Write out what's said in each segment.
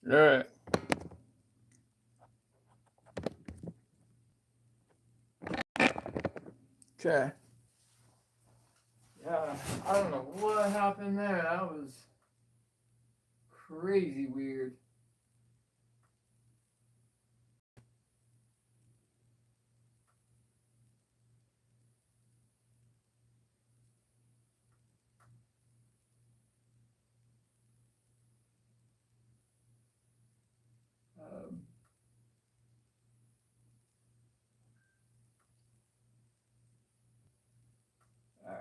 All right. Okay. Yeah, I don't know what happened there. That was crazy weird. Um, all right.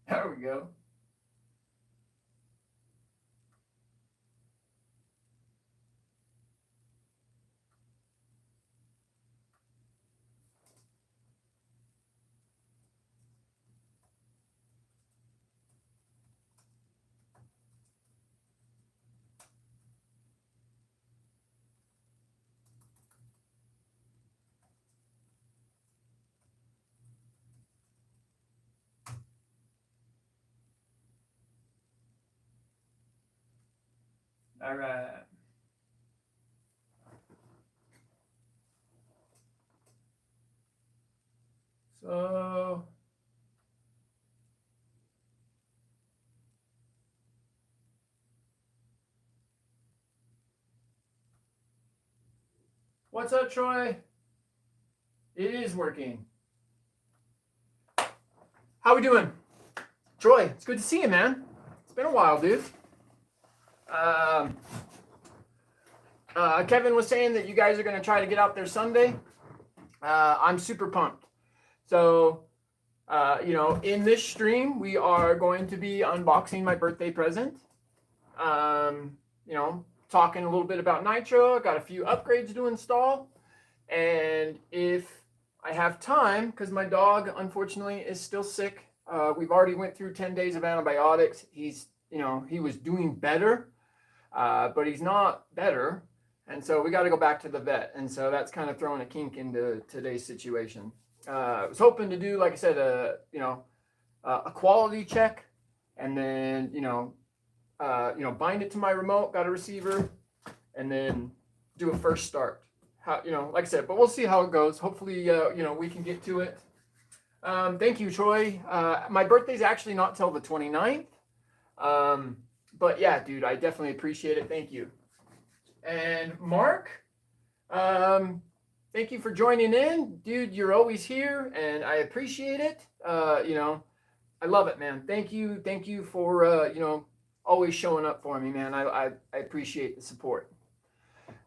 There we go. All right. So, what's up, Troy? It is working. How we doing? Troy, it's good to see you, man. It's been a while, dude. Um, Kevin was saying that you guys are going to try to get out there Sunday. I'm super pumped. So, in this stream, we are going to be unboxing my birthday present. Talking a little bit about Nitro. Got a few upgrades to install. And if I have time, because my dog, unfortunately, is still sick. We've already went through 10 days of antibiotics. He was doing better, but he's not better. And so we got to go back to the vet. And so that's kind of throwing a kink into today's situation. I was hoping to do, like I said, a quality check, and then bind it to my remote. Got a receiver, and then do a first start. Like I said, but we'll see how it goes. Hopefully, we can get to it. Thank you, Troy. My birthday's actually not till the 29th. But yeah, dude, I definitely appreciate it. Thank you. And Mark, thank you for joining in. Dude, you're always here, and I appreciate it. I love it, man. Thank you. Thank you for, always showing up for me, man. I appreciate the support.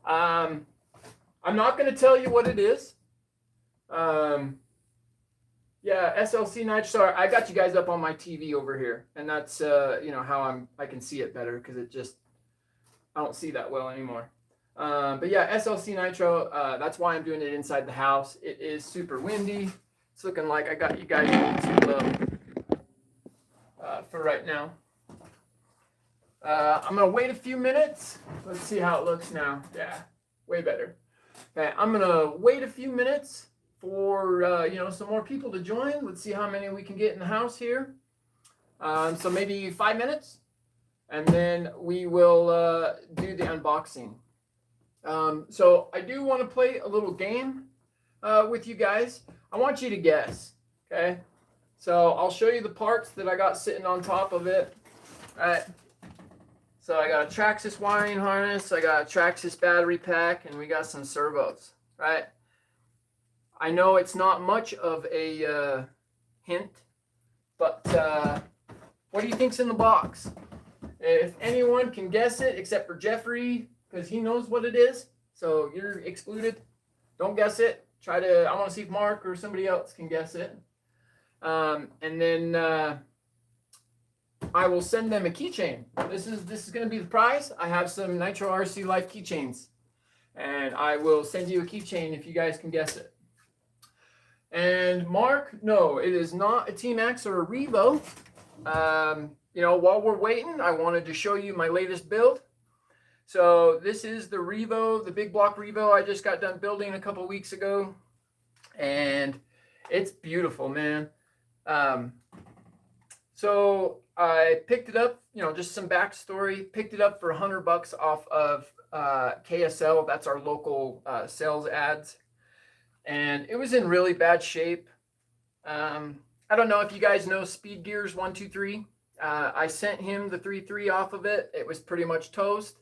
I'm not going to tell you what it is. SLC Nitro. Sorry, I got you guys up on my TV over here, and that's how I can see it better, because I don't see that well anymore. But yeah, SLC Nitro. That's why I'm doing it inside the house. It is super windy. It's looking like I got you guys a little too low for right now. I'm gonna wait a few minutes. Let's see how it looks now. Yeah, way better. Okay, I'm gonna wait a few minutes for some more people to join. Let's see how many we can get in the house here. So maybe 5 minutes, and then we will do the unboxing. So I do want to play a little game with you guys. I want you to guess. Okay, so I'll show you the parts that I got sitting on top of it. All right. So I got a Traxxas wiring harness, I got a Traxxas battery pack, and we got some servos, right? I know it's not much of a hint, but what do you think's in the box? If anyone can guess it, except for Jeffrey, because he knows what it is, so you're excluded. Don't guess it. I want to see if Mark or somebody else can guess it. And then I will send them a keychain. This is going to be the prize. I have some Nitro RC Life keychains, and I will send you a keychain if you guys can guess it. And Mark, no, it is not a Team X or a Revo. While we're waiting, I wanted to show you my latest build. So this is the Revo, the big block Revo I just got done building a couple weeks ago. and it's beautiful, man. Um, so I picked it up, just some backstory. Picked it up for $100 off of KSL. That's our local sales ads, and it was in really bad shape. I don't know if you guys know Speed Gears 123. I sent him the 3.3 off of it. It was pretty much toast.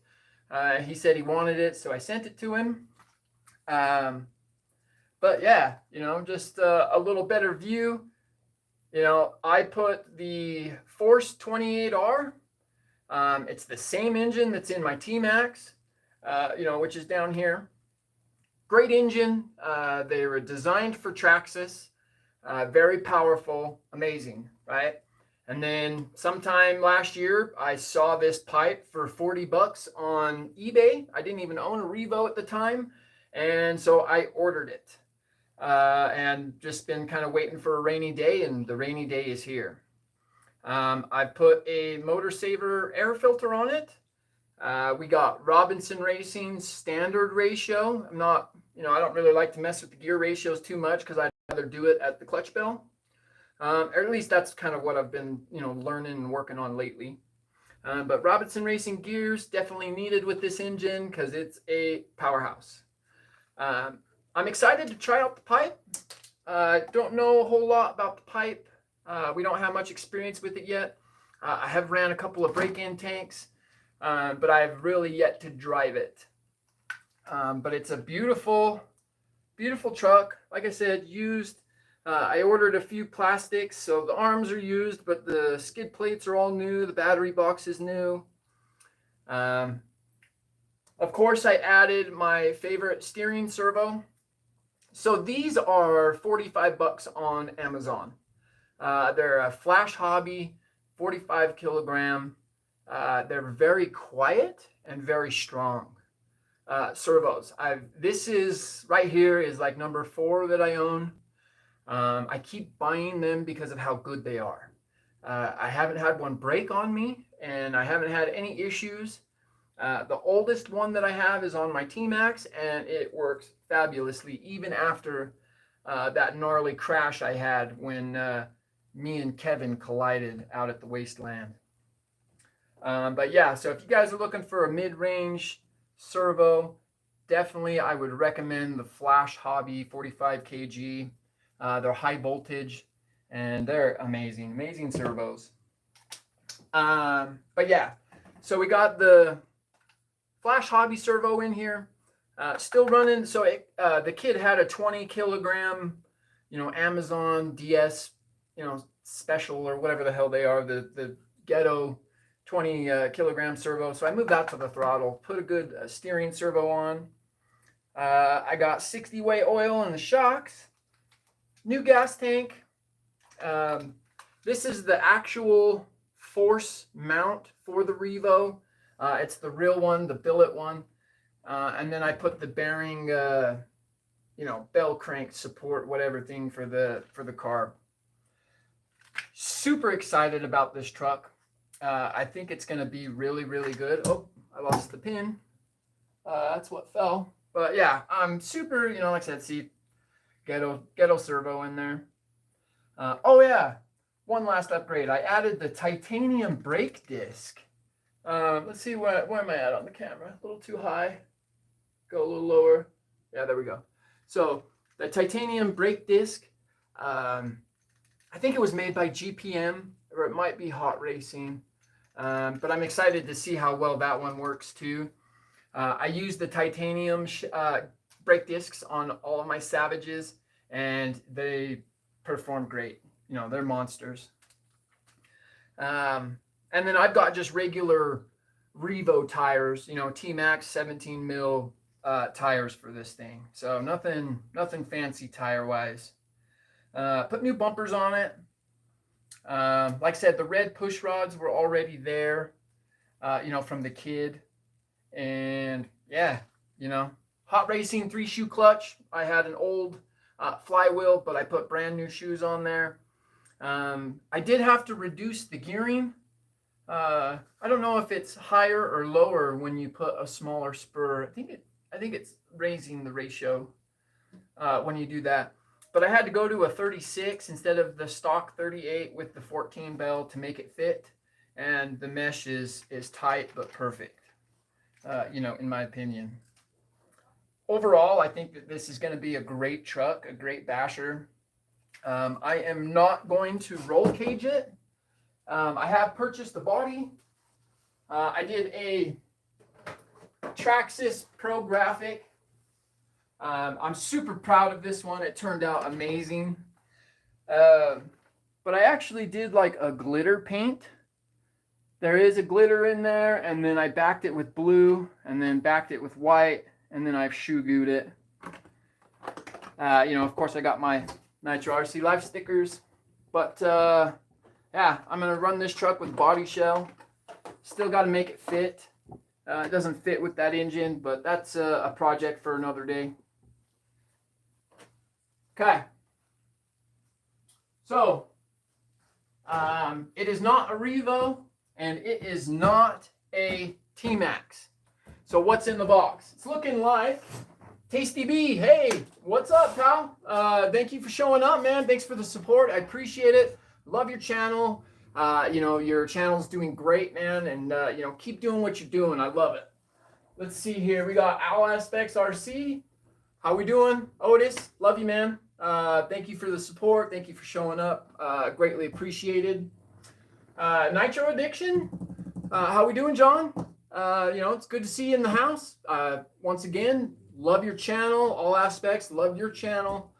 He said he wanted it, so I sent it to him. But yeah, just a little better view. I put the Force 28R. It's the same engine that's in my T-Max, which is down here. Great engine. They were designed for Traxxas. Very powerful, amazing, right? And then sometime last year, I saw this pipe for $40 on eBay. I didn't even own a Revo at the time, and so I ordered it. And just been kind of waiting for a rainy day, and the rainy day is here. I put a Motor Saver air filter on it. We got Robinson Racing standard ratio. I don't really like to mess with the gear ratios too much because I'd rather do it at the clutch bell. Or at least that's kind of what I've been, learning and working on lately. But Robinson Racing gears definitely needed with this engine because it's a powerhouse. I'm excited to try out the pipe. Don't know a whole lot about the pipe. We don't have much experience with it yet. I have ran a couple of break-in tanks, but I've really yet to drive it. But it's a beautiful, beautiful truck. Like I said, used. I ordered a few plastics, so the arms are used, but the skid plates are all new. The battery box is new. Of course, I added my favorite steering servo. So these are $45 on Amazon. They're a Flash Hobby, 45 kilogram. They're very quiet and very strong servos. This is right here is like number 4 that I own. I keep buying them because of how good they are. I haven't had one break on me, and I haven't had any issues. The oldest one that I have is on my T-Max, and it works fabulously, even after that gnarly crash I had when me and Kevin collided out at the wasteland. But yeah, so if you guys are looking for a mid-range servo, definitely I would recommend the Flash Hobby 45 kg. They're high voltage, and they're amazing, amazing servos. But yeah, so we got the Flash Hobby servo in here, still running. So the kid had a 20 kilogram, Amazon DS, special or whatever the hell they are, the ghetto 20 kilogram servo. So I moved out to the throttle, put a good steering servo on. I got 60 way oil in the shocks, new gas tank. This is the actual Force mount for the Revo. It's the real one, the billet one. And then I put the bearing, bell crank support, whatever thing for the carb. Super excited about this truck. I think it's going to be really, really good. Oh, I lost the pin. That's what fell. But yeah, I'm super, like I said, see, ghetto servo in there. Oh yeah, one last upgrade. I added the titanium brake disc. Let's see, where am I at on the camera? A little too high. Go a little lower. Yeah, there we go. So the titanium brake disc, I think it was made by GPM, or it might be Hot Racing. But I'm excited to see how well that one works too. I use the titanium brake discs on all of my Savages, and they perform great. They're monsters. And then I've got just regular Revo tires, T-Max 17 mil tires for this thing. So nothing fancy tire-wise. Put new bumpers on it. Like I said, the red push rods were already there, from the kid. And yeah, Hot Racing 3-shoe clutch. I had an old flywheel, but I put brand new shoes on there. I did have to reduce the gearing. I don't know if it's higher or lower when you put a smaller spur. I think it's raising the ratio when you do that. but I had to go to a 36 instead of the stock 38 with the 14 bell to make it fit. And the mesh is tight but perfect, in my opinion. Overall, I think that this is going to be a great truck, a great basher. I am not going to roll cage it. I have purchased the body. I did a Traxxas Pro Graphic. I'm super proud of this one. It turned out amazing. But I actually did like a glitter paint. There is a glitter in there, and then I backed it with blue, and then backed it with white, and then I've shoe gooed it. Of course, I got my Nitro RC Life stickers. But yeah, I'm gonna run this truck with body shell. Still got to make it fit. It doesn't fit with that engine, but that's a project for another day. Okay. So, it is not a Revo, and it is not a T-Max. So what's in the box? It's looking like Tasty B. Hey, what's up, pal? Thank you for showing up, man. Thanks for the support. I appreciate it. Love your channel. Your channel's doing great, man, and keep doing what you're doing. I love it. Let's see here. We got All Aspects RC. How we doing? Otis, love you, man. Thank you for the support. Thank you for showing up. Greatly appreciated. Nitro Addiction. How we doing, John? It's good to see you in the house. Once again, love your channel. All Aspects, love your channel.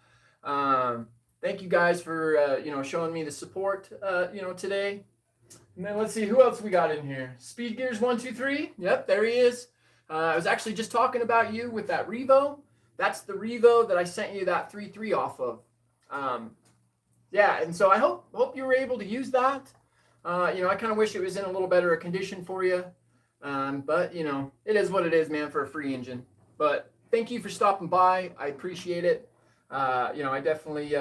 Thank you guys for showing me the support today. And then let's see who else we got in here. Speed Gears 123. Yep, there he is. I was actually just talking about you with that Revo. That's the Revo that I sent you that 3.3 off of. Yeah, and so I hope you were able to use that. I kind of wish it was in a little better condition for you. But it is what it is, man, for a free engine. But thank you for stopping by. I appreciate it. I definitely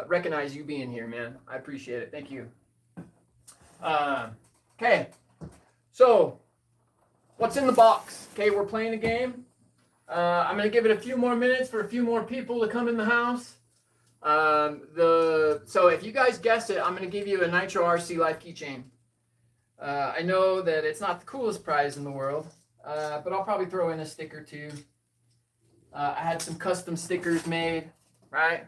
recognize you being here, man. I appreciate it. Thank you. Okay. So, what's in the box? Okay, we're playing a game. I'm going to give it a few more minutes for a few more people to come in the house. So if you guys guess it, I'm going to give you a Nitro RC Life keychain. I know that it's not the coolest prize in the world, but I'll probably throw in a sticker too. I had some custom stickers made, right,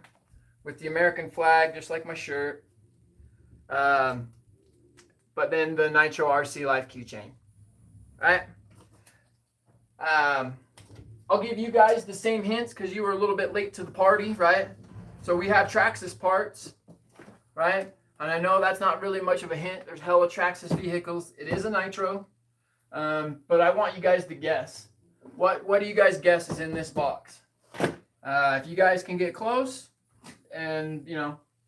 with the American flag, just like my shirt. But then the Nitro RC Life keychain, right? I'll give you guys the same hints because you were a little bit late to the party, right? So we have Traxxas parts, right? And I know that's not really much of a hint. There's hella Traxxas vehicles. It is a Nitro. But I want you guys to guess. What do you guys guess is in this box? If you guys can get close, and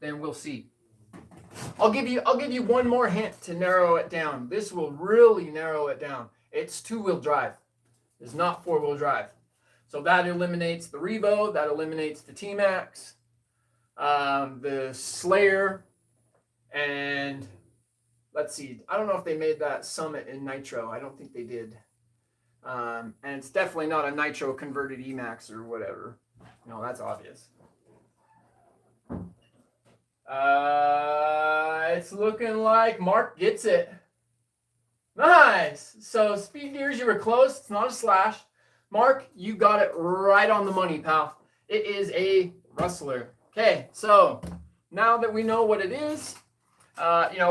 then we'll see. I'll give you one more hint to narrow it down. This will really narrow it down. It's two-wheel drive. It's not four-wheel drive. So that eliminates the Revo. That eliminates the T-Max, the Slayer, and let's see. I don't know if they made that Summit in Nitro. I don't think they did. And it's definitely not a Nitro converted E-Max or whatever. No, that's obvious. It's looking like Mark gets it. Nice. So Speed Gears, you were close. It's not a Slash. Mark, you got it right on the money, pal. It is a Rustler. Okay, so now that we know what it is,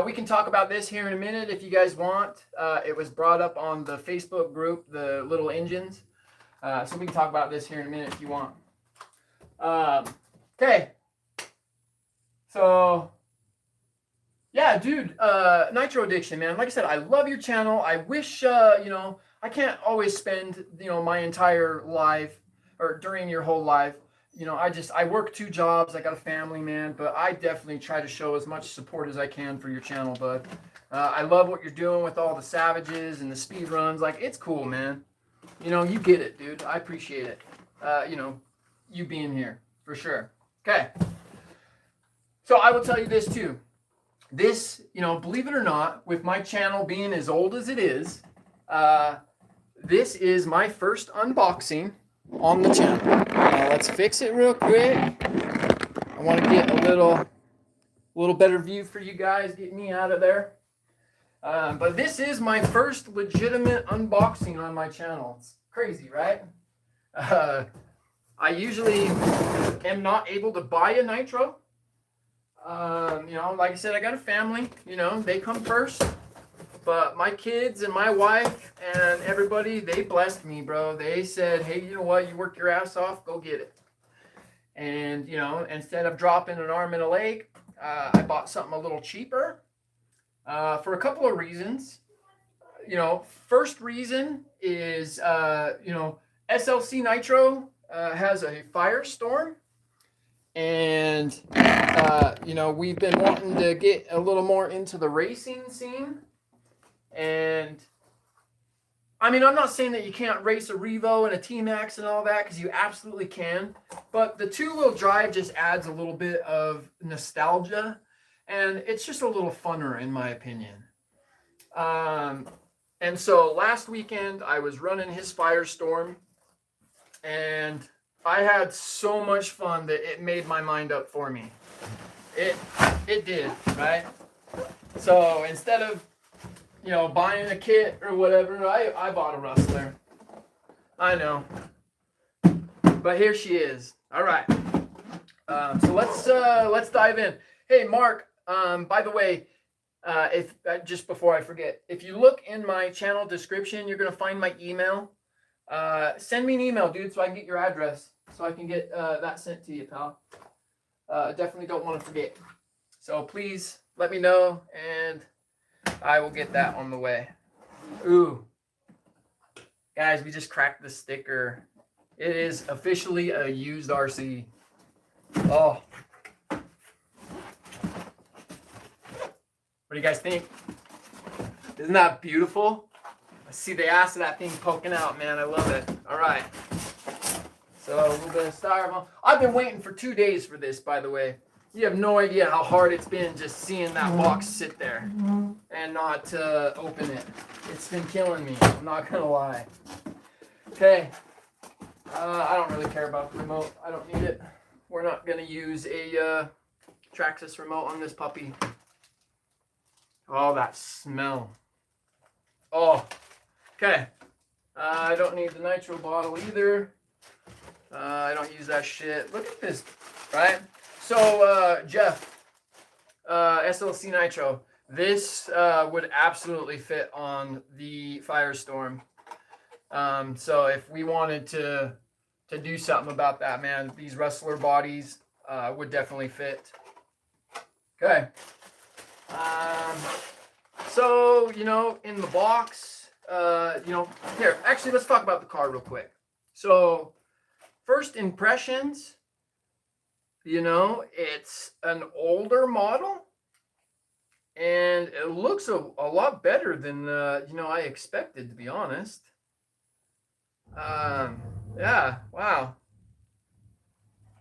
we can talk about this here in a minute if you guys want. It was brought up on the Facebook group, the Little Engines. So we can talk about this here in a minute if you want. Okay. So, yeah, dude, Nitro Addiction, man. Like I said, I love your channel. I wish, I can't always spend, my entire life or during your whole life. I work 2 jobs. I got a family, man, but I definitely try to show as much support as I can for your channel, bud. I love what you're doing with all the Savages and the speed runs. Like, it's cool, man. You get it, dude. I appreciate it. You being here for sure. Okay. So I will tell you this too. This, believe it or not, with my channel being as old as it is, this is my first unboxing on the channel. Now let's fix it real quick. I want to get a little better view for you guys, get me out of there. But this is my first legitimate unboxing on my channel. It's crazy, right? I usually am not able to buy a nitro. You know, like I said, I got a family, you know, they come first. But my kids and my wife and everybody, they blessed me, bro. They said, hey, you know what? You work your ass off, go get it. And, you know, instead of dropping an arm and a leg, I bought something a little cheaper for a couple of reasons. You know, first reason is, you know, SLC Nitro has a Firestorm. And, you know, we've been wanting to get a little more into the racing scene. And, I mean, I'm not saying that you can't race a Revo and a T-Max and all that, because you absolutely can. But the two-wheel drive just adds a little bit of nostalgia. And it's just a little funner, in my opinion. And so last weekend, I was running his Firestorm. And I had so much fun that it made my mind up for me. It did, right? So instead of, you know, buying a kit or whatever, I bought a Rustler. I know. But here she is. All right. So let's dive in. Hey, Mark, by the way, if just before I forget, if you look in my channel description, you're going to find my email. Send me an email, dude, so I can get your address, so I can get that sent to you, pal. Definitely don't want to forget. So please let me know, and I will get that on the way. Ooh. Guys, we just cracked the sticker. It is officially a used RC. Oh. What do you guys think? Isn't that beautiful? I see the ass of that thing poking out, man. I love it. All right. So a little bit of styrofoam. I've been waiting for 2 days for this, by the way. You have no idea how hard it's been just seeing that box sit there and not open it. It's been killing me. I'm not going to lie. Okay. I don't really care about the remote. I don't need it. We're not going to use a Traxxas remote on this puppy. Oh, that smell. Oh. Okay. I don't need the nitro bottle either. I don't use that shit. Look at this, right? So, Jeff, SLC Nitro, this would absolutely fit on the Firestorm. So if we wanted to do something about that, man, these Rustler bodies would definitely fit. Okay. So, you know, in the box, you know, here, actually, let's talk about the car real quick. So, first impressions, you know, it's an older model, and it looks a lot better than, you know, I expected, to be honest. Yeah, wow.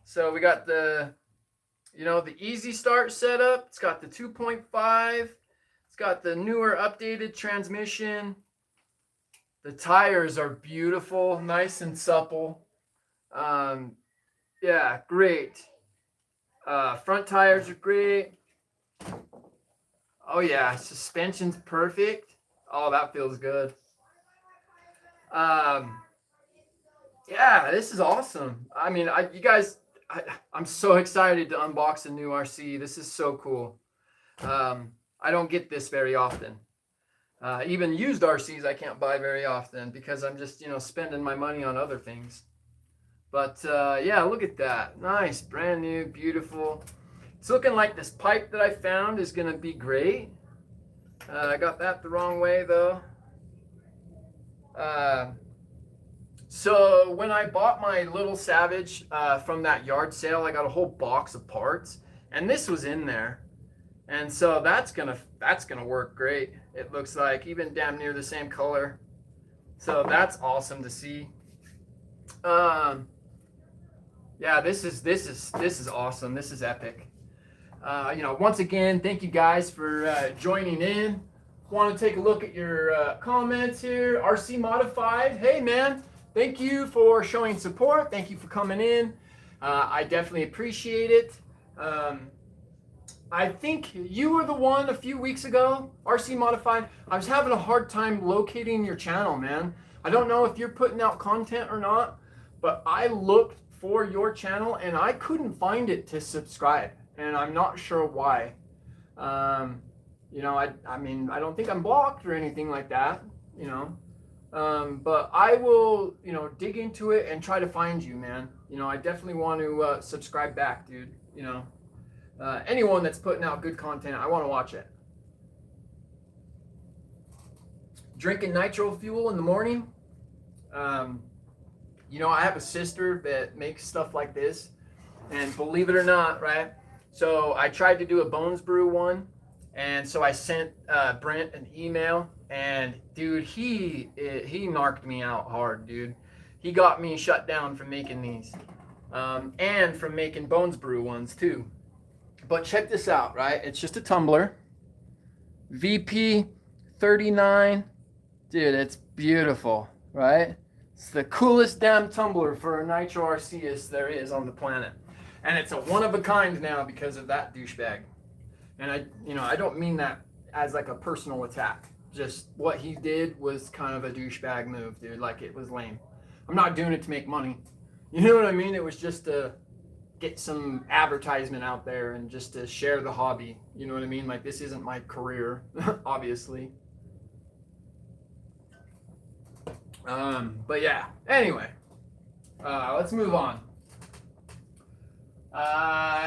So we got the, you know, the easy start setup. It's got the 2.5. It's got the newer updated transmission. The tires are beautiful, nice and supple. Yeah, great. Front tires are great. Oh yeah, suspension's perfect. Oh, that feels good. Yeah, this is awesome. I mean, you guys, I'm so excited to unbox a new RC. This is so cool. I don't get this very often. Even used RCs I can't buy very often because I'm just, you know, spending my money on other things. But yeah, look at that. Nice, brand new, beautiful. It's looking like this pipe that I found is going to be great. I got that the wrong way though. So when I bought my little Savage from that yard sale, I got a whole box of parts, and this was in there. And so that's gonna work great. It looks like even damn near the same color. So that's awesome to see. Yeah, this is awesome. This is epic. You know, once again, thank you guys for joining in. Want to take a look at your comments here. RC Modified. Hey man, thank you for showing support. Thank you for coming in. I definitely appreciate it. I think you were the one a few weeks ago, RC Modified. I was having a hard time locating your channel, man. I don't know if you're putting out content or not, but I looked for your channel and I couldn't find it to subscribe, and I'm not sure why. You know, I mean, I don't think I'm blocked or anything like that, you know. But I will, you know, dig into it and try to find you, man. You know, I definitely want to subscribe back, dude. You know, anyone that's putting out good content, I want to watch it. Drinking nitro fuel in the morning. You know, I have a sister that makes stuff like this, and believe it or not, right? So I tried to do a Bones Brew one, and so I sent Brent an email, and dude, he narked me out hard, dude. He got me shut down from making these, and from making Bones Brew ones too. But check this out, right? It's just a tumbler, VP 39, dude. It's beautiful, right? It's the coolest damn tumbler for a Nitro Arceus there is on the planet. And it's a one of a kind now because of that douchebag. And I don't mean that as like a personal attack. Just what he did was kind of a douchebag move, dude. Like, it was lame. I'm not doing it to make money. You know what I mean? It was just to get some advertisement out there and just to share the hobby. You know what I mean? Like, this isn't my career, obviously. But yeah, anyway, let's move on.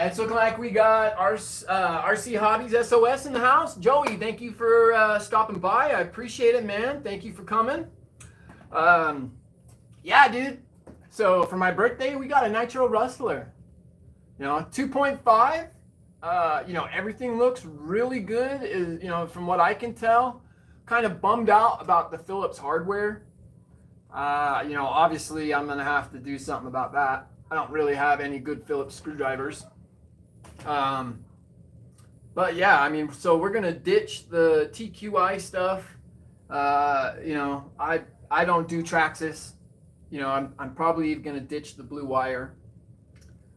It's looking like we got our RC Hobbies SOS in the house. Joey, thank you for stopping by. I appreciate it, man. Thank you for coming. Yeah, dude. So for my birthday, we got a Nitro Rustler. You know, 2.5. You know, everything looks really good. You know, from what I can tell, kind of bummed out about the Phillips hardware. You know, obviously I'm gonna have to do something about that. I don't really have any good Phillips screwdrivers. But yeah, I mean, so we're gonna ditch the TQI stuff. You know, I don't do Traxxas. You know, I'm probably gonna ditch the Blue Wire.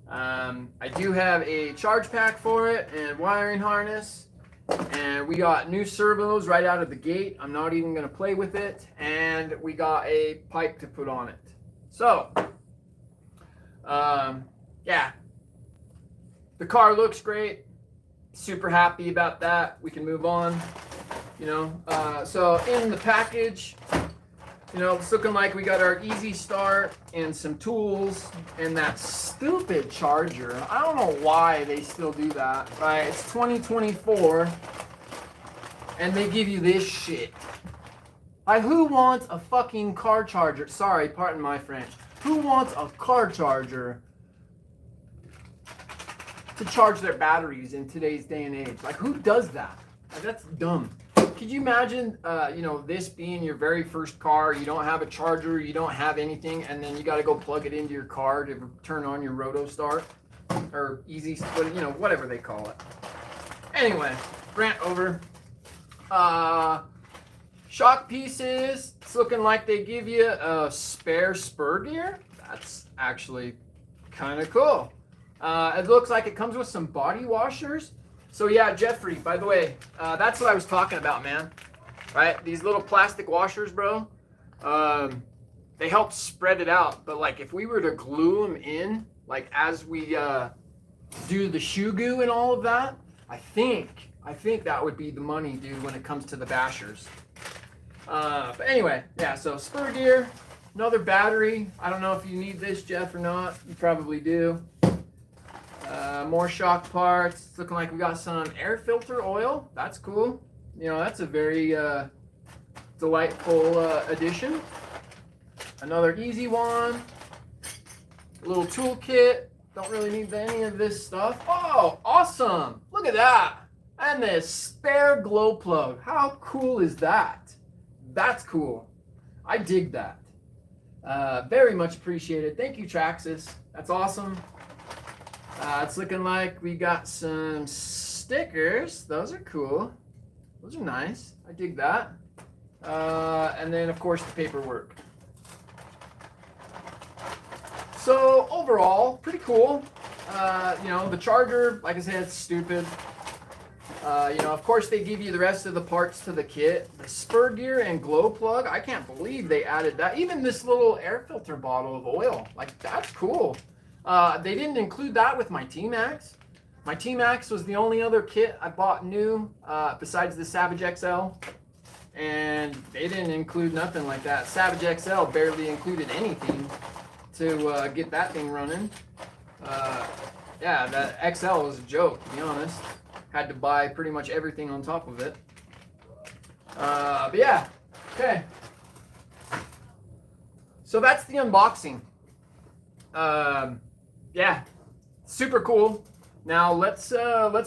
I do have a charge pack for it and wiring harness. And we got new servos right out of the gate. I'm not even gonna play with it. And we got a pipe to put on it. So, yeah, the car looks great. Super happy about that. We can move on, you know. So in the package, you know, it's looking like we got our easy start and some tools and that stupid charger. I don't know why they still do that, right? It's 2024 and they give you this shit. Like, who wants a fucking car charger? Sorry, pardon my French. Who wants a car charger to charge their batteries in today's day and age? Like, who does that? Like, that's dumb. Could you imagine, you know, this being your very first car? You don't have a charger, you don't have anything, and then you got to go plug it into your car to turn on your Roto Start or Easy, you know, whatever they call it. Anyway, rant over. Shock pieces. It's looking like they give you a spare spur gear. That's actually kind of cool. It looks like it comes with some body washers. So yeah, Jeffrey, by the way, that's what I was talking about, man. Right? These little plastic washers, bro, they help spread it out. But like, if we were to glue them in, like as we do the shoe goo and all of that, I think that would be the money, dude, when it comes to the bashers. But anyway, yeah, so spur gear, another battery. I don't know if you need this, Jeff, or not. You probably do. More shock parts. It's looking like we got some air filter oil. That's cool. You know, that's a very delightful addition. Another easy one. A little toolkit. Don't really need any of this stuff. Oh, awesome. Look at that. And this spare glow plug. How cool is that? That's cool. I dig that. Very much appreciated. Thank you, Traxxas. That's awesome. It's looking like we got some stickers. Those are cool. Those are nice. I dig that. And then, of course, the paperwork. So overall, pretty cool. You know, the charger, like I said, it's stupid. You know, of course they give you the rest of the parts to the kit. The spur gear and glow plug, I can't believe they added that. Even this little air filter bottle of oil, like that's cool. They didn't include that with my T-Max. My T-Max was the only other kit I bought new besides the Savage XL. And they didn't include nothing like that. Savage XL barely included anything to get that thing running. Yeah, that XL was a joke, to be honest. Had to buy pretty much everything on top of it. But yeah, okay. So that's the unboxing. Yeah, super cool. Now let's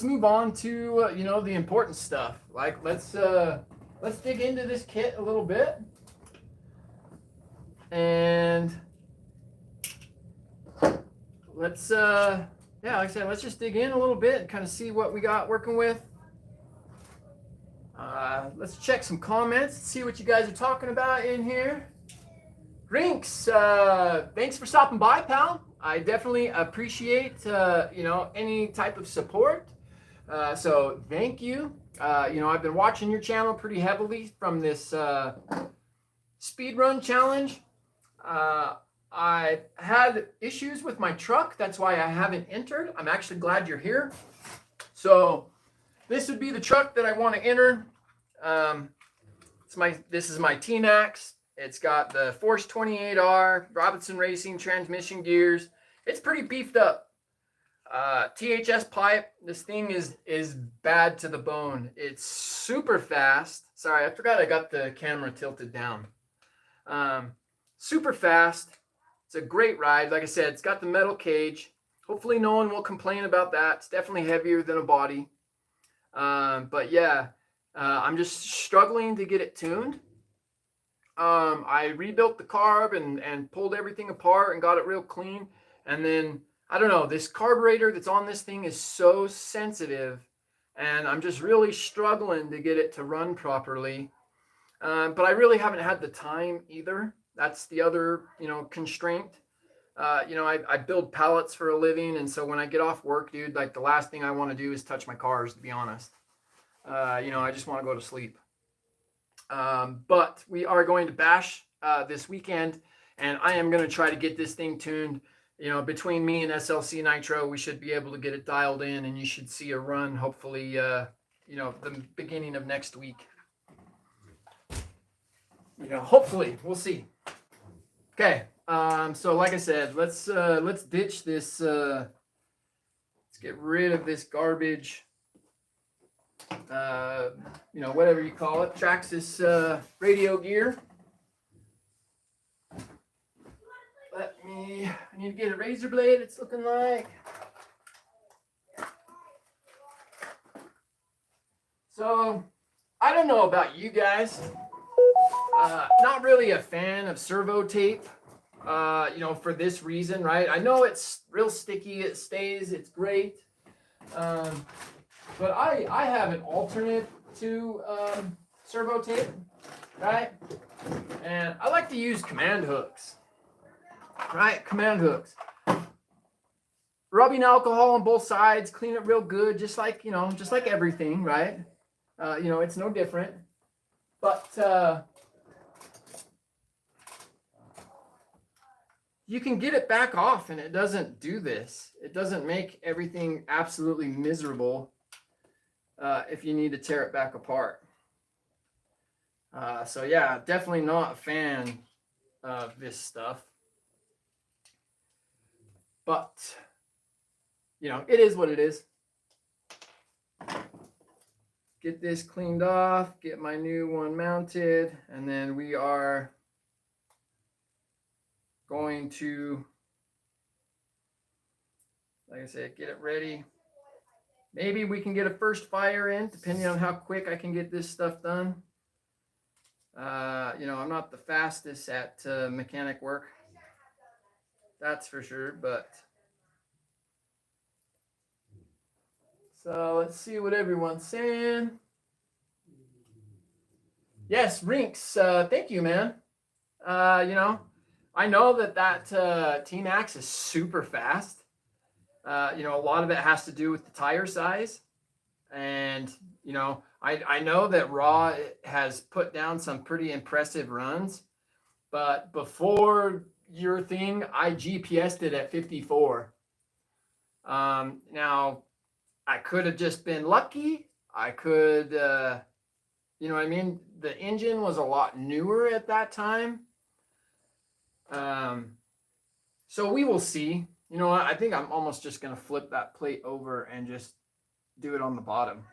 move on to you know, the important stuff. Like let's dig into this kit a little bit, and let's yeah, like I said, let's just dig in a little bit and kind of see what we got working with. Let's check some comments, see what you guys are talking about in here. Rinks, thanks for stopping by, pal. I definitely appreciate you know, any type of support. So thank you. You know, I've been watching your channel pretty heavily from this speed run challenge. I had issues with my truck. That's why I haven't entered. I'm actually glad you're here. So this would be the truck that I want to enter. This is my T-Max. It's got the Force 28R, Robinson Racing transmission gears. It's pretty beefed up. THS pipe. This thing is bad to the bone. It's super fast. Sorry, I forgot I got the camera tilted down. Super fast. It's a great ride. Like I said, it's got the metal cage. Hopefully no one will complain about that. It's definitely heavier than a body. But yeah, I'm just struggling to get it tuned. I rebuilt the carb and pulled everything apart and got it real clean. And then, I don't know, this carburetor that's on this thing is so sensitive. And I'm just really struggling to get it to run properly. But I really haven't had the time either. That's the other, you know, constraint. You know, I build pallets for a living, and so when I get off work, dude, like the last thing I want to do is touch my cars, to be honest. You know, I just want to go to sleep. But we are going to bash this weekend, and I am going to try to get this thing tuned. You know, between me and SLC Nitro, we should be able to get it dialed in, and you should see a run, hopefully, you know, the beginning of next week. You know, hopefully, we'll see. Okay, so like I said, let's ditch this. Let's get rid of this garbage. You know, whatever you call it, Traxxas radio gear. I need to get a razor blade. It's looking like. So, I don't know about you guys. Not really a fan of servo tape, you know, for this reason, right? I know it's real sticky, it stays, it's great. But I have an alternate to servo tape, right? And I like to use command hooks, right? Command hooks. Rubbing alcohol on both sides, clean it real good, just like, you know, just like everything, right? You know, it's no different. But you can get it back off and it doesn't do this. It doesn't make everything absolutely miserable if you need to tear it back apart. So yeah, definitely not a fan of this stuff. But, you know, it is what it is. Get this cleaned off, get my new one mounted, and then we are going to, like I said, get it ready. Maybe we can get a first fire in, depending on how quick I can get this stuff done. You know, I'm not the fastest at mechanic work, that's for sure, but so let's see what everyone's saying. Yes, Rinks, thank you, man. You know, I know that T-Max is super fast. You know, a lot of it has to do with the tire size. And, you know, I know that Raw has put down some pretty impressive runs. But before your thing, I GPSed it at 54. Now, I could have just been lucky. I could, you know what I mean? The engine was a lot newer at that time. So we will see. You know what? I think I'm almost just going to flip that plate over and just do it on the bottom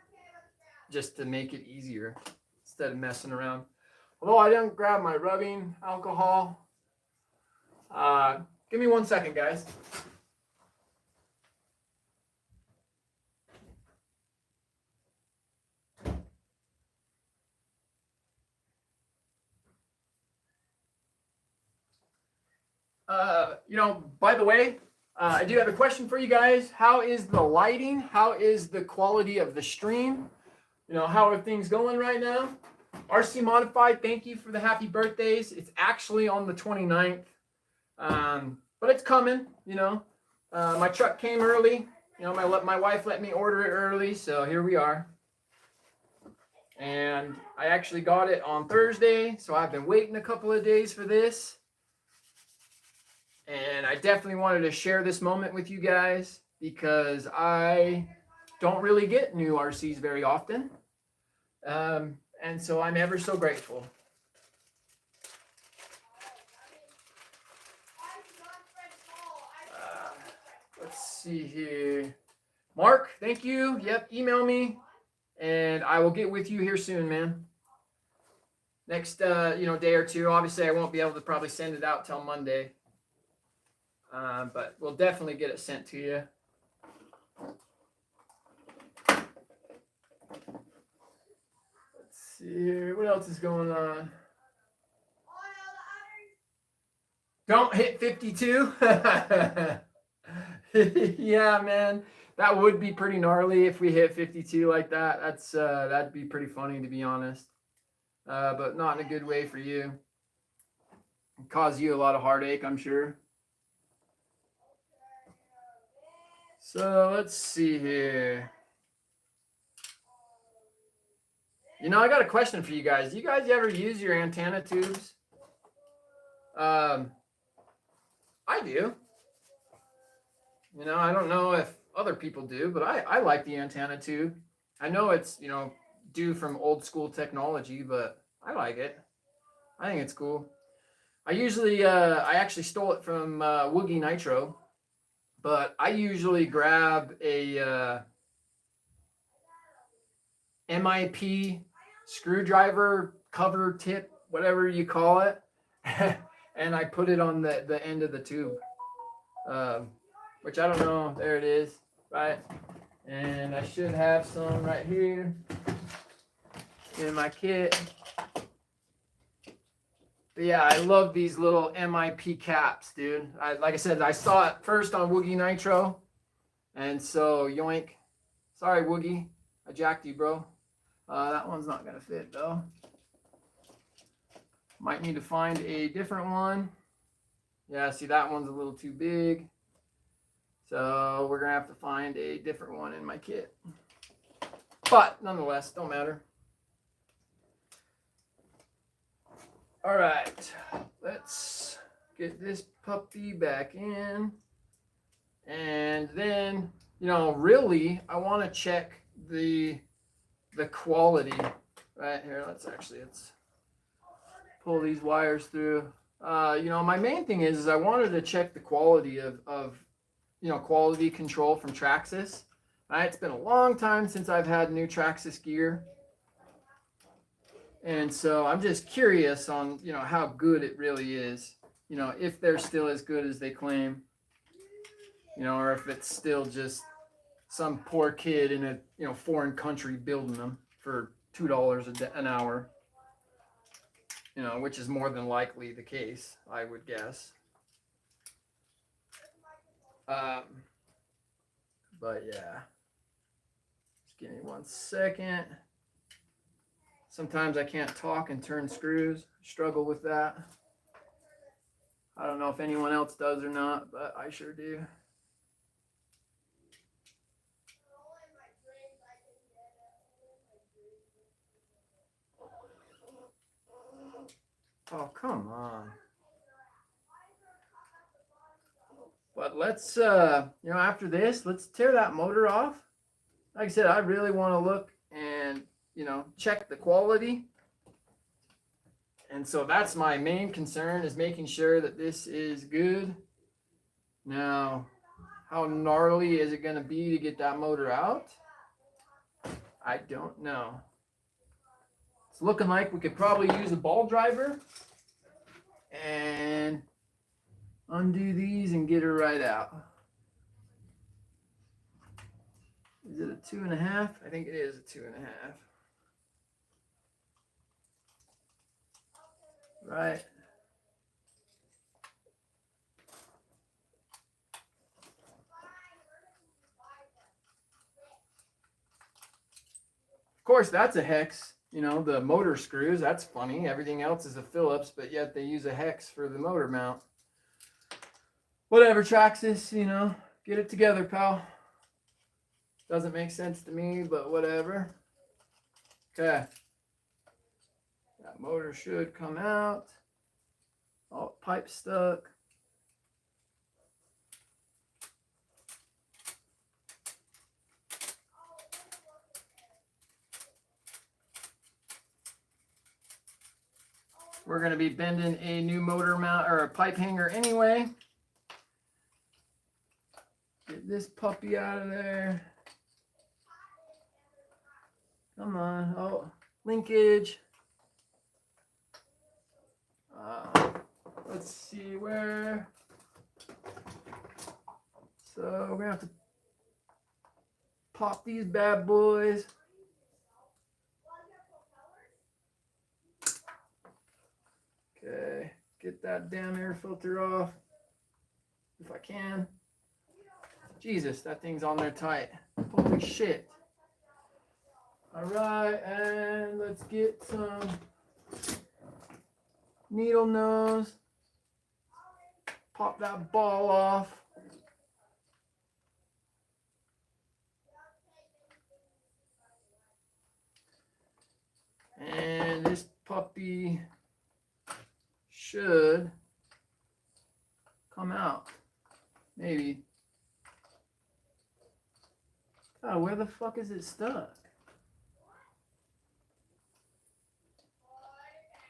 just to make it easier instead of messing around. Although I didn't grab my rubbing alcohol. Give me 1 second, guys. You know, by the way, I do have a question for you guys. How is the lighting? How is the quality of the stream? You know, how are things going right now? RC Modified, thank you for the happy birthdays. It's actually on the 29th, but it's coming, you know. My truck came early. You know, my wife let me order it early, so here we are. And I actually got it on Thursday, so I've been waiting a couple of days for this. And I definitely wanted to share this moment with you guys because I don't really get new RCs very often. And so I'm ever so grateful. Let's see here. Mark, thank you. Yep, email me. And I will get with you here soon, man. Next, you know, day or two. Obviously, I won't be able to probably send it out till Monday. But we'll definitely get it sent to you. Let's see here. What else is going on? Don't hit 52. Yeah, man. That would be pretty gnarly if we hit 52 like that. That'd be pretty funny, to be honest. But not in a good way for you. It'd cause you a lot of heartache, I'm sure. So let's see here. You know, I got a question for you guys. Do you guys ever use your antenna tubes? I do. You know, I don't know if other people do, but I like the antenna tube. I know it's, you know, due from old school technology, but I like it. I think it's cool. I actually stole it from Woogie Nitro, but I usually grab a MIP screwdriver cover tip, whatever you call it, and I put it on the end of the tube, which I don't know. There it is, right? And I should have some right here in my kit. But yeah, I love these little MIP caps, dude. Like I said, I saw it first on Woogie Nitro, and so yoink. Sorry, Woogie, I jacked you, bro. That one's not gonna fit though. Might need to find a different one. Yeah, see, that one's a little too big. So we're gonna have to find a different one in my kit. But nonetheless, don't matter. All right, let's get this puppy back in. And then, you know, really, I want to check the quality. Right here, let's pull these wires through. You know, my main thing is I wanted to check the quality of you know, quality control from Traxxas. It's been a long time since I've had new Traxxas gear. And so I'm just curious on, you know, how good it really is. You know, if they're still as good as they claim. You know, or if it's still just some poor kid in a, you know, foreign country building them for $2 an hour. You know, which is more than likely the case, I would guess. But yeah, just give me 1 second. Sometimes I can't talk and turn screws. Struggle with that. I don't know if anyone else does or not, but I sure do. Oh, come on. But let's, after this, let's tear that motor off. Like I said, I really want to look and, check the quality. And so that's my main concern, is making sure that this is good. Now, how gnarly is it going to be to get that motor out? I don't know. It's looking like we could probably use a ball driver and undo these and get her right out. Is it a 2.5? I think it is a 2.5. Right. Of course, that's a hex. The motor screws, that's funny. Everything else is a Phillips, but yet they use a hex for the motor mount. Whatever, Traxxas, get it together, pal. Doesn't make sense to me, but whatever. Okay. That motor should come out. Oh, pipe stuck. We're going to be bending a new motor mount or a pipe hanger anyway. Get this puppy out of there. Come on. Oh, linkage. Let's see where. So we're going to have to pop these bad boys. Okay, get that damn air filter off if I can. Jesus, that thing's on there tight. Holy shit. All right, and let's get some needle nose. Pop that ball off. And this puppy should come out. Maybe. Oh, where the fuck is it stuck?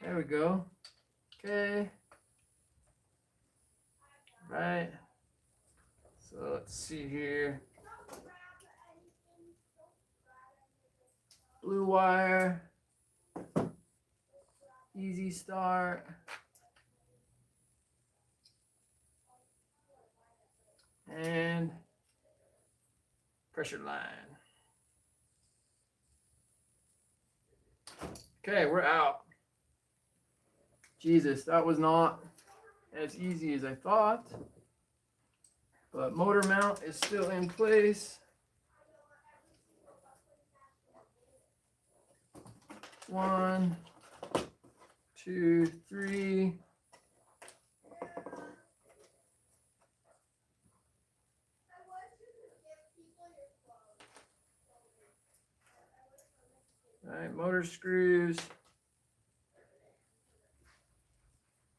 There we go. Okay. Right. So let's see here. Blue wire. Easy start. And pressure line. Okay, we're out. Jesus, that was not as easy as I thought. But motor mount is still in place. 1, 2, 3. All right, motor screws.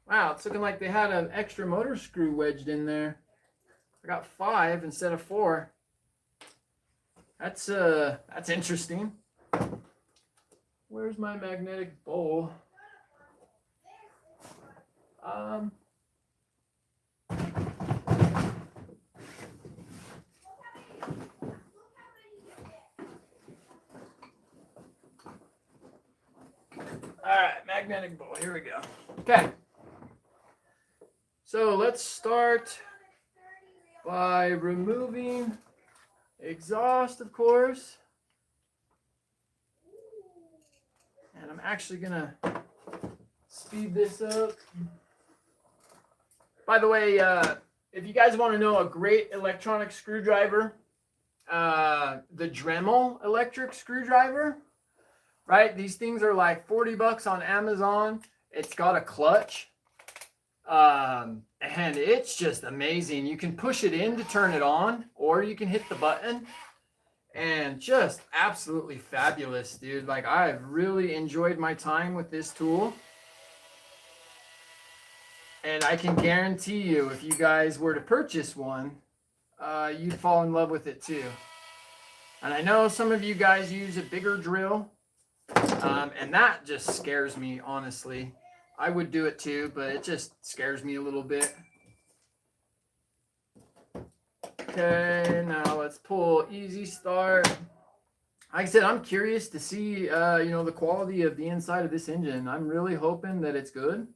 Wow, it's looking like they had an extra motor screw wedged in there. I got 5 instead of 4. That's interesting. Where's my magnetic bowl? Alright, magnetic bowl, here we go. Okay. So let's start by removing exhaust, of course. And I'm actually gonna speed this up. By the way, if you guys want to know a great electronic screwdriver, the Dremel electric screwdriver, right? These things are like $40 on Amazon. It's got a clutch. And it's just amazing. You can push it in to turn it on, or you can hit the button, and just absolutely fabulous, dude. Like, I've really enjoyed my time with this tool. And I can guarantee you, if you guys were to purchase one, you'd fall in love with it too. And I know some of you guys use a bigger drill, and that just scares me, honestly. I would do it too, but it just scares me a little bit. Okay, now let's pull easy start. Like I said, I'm curious to see, the quality of the inside of this engine. I'm really hoping that it's good.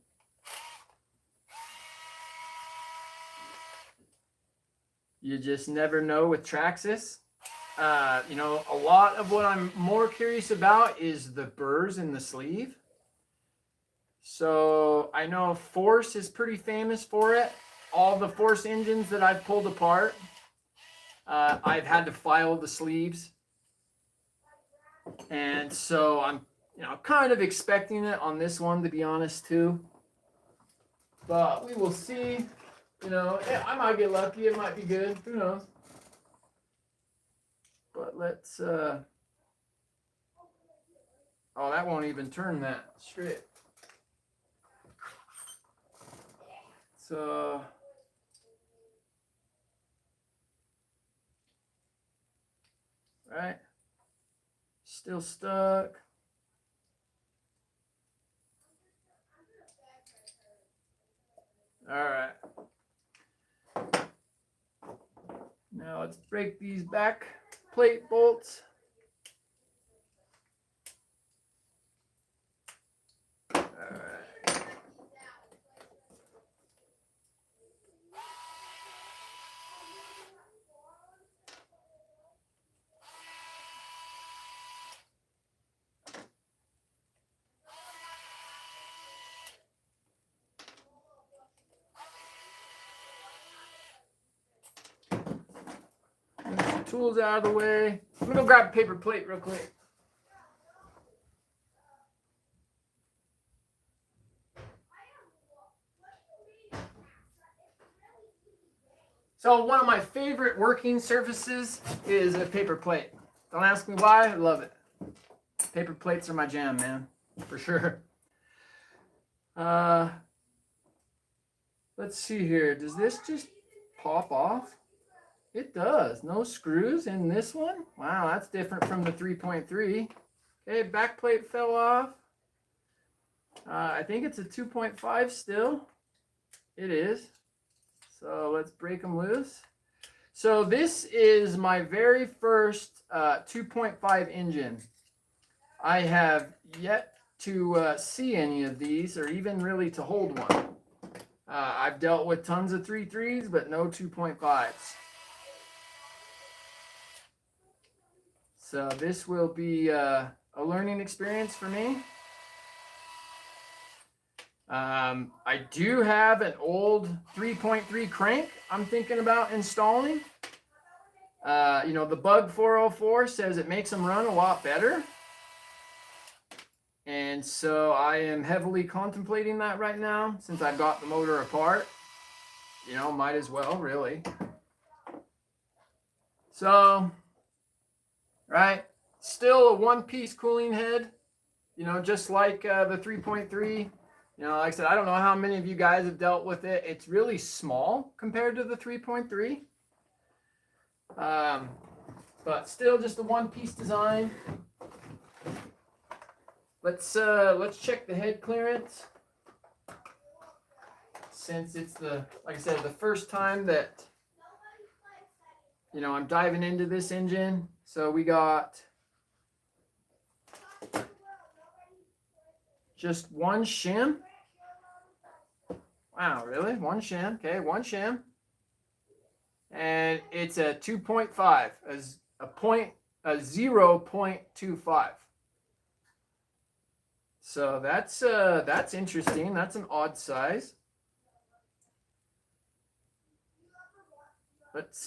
You just never know with Traxxas. A lot of what I'm more curious about is the burrs in the sleeve. So I know Force is pretty famous for it. All the Force engines that I've pulled apart, I've had to file the sleeves. And so I'm, kind of expecting it on this one, to be honest, too. But we will see. I might get lucky. It might be good. Who knows? But let's, oh, that won't even turn that straight. So, right. Still stuck. All right. Now let's break these back plate bolts. All right. Tools out of the way. I'm gonna go grab a paper plate real quick. So one of my favorite working surfaces is a paper plate. Don't ask me why, I love it. Paper plates are my jam, man, for sure. Let's see here. Does this just pop off? It does. No screws in this one. Wow, that's different from the 3.3. Okay, back plate fell off. I think it's a 2.5 still. It is. So let's break them loose. So this is my very first 2.5 engine. I have yet to see any of these, or even really to hold one. I've dealt with tons of 3.3s, but no 2.5s. So this will be a learning experience for me. I do have an old 3.3 crank I'm thinking about installing. The Bug 404 says it makes them run a lot better. And so I am heavily contemplating that right now, since I've got the motor apart. Might as well, really. So, right, still a one-piece cooling head, just like the 3.3. Like I said, I don't know how many of you guys have dealt with it. It's really small compared to the 3.3. But still just a one-piece design. Let's check the head clearance. Since it's like I said, the first time that I'm diving into this engine. So we got just one shim. Wow, really? One shim. Okay, one shim. And it's a 2.5, as a 0.25. So that's interesting. That's an odd size. Let's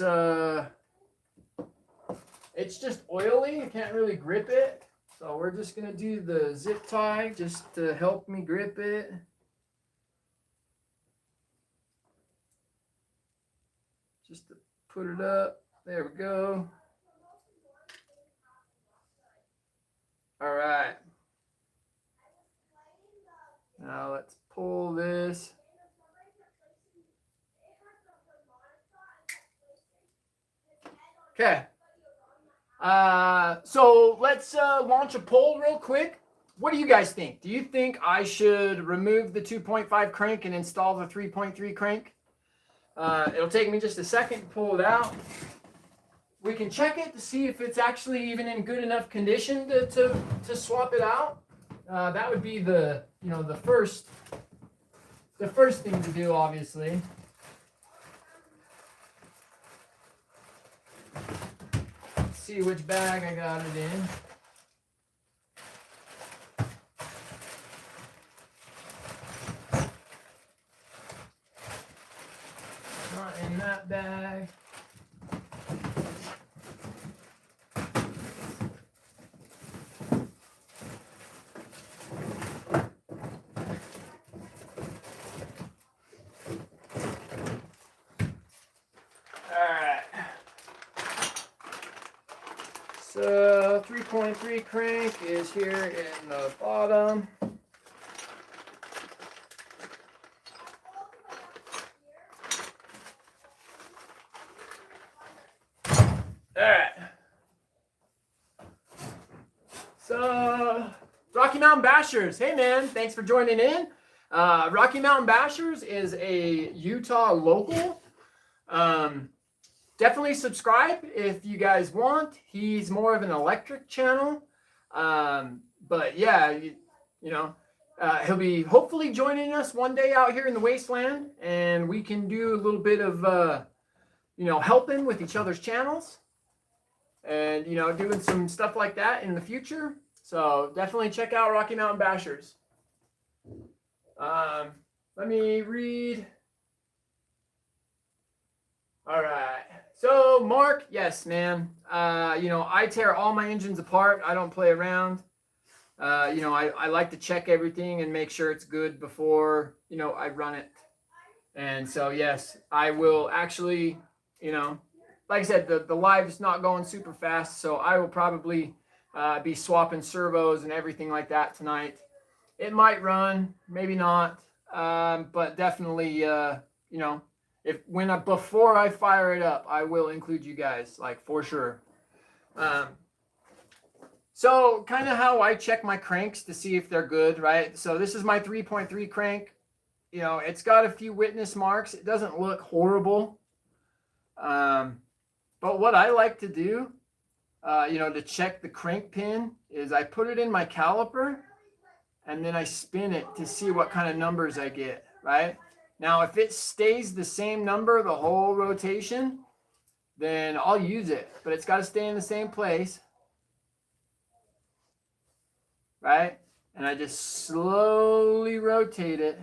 it's just oily. I can't really grip it. So we're just gonna do the zip tie just to help me grip it. put it up. There we go. All right. Now let's pull this. Okay. So let's launch a poll real quick. What do you guys think? Do you think I should remove the 2.5 crank and install the 3.3 crank? It'll take me just a second to pull it out. We can check it to see if it's actually even in good enough condition to swap it out. That would be the first thing to do, obviously. Let's see which bag I got it in. Not in that bag. So 3.3 crank is here in the bottom. Alright. So Rocky Mountain Bashers. Hey man, thanks for joining in. Rocky Mountain Bashers is a Utah local. Definitely subscribe if you guys want. He's more of an electric channel. But yeah, he'll be hopefully joining us one day out here in the wasteland, and we can do a little bit of, helping with each other's channels and, doing some stuff like that in the future. So definitely check out Rocky Mountain Bashers. Let me read. All right. So Mark, yes, man. I tear all my engines apart. I don't play around. I like to check everything and make sure it's good before, I run it. And so, yes, I will actually, like I said, the live's not going super fast. So I will probably be swapping servos and everything like that tonight. It might run, maybe not. But definitely, before I fire it up, I will include you guys, like, for sure. So kind of how I check my cranks to see if they're good, right? So this is my 3.3 crank. It's got a few witness marks. It doesn't look horrible. But what I like to do, to check the crank pin is I put it in my caliper and then I spin it to see what kind of numbers I get, right? Now, if it stays the same number the whole rotation, then I'll use it. But it's got to stay in the same place, right? And I just slowly rotate it,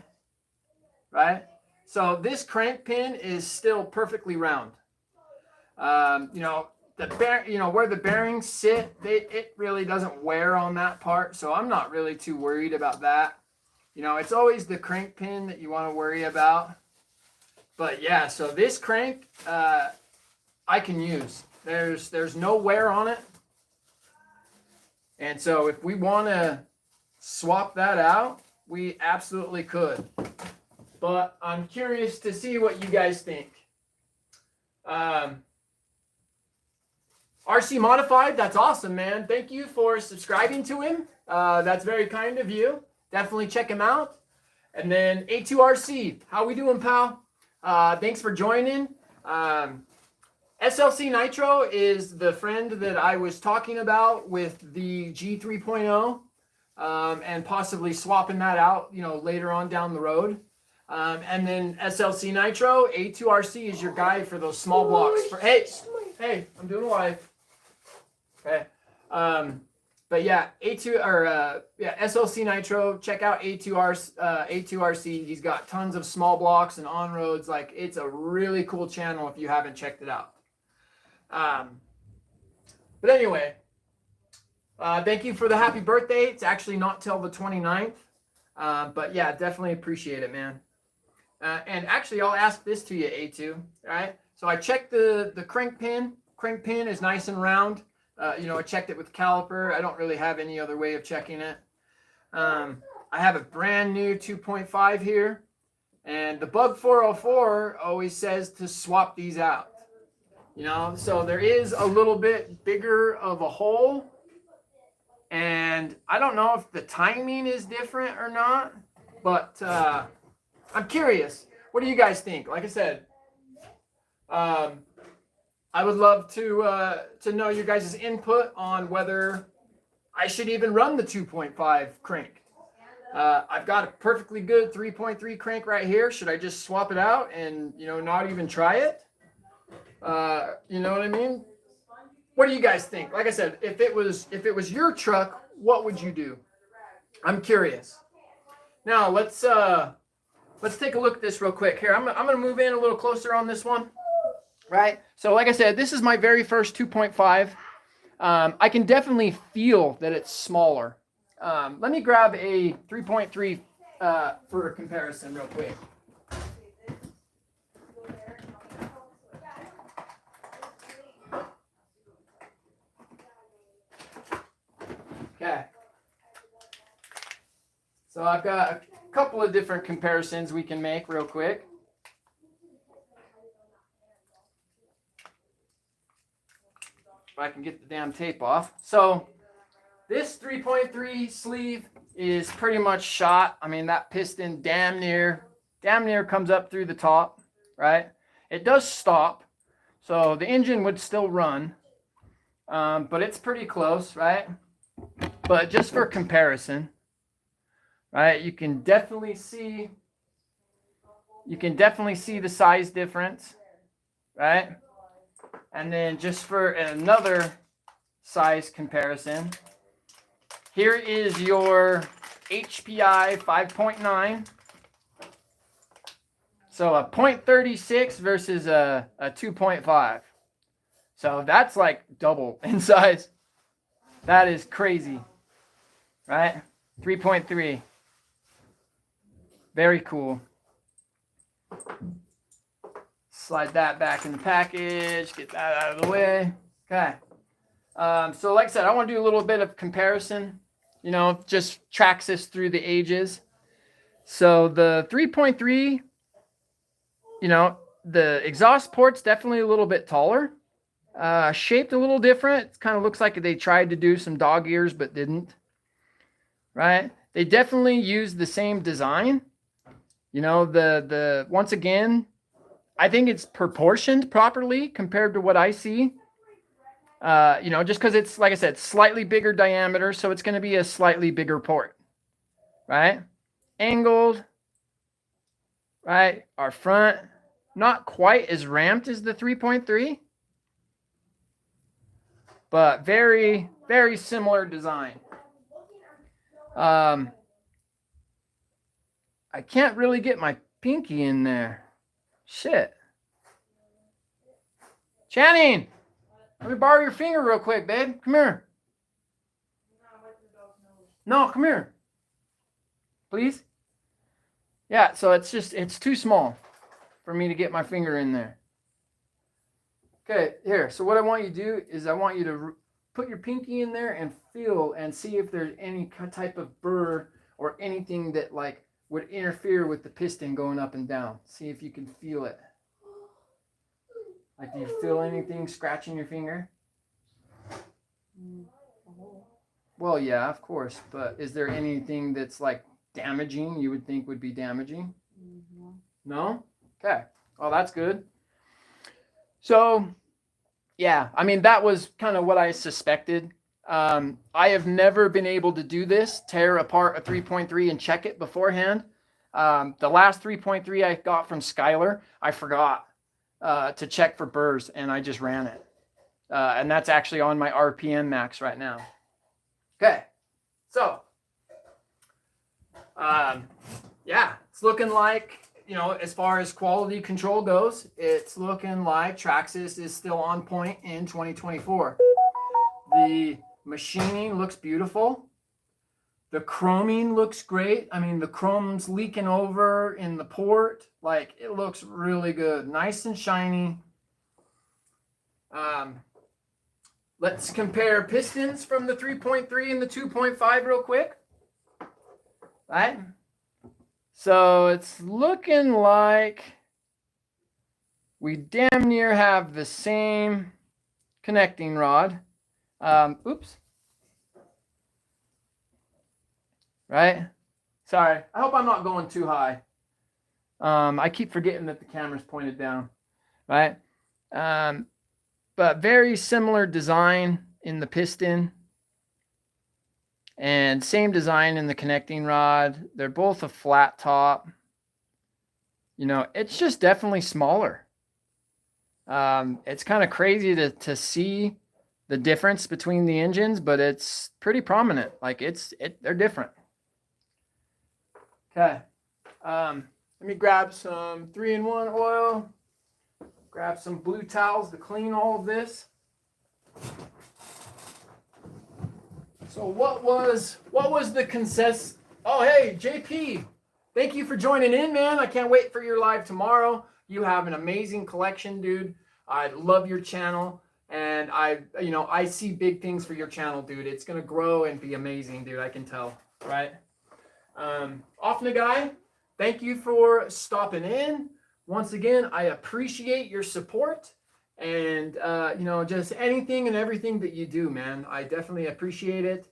right? So this crank pin is still perfectly round. Where the bearings sit, it really doesn't wear on that part. So I'm not really too worried about that. It's always the crank pin that you want to worry about. But yeah, so this crank, I can use. There's no wear on it. And so if we want to swap that out, we absolutely could. But I'm curious to see what you guys think. RC Modified, that's awesome, man. Thank you for subscribing to him. That's very kind of you. Definitely check him out. And then A2RC, how we doing, pal? Thanks for joining. SLC Nitro is the friend that I was talking about with the G3.0 and possibly swapping that out, later on down the road. And then SLC Nitro, A2RC is your guy for those small blocks. Hey, I'm doing live. Okay. But yeah, SLC Nitro. Check out A2RC. He's got tons of small blocks and on roads. Like, it's a really cool channel if you haven't checked it out. But anyway, thank you for the happy birthday. It's actually not till the 29th. But yeah, definitely appreciate it, man. And actually, I'll ask this to you, A2. Right? So I checked the crank pin. Crank pin is nice and round. I checked it with caliper. I don't really have any other way of checking it. I have a brand new 2.5 here, and the Bug 404 always says to swap these out. So there is a little bit bigger of a hole, and I don't know if the timing is different or not, but I'm curious. What do you guys think? Like I said, I would love to know your guys' input on whether I should even run the 2.5 crank. I've got a perfectly good 3.3 crank right here. Should I just swap it out and not even try it? You know what I mean? What do you guys think? Like I said, if it was your truck, what would you do? I'm curious. Now let's take a look at this real quick. Here, I'm gonna move in a little closer on this one. Right. So like I said, this is my very first 2.5. I can definitely feel that it's smaller. Let me grab a 3.3 for a comparison real quick. Okay. So I've got a couple of different comparisons we can make real quick. If I can get the damn tape off. So this 3.3 sleeve is pretty much shot. I mean, that piston damn near comes up through the top, right? It does stop, so the engine would still run, but it's pretty close, right? But just for comparison, right, you can definitely see the size difference, right? And then just for another size comparison, here is your HPI 5.9. So a 0.36 versus a 2.5. So that's like double in size. That is crazy, right? 3.3. Very cool. Slide that back in the package, get that out of the way. Okay. So like I said, I want to do a little bit of comparison, just tracks this through the ages. So the 3.3, the exhaust port's definitely a little bit taller, shaped a little different. It kind of looks like they tried to do some dog ears, but didn't, right? They definitely used the same design. Once again, I think it's proportioned properly compared to what I see. Just because it's, like I said, slightly bigger diameter, so it's going to be a slightly bigger port, right? Angled, right? Our front, not quite as ramped as the 3.3, but very, very similar design. I can't really get my pinky in there. Shit. Channing, let me borrow your finger real quick, babe. Come here. No, come here. Please? Yeah, so it's too small for me to get my finger in there. Okay, here. So what I want you to do is I want you to put your pinky in there and feel and see if there's any type of burr or anything that would interfere with the piston going up and down. See if you can feel it. Do you feel anything scratching your finger? Well, yeah, of course. But is there anything that's damaging you would think would be damaging? No? Okay. Oh, that's good. So, yeah, I mean, that was kind of what I suspected. I have never been able to do this, tear apart a 3.3 and check it beforehand. The last 3.3 I got from Skylar, I forgot to check for burrs, and I just ran it. And that's actually on my RPM max right now. Okay, so, yeah, it's looking like, as far as quality control goes, it's looking like Traxxas is still on point in 2024. The machining looks beautiful. The chroming looks great. I mean, the chrome's leaking over in the port. It looks really good. Nice and shiny. Let's compare pistons from the 3.3 and the 2.5 real quick. Right? So it's looking like we damn near have the same connecting rod. Oops. Right? Sorry. I hope I'm not going too high. I keep forgetting that the camera's pointed down. Right? But very similar design in the piston. And same design in the connecting rod. They're both a flat top. You know, it's just definitely smaller. It's kind of crazy to see the difference between the engines, but it's pretty prominent. Like they're different. Okay. Let me grab some 3-in-1 oil. Grab some blue towels to clean all of this. So what was the consensus? Oh, hey, JP, thank you for joining in, man. I can't wait for your live tomorrow. You have an amazing collection, dude. I love your channel, and I see big things for your channel, dude. It's gonna grow and be amazing, dude. I can tell, right? Offna guy, thank you for stopping in. Once again, I appreciate your support. And, just anything and everything that you do, man. I definitely appreciate it.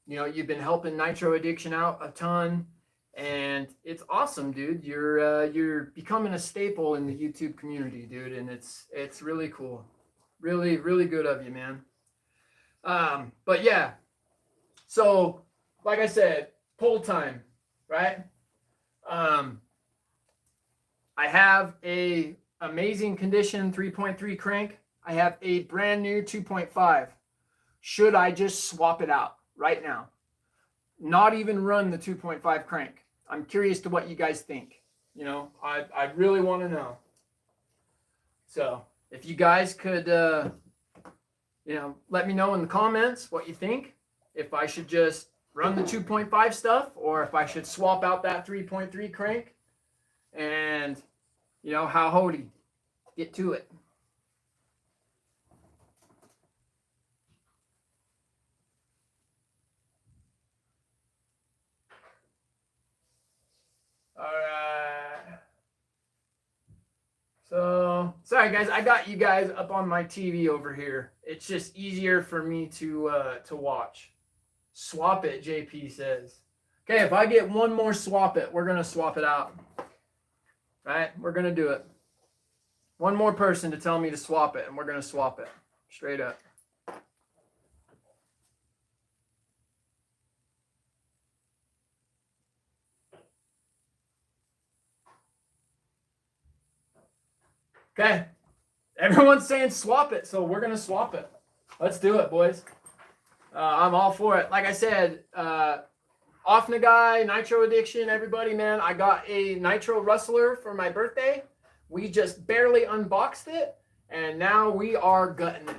You know, you've been helping Nitro Addiction out a ton. And it's awesome, dude. You're becoming a staple in the YouTube community, dude. And it's really cool. Really, really good of you, man. But yeah. So, like I said, pull time, right? I have a amazing condition 3.3 crank. I have a brand new 2.5. Should I just swap it out right now? Not even run the 2.5 crank. I'm curious to what you guys think. You know, I really want to know. So if you guys could, let me know in the comments what you think. If I should just run the 2.5 stuff, or if I should swap out that 3.3 crank. And how Hody, get to it. All right. So, sorry guys, I got you guys up on my TV over here. It's just easier for me to watch. Swap it, JP says. Okay, if I get one more swap it, we're gonna swap it out. Right? We're gonna do it. One more person to tell me to swap it, and we're going to swap it. Straight up. Okay. Everyone's saying swap it, so we're going to swap it. Let's do it, boys. I'm all for it. Like I said, Offna guy, Nitro Addiction, everybody, man. I got a Nitro Rustler for my birthday. We just barely unboxed it, and now we are gutting it.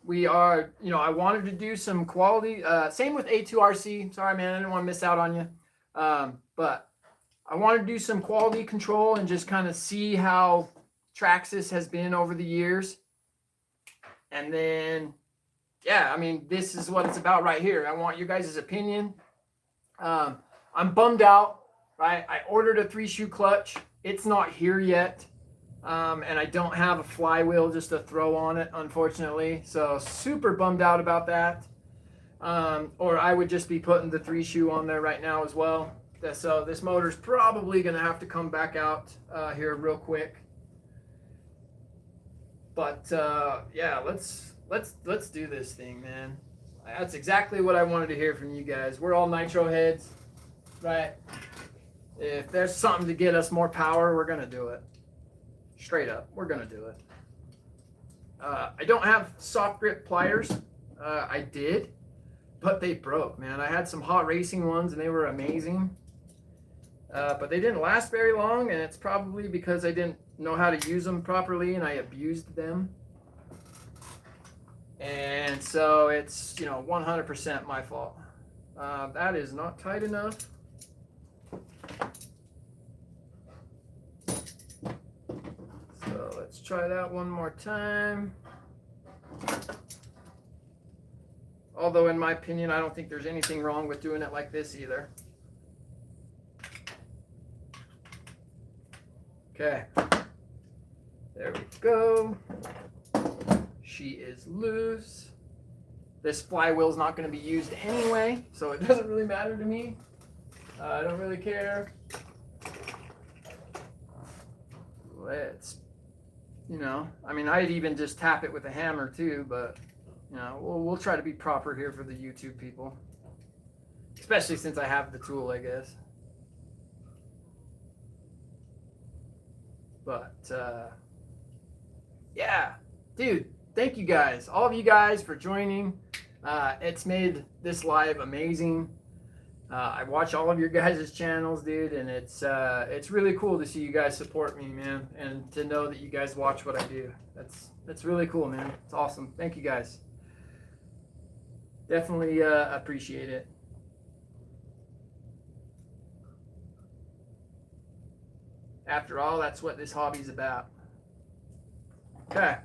We are, I wanted to do some quality, same with A2RC. Sorry, man, I didn't want to miss out on you. But I wanted to do some quality control and just kind of see how Traxxas has been over the years. And then, yeah, I mean, this is what it's about right here. I want you guys' opinion. I'm bummed out, right? I ordered a 3-shoe clutch. It's not here yet. And I don't have a flywheel just to throw on it, unfortunately. So super bummed out about that. Or I would just be putting the 3-shoe on there right now as well. So this motor's probably going to have to come back out here real quick. But yeah, let's do this thing, man. That's exactly what I wanted to hear from you guys. We're all Nitro heads, right? If there's something to get us more power, we're going to do it. Straight up, we're gonna do it. I don't have soft grip pliers. I did, but they broke, man. I had some hot racing ones and they were amazing, but they didn't last very long, and it's probably because I didn't know how to use them properly and I abused them. And so it's 100% my fault. That is not tight enough. So let's try that one more time. Although in my opinion, I don't think there's anything wrong with doing it like this either. Okay. There we go. She is loose. This flywheel is not going to be used anyway, so it doesn't really matter to me. I don't really care. Let's, I mean, I'd even just tap it with a hammer too, but, we'll try to be proper here for the YouTube people. Especially since I have the tool, I guess. But, yeah, dude, thank you guys, all of you guys for joining. It's made this live amazing. I watch all of your guys' channels, dude, and it's really cool to see you guys support me, man, and to know that you guys watch what I do. That's really cool, man. It's awesome. Thank you guys. Definitely appreciate it. After all, that's what this hobby's about. Okay.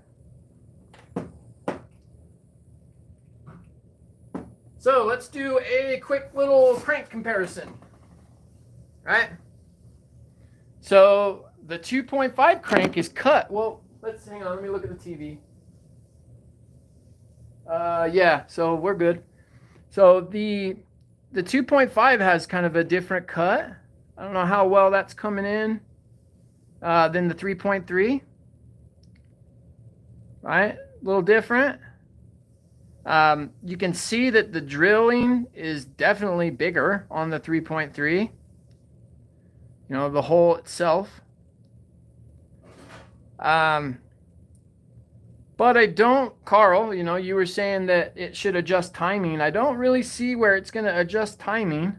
So let's do a quick little crank comparison, right? So the 2.5 crank is cut. Well, let's hang on. Let me look at the TV. Yeah, so we're good. So the 2.5 has kind of a different cut. I don't know how well that's coming in than the 3.3. Right? A little different. You can see that the drilling is definitely bigger on the 3.3. The hole itself. But I don't, Carl, you were saying that it should adjust timing. I don't really see where it's going to adjust timing.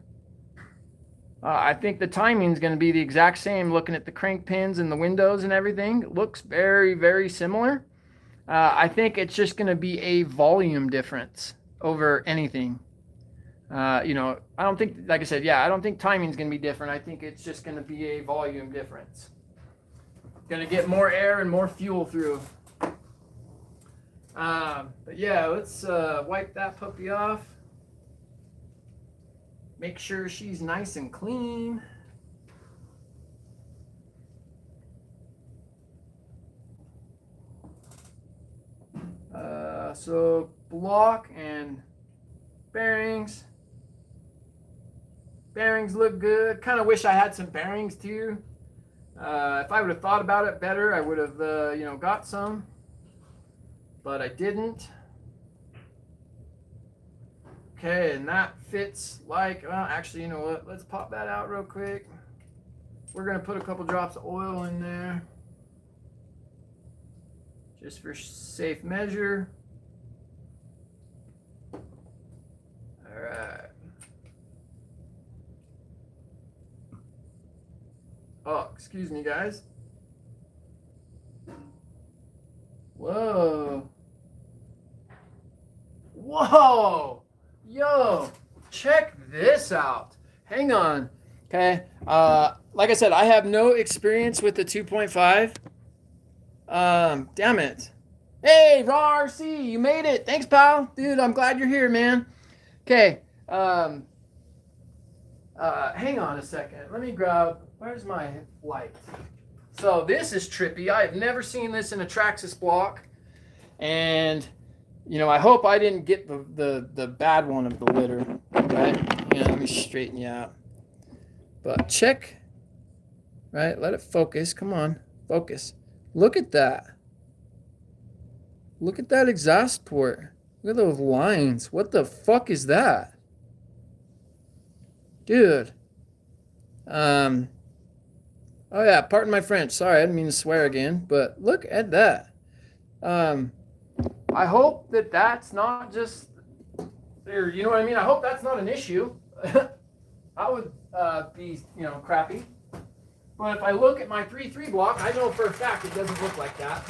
I think the timing is going to be the exact same. Looking at the crank pins and the windows and everything, it looks very, very similar. I think it's just going to be a volume difference over anything. I don't think, like I said, I don't think timing is going to be different. I think it's just going to be a volume difference. Going to get more air and more fuel through. But yeah, let's wipe that puppy off. Make sure she's nice and clean. So block and bearings. Bearings look good. Kind of wish I had some bearings too. If I would have thought about it better, I would have, got some. But I didn't. Okay, and that fits like, well, actually, you know what? Let's pop that out real quick. We're going to put a couple drops of oil in there. Just for safe measure. All right. Oh, excuse me, guys. Whoa. Whoa. Yo, check this out. Hang on. Okay. Like I said, I have no experience with the 2.5. Damn it. Hey, Raw RC, you made it. Thanks, pal. Dude, I'm glad you're here, man. Okay. Hang on a second. Let me grab, where's my light? So this is trippy. I've never seen this in a Traxxas block. And, I hope I didn't get the bad one of the litter. Right? Let me straighten you out. But check. Right? Let it focus. Come on. Focus. Look at that. Look at that exhaust port. Look at those lines. What the fuck is that? Dude. Oh yeah, pardon my French. Sorry, I didn't mean to swear again. But look at that. I hope that that's not just, or you know what I mean? I hope that's not an issue. I would be, crappy. But if I look at my 3.3 block, I know for a fact it doesn't look like that.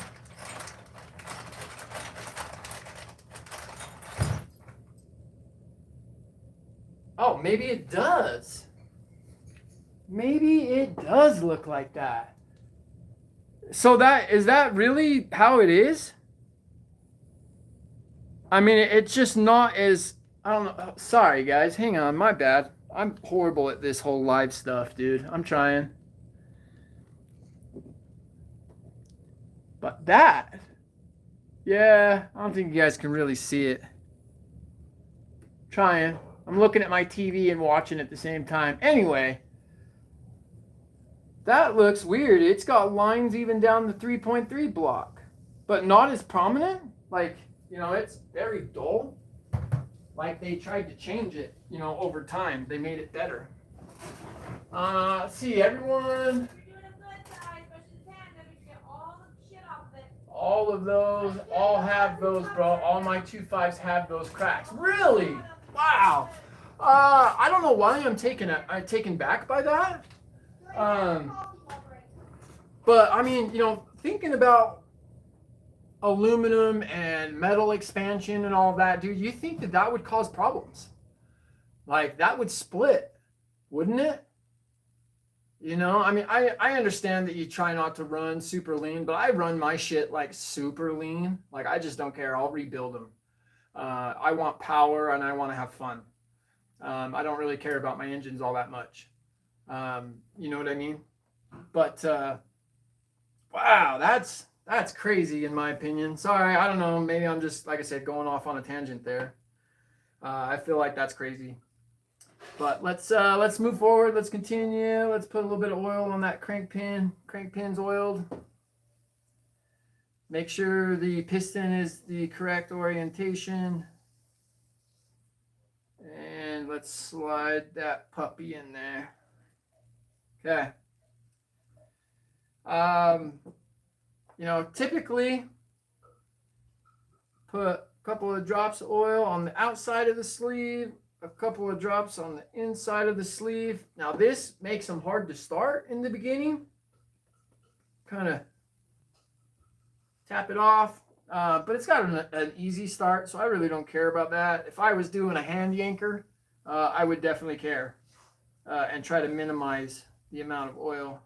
Oh, maybe it does. Maybe it does look like that. So is that really how it is? I mean, it's just not as, I don't know. Sorry, guys. Hang on. My bad. I'm horrible at this whole live stuff, dude. I'm trying. But that, yeah, I don't think you guys can really see it. Trying. I'm looking at my TV and watching at the same time. Anyway, that looks weird. It's got lines even down the 3.3 block, but not as prominent. Like, it's very dull. Like they tried to change it, over time. They made it better. Let's see, everyone. All of those, all have those, bro. All my 2.5s have those cracks. Really? Wow. I don't know why I'm taken back by that. But I mean, thinking about aluminum and metal expansion and all that, dude, you think that would cause problems? Like that would split, wouldn't it? I mean, I understand that you try not to run super lean, but I run my shit like super lean. Like I just don't care. I'll rebuild them. I want power and I want to have fun. I don't really care about my engines all that much. You know what I mean? But wow, that's crazy in my opinion. Sorry, I don't know. Maybe I'm just, like I said, going off on a tangent there. I feel like that's crazy. But let's move forward. Let's continue. Let's put a little bit of oil on that crank pin. Crank pin's oiled. Make sure the piston is the correct orientation. And let's slide that puppy in there. Okay. Typically put a couple of drops of oil on the outside of the sleeve, a couple of drops on the inside of the sleeve. Now this makes them hard to start in the beginning. Kind of tap it off, but it's got an easy start, so I really don't care about that. If I was doing a hand yanker, I would definitely care and try to minimize the amount of oil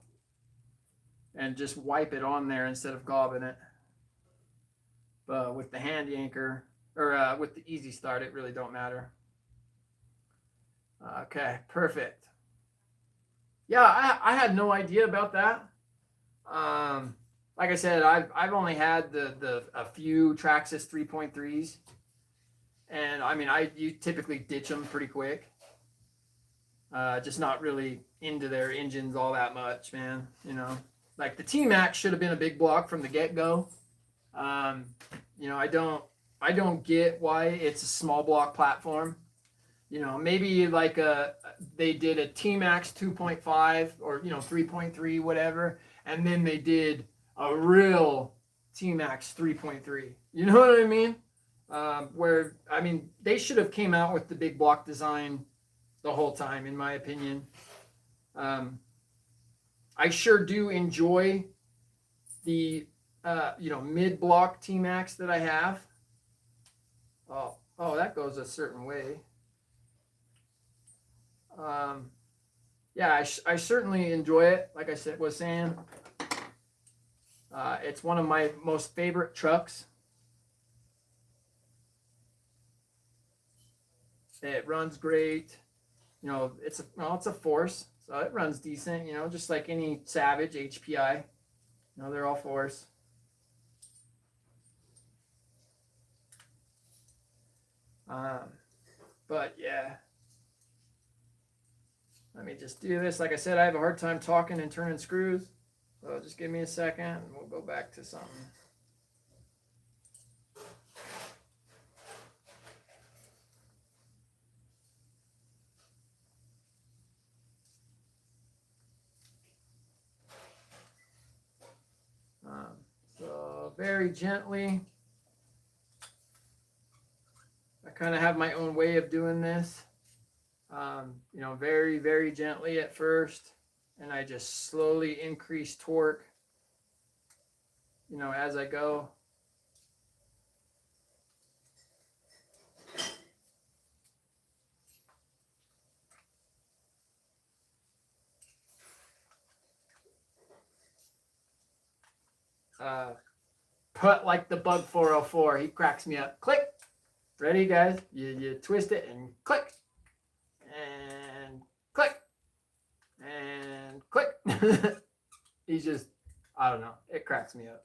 and just wipe it on there instead of gobbing it. But with the hand yanker, or with the easy start, it really don't matter. Okay, perfect. Yeah, I had no idea about that. Like I said, I've only had a few Traxxas 3.3s, and I mean you typically ditch them pretty quick. Just not really into their engines all that much, man. Like the T-Max should have been a big block from the get-go. I don't get why it's a small block platform. Maybe like they did a T-Max 2.5 or 3.3, whatever, and then they did a real T-Max 3.3. You know what I mean? Where I mean they should have came out with the big block design the whole time, in my opinion. I sure do enjoy the mid-block T-Max that I have. Oh, that goes a certain way. Yeah, I certainly enjoy it. Like I was saying, it's one of my most favorite trucks. It runs great. It's a Force, so it runs decent. Just like any Savage HPI. They're all Force. But yeah. Let me just do this. Like I said, I have a hard time talking and turning screws. So just give me a second and we'll go back to something. So very gently. I kind of have my own way of doing this. Very, very gently at first, and I just slowly increase torque, as I go. Put like the Bug 404, he cracks me up. Click. Ready, guys? You twist it and click. And click. And click. He's just, I don't know. It cracks me up.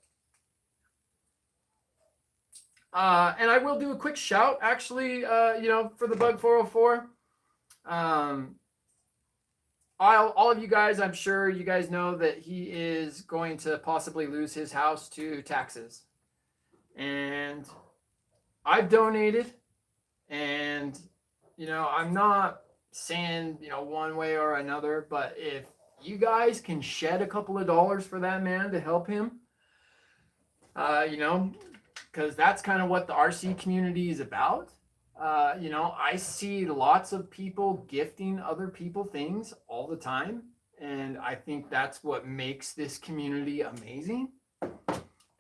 And I will do a quick shout, actually, for the Bug 404. All of you guys, I'm sure you guys know that he is going to possibly lose his house to taxes. And I've donated, and, I'm not saying, one way or another, but if you guys can shed a couple of dollars for that man to help him, because that's kind of what the RC community is about. I see lots of people gifting other people things all the time, and I think that's what makes this community amazing.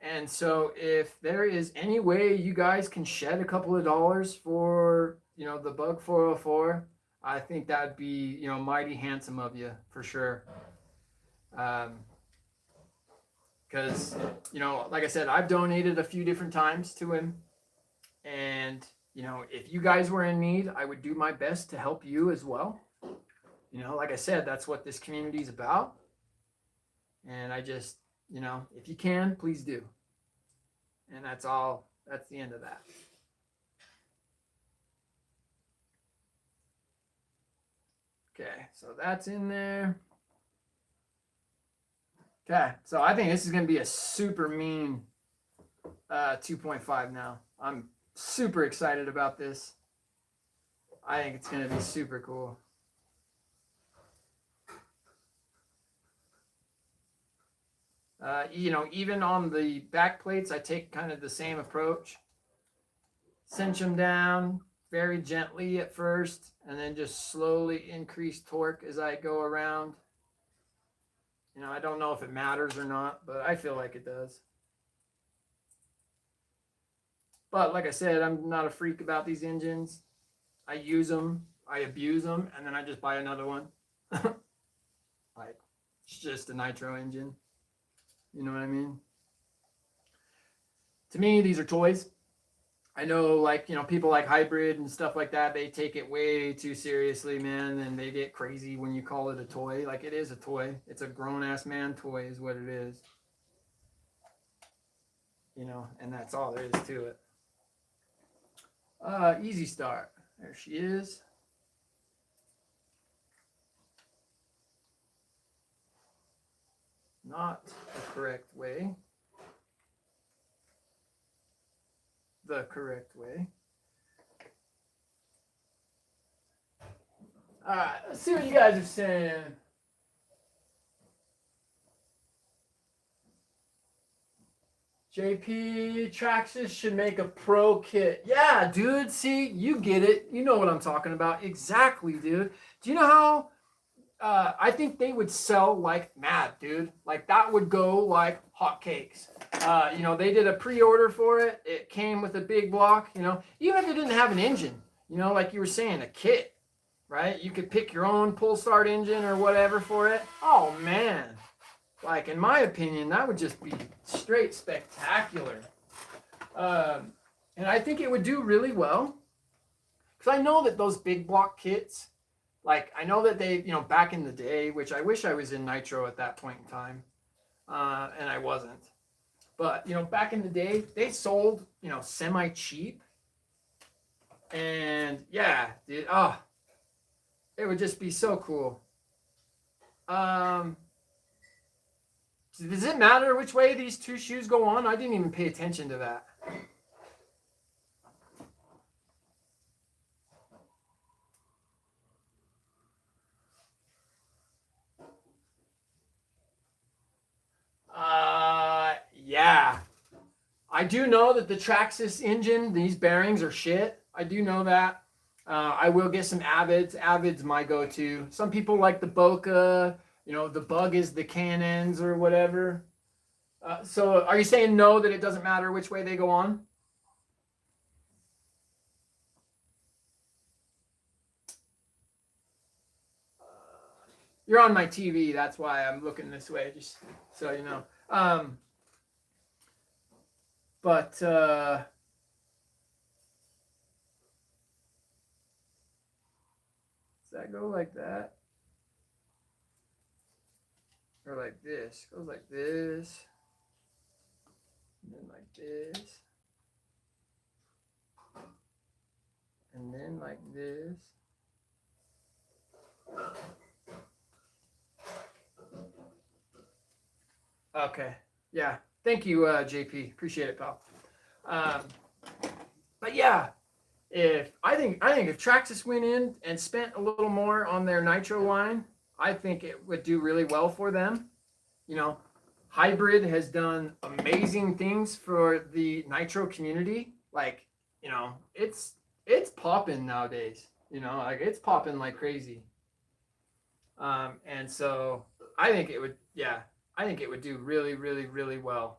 And so if there is any way you guys can shed a couple of dollars for, the Bug 404, I think that'd be, mighty handsome of you for sure. Because, like I said, I've donated a few different times to him. And, if you guys were in need, I would do my best to help you as well. Like I said, that's what this community is about. And I just, if you can, please do. And that's all. That's the end of that. Okay, so that's in there. Okay, so I think this is going to be a super mean 2.5 now. I'm super excited about this. I think it's going to be super cool. Even on the back plates, I take kind of the same approach. Cinch them down very gently at first, and then just slowly increase torque as I go around. I don't know if it matters or not, but I feel like it does. But like I said, I'm not a freak about these engines. I use them, I abuse them, and then I just buy another one. Like, it's just a nitro engine. You know what I mean? To me, these are toys. I know, people like hybrid and stuff like that, they take it way too seriously, man, and they get crazy when you call it a toy. Like, it is a toy. It's a grown-ass man toy is what it is. And that's all there is to it. Easy start. There she is. Not the correct way. The correct way. All right, let's see what you guys are saying. JP Traxxas should make a pro kit. Yeah, dude. See, you get it. You know what I'm talking about. Exactly, dude. Do you know how I think they would sell like mad, dude? Like, that would go like hotcakes. They did a pre-order for it. It came with a big block, even if it didn't have an engine, like you were saying, a kit, right? You could pick your own pull start engine or whatever for it. Oh, man. Like, in my opinion, that would just be straight spectacular. And I think it would do really well. Because I know that those big block kits, like, I know that they, back in the day, which I wish I was in Nitro at that point in time, and I wasn't. But, back in the day, they sold, semi-cheap. And, yeah, dude, it would just be so cool. Does it matter which way these two shoes go on? I didn't even pay attention to that. Yeah. I do know that the Traxxas engine, these bearings are shit. I do know that. I will get some Avids. Avid's my go-to. Some people like the Boca. The Bug is the Cannons or whatever. So are you saying no, that it doesn't matter which way they go on? You're on my TV. That's why I'm looking this way, just so you know. that go like that? Or like this? Goes like this. And then like this. And then like this. Okay. Yeah. Thank you, JP. Appreciate it, pal. But yeah, if I think if Traxxas went in and spent a little more on their nitro line, I think it would do really well for them. You know, Hybrid has done amazing things for the nitro community. Like, you know, it's popping nowadays. You know, like it's popping like crazy. And so I think it would, yeah, I think it would do really, really, really well.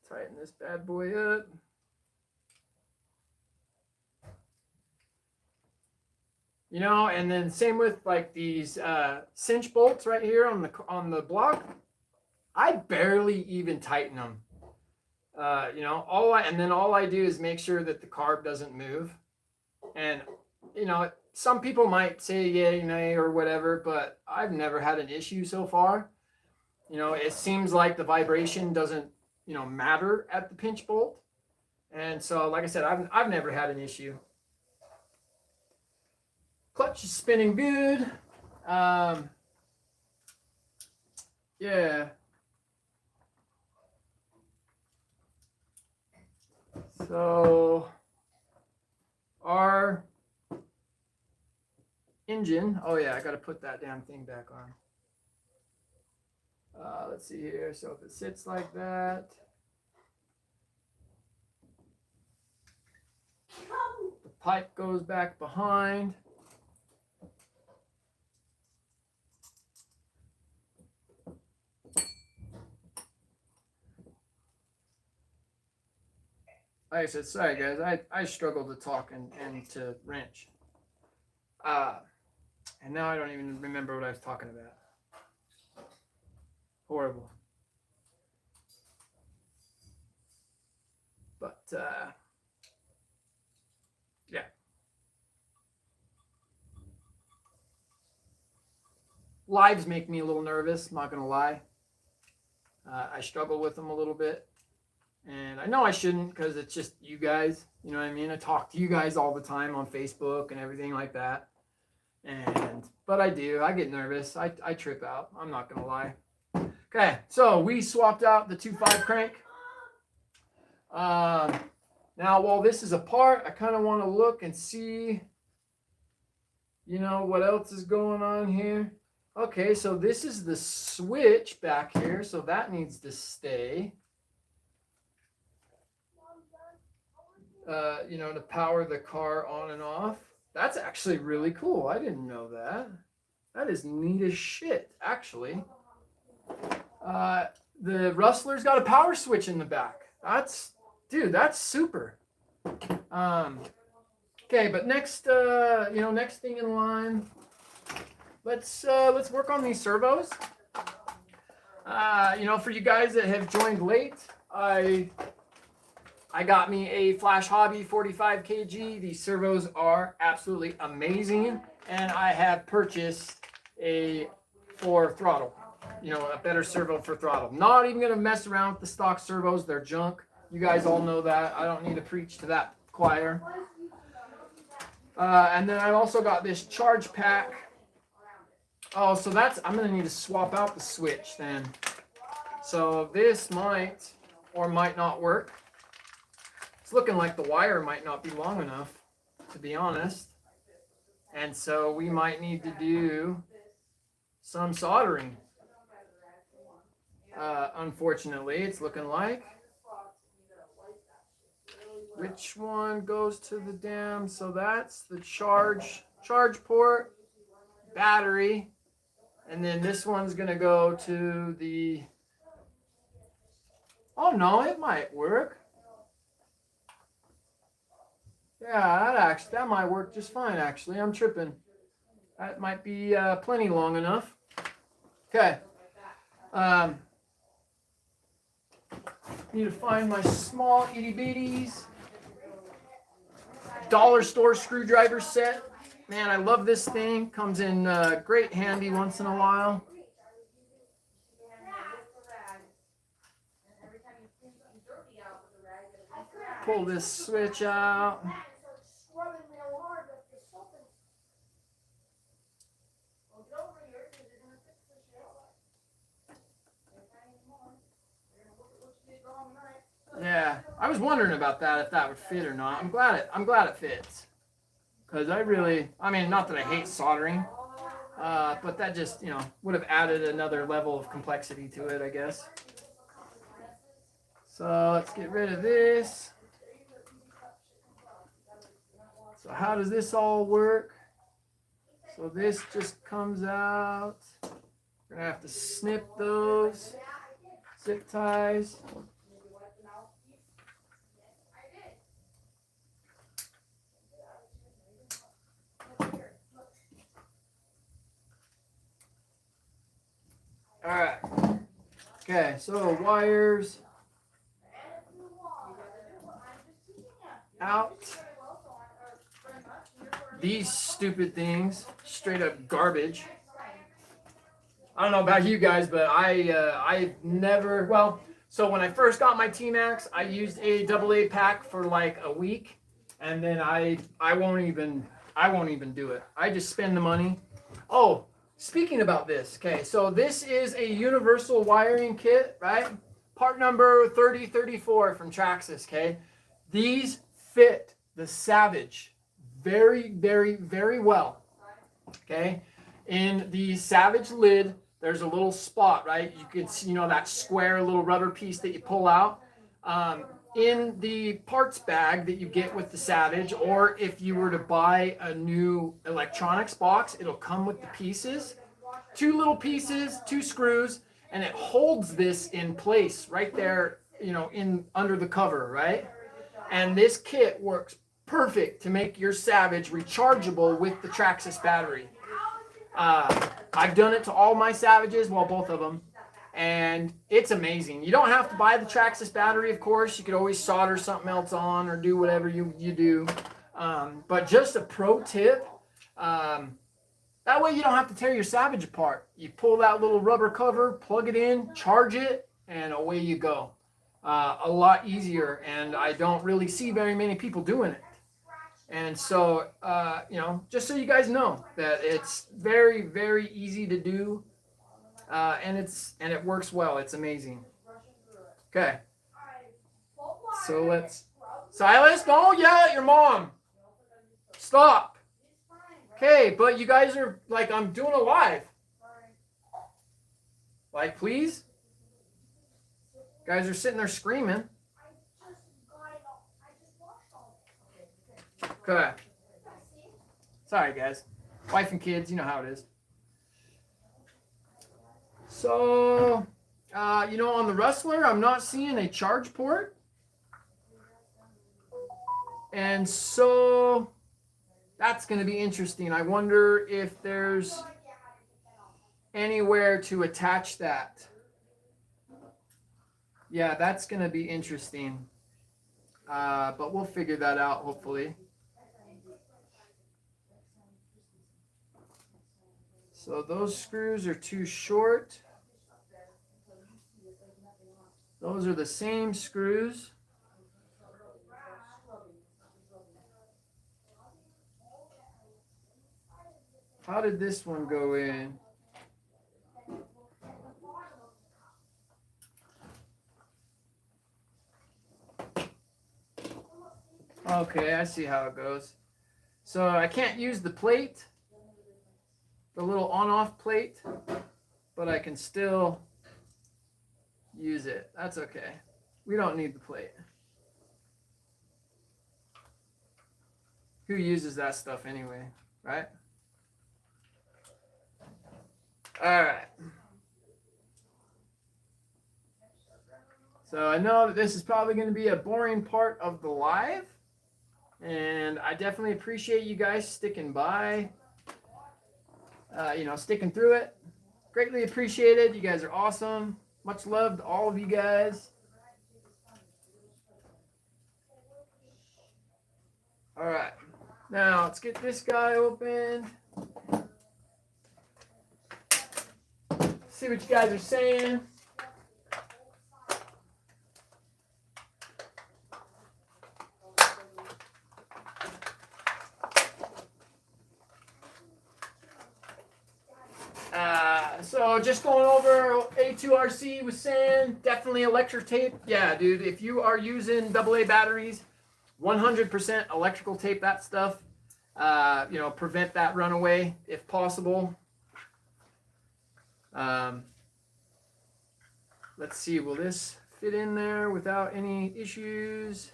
Tighten this bad boy up. You know, and then same with like these cinch bolts right here on the block. I barely even tighten them. You know, all I do is make sure that the carb doesn't move. And you know, some people might say yay, nay, or whatever, but I've never had an issue so far. You know, it seems like the vibration doesn't, you know, matter at the pinch bolt. And so, like I said, I've never had an issue. Clutch is spinning good. Yeah. So our engine, oh yeah, I got to put that damn thing back on. Let's see here. So if it sits like that, the pipe goes back behind. Like I said, sorry guys, I struggle to talk and to wrench. And now I don't even remember what I was talking about. Horrible. But yeah. Lives make me a little nervous, not gonna lie. I struggle with them a little bit. And I know I shouldn't because it's just you guys, you know what I mean? I talk to you guys all the time on Facebook and everything like that. But I do. I get nervous. I trip out. I'm not going to lie. Okay, so we swapped out the 2.5 crank. Now, while this is apart, I kind of want to look and see, you know, what else is going on here. Okay, so this is the switch back here, so that needs to stay. You know, to power the car on and off. That's actually really cool. I didn't know that. That is neat as shit, actually. The Rustler's got a power switch in the back. Dude, that's super. Okay, but next, you know, next thing in line, let's work on these servos. You know, for you guys that have joined late, I got me a Flash Hobby 45 kg. These servos are absolutely amazing, and I have purchased for throttle. You know, a better servo for throttle. Not even gonna mess around with the stock servos. They're junk. You guys all know that. I don't need to preach to that choir. And then I also got this charge pack. Oh, so I'm gonna need to swap out the switch then. So this might or might not work. It's looking like the wire might not be long enough, to be honest. And so we might need to do some soldering. Unfortunately, it's looking like. Which one goes to the damn? So that's the charge port, battery, and then this one's gonna go to the. Oh no, it might work. Yeah, that might work just fine. Actually, I'm tripping. That might be plenty long enough. Okay. Need to find my small itty bitties. Dollar store screwdriver set. Man, I love this thing. Comes in great handy once in a while. Pull this switch out. Yeah, I was wondering about that, if that would fit or not. I'm glad it fits. Because I mean, not that I hate soldering, but that just, would have added another level of complexity to it, I guess. So let's get rid of this. So how does this all work? So this just comes out. We're gonna have to snip those zip ties. All right. Okay, so wires out. These stupid things, straight up garbage. I don't know about you guys, but I never, so when I first got my T-Max, I used a AA pack for like a week, and then I won't even do it. I just spend the money. Oh, speaking about this, okay, so this is a universal wiring kit, right? Part number 3034 from Traxxas, okay? These fit the Savage very, very, very well, okay? In the Savage lid, there's a little spot, right? You can see, that square little rubber piece that you pull out. In the parts bag that you get with the Savage, or if you were to buy a new electronics box, it'll come with the pieces. 2 little pieces, 2 screws, and it holds this in place right there, in under the cover, right? And this kit works perfect to make your Savage rechargeable with the Traxxas battery. I've done it to all my Savages, both of them, and it's amazing. You don't have to buy the Traxxas battery, of course. You could always solder something else on or do whatever you do. But just a pro tip, that way you don't have to tear your Savage apart. You pull that little rubber cover, plug it in, charge it, and away you go. A lot easier, and I don't really see very many people doing it. And so, just so you guys know that it's very, very easy to do, and it works well. It's amazing. Okay. So Silas, don't yell at your mom. Stop. Okay, but you guys are like, I'm doing a live. Like, please. You guys are sitting there screaming. Okay. Sorry, guys. Wife and kids, you know how it is. So, on the Rustler, I'm not seeing a charge port. And so, that's going to be interesting. I wonder if there's anywhere to attach that. Yeah, that's going to be interesting. But we'll figure that out, hopefully. So those screws are too short. Those are the same screws. How did this one go in? Okay, I see how it goes. So I can't use the plate, the little on-off plate, but I can still use it. That's okay. We don't need the plate. Who uses that stuff anyway, right? All right. So I know that this is probably going to be a boring part of the live, and I definitely appreciate you guys sticking by. sticking through it. Greatly appreciated. You guys are awesome. Much love to all of you guys. All right. Now, let's get this guy open. See what you guys are saying. So just going over A2RC was saying, definitely electric tape. Yeah, dude, if you are using AA batteries, 100% electrical tape that stuff. Prevent that runaway if possible. Let's see, will this fit in there without any issues?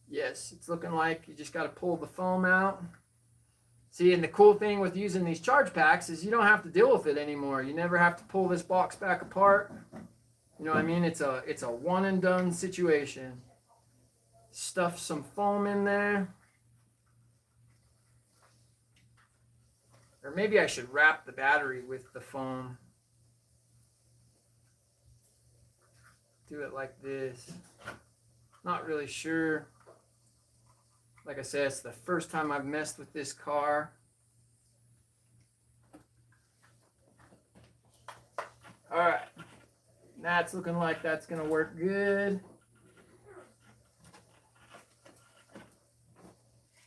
Yes, it's looking like you just got to pull the foam out. See, and the cool thing with using these charge packs is you don't have to deal with it anymore. You never have to pull this box back apart. You know what I mean? It's a one and done situation. Stuff some foam in there. Or maybe I should wrap the battery with the foam. Do it like this. Not really sure. Like I said, it's the first time I've messed with this car. All right. That's looking like that's going to work good.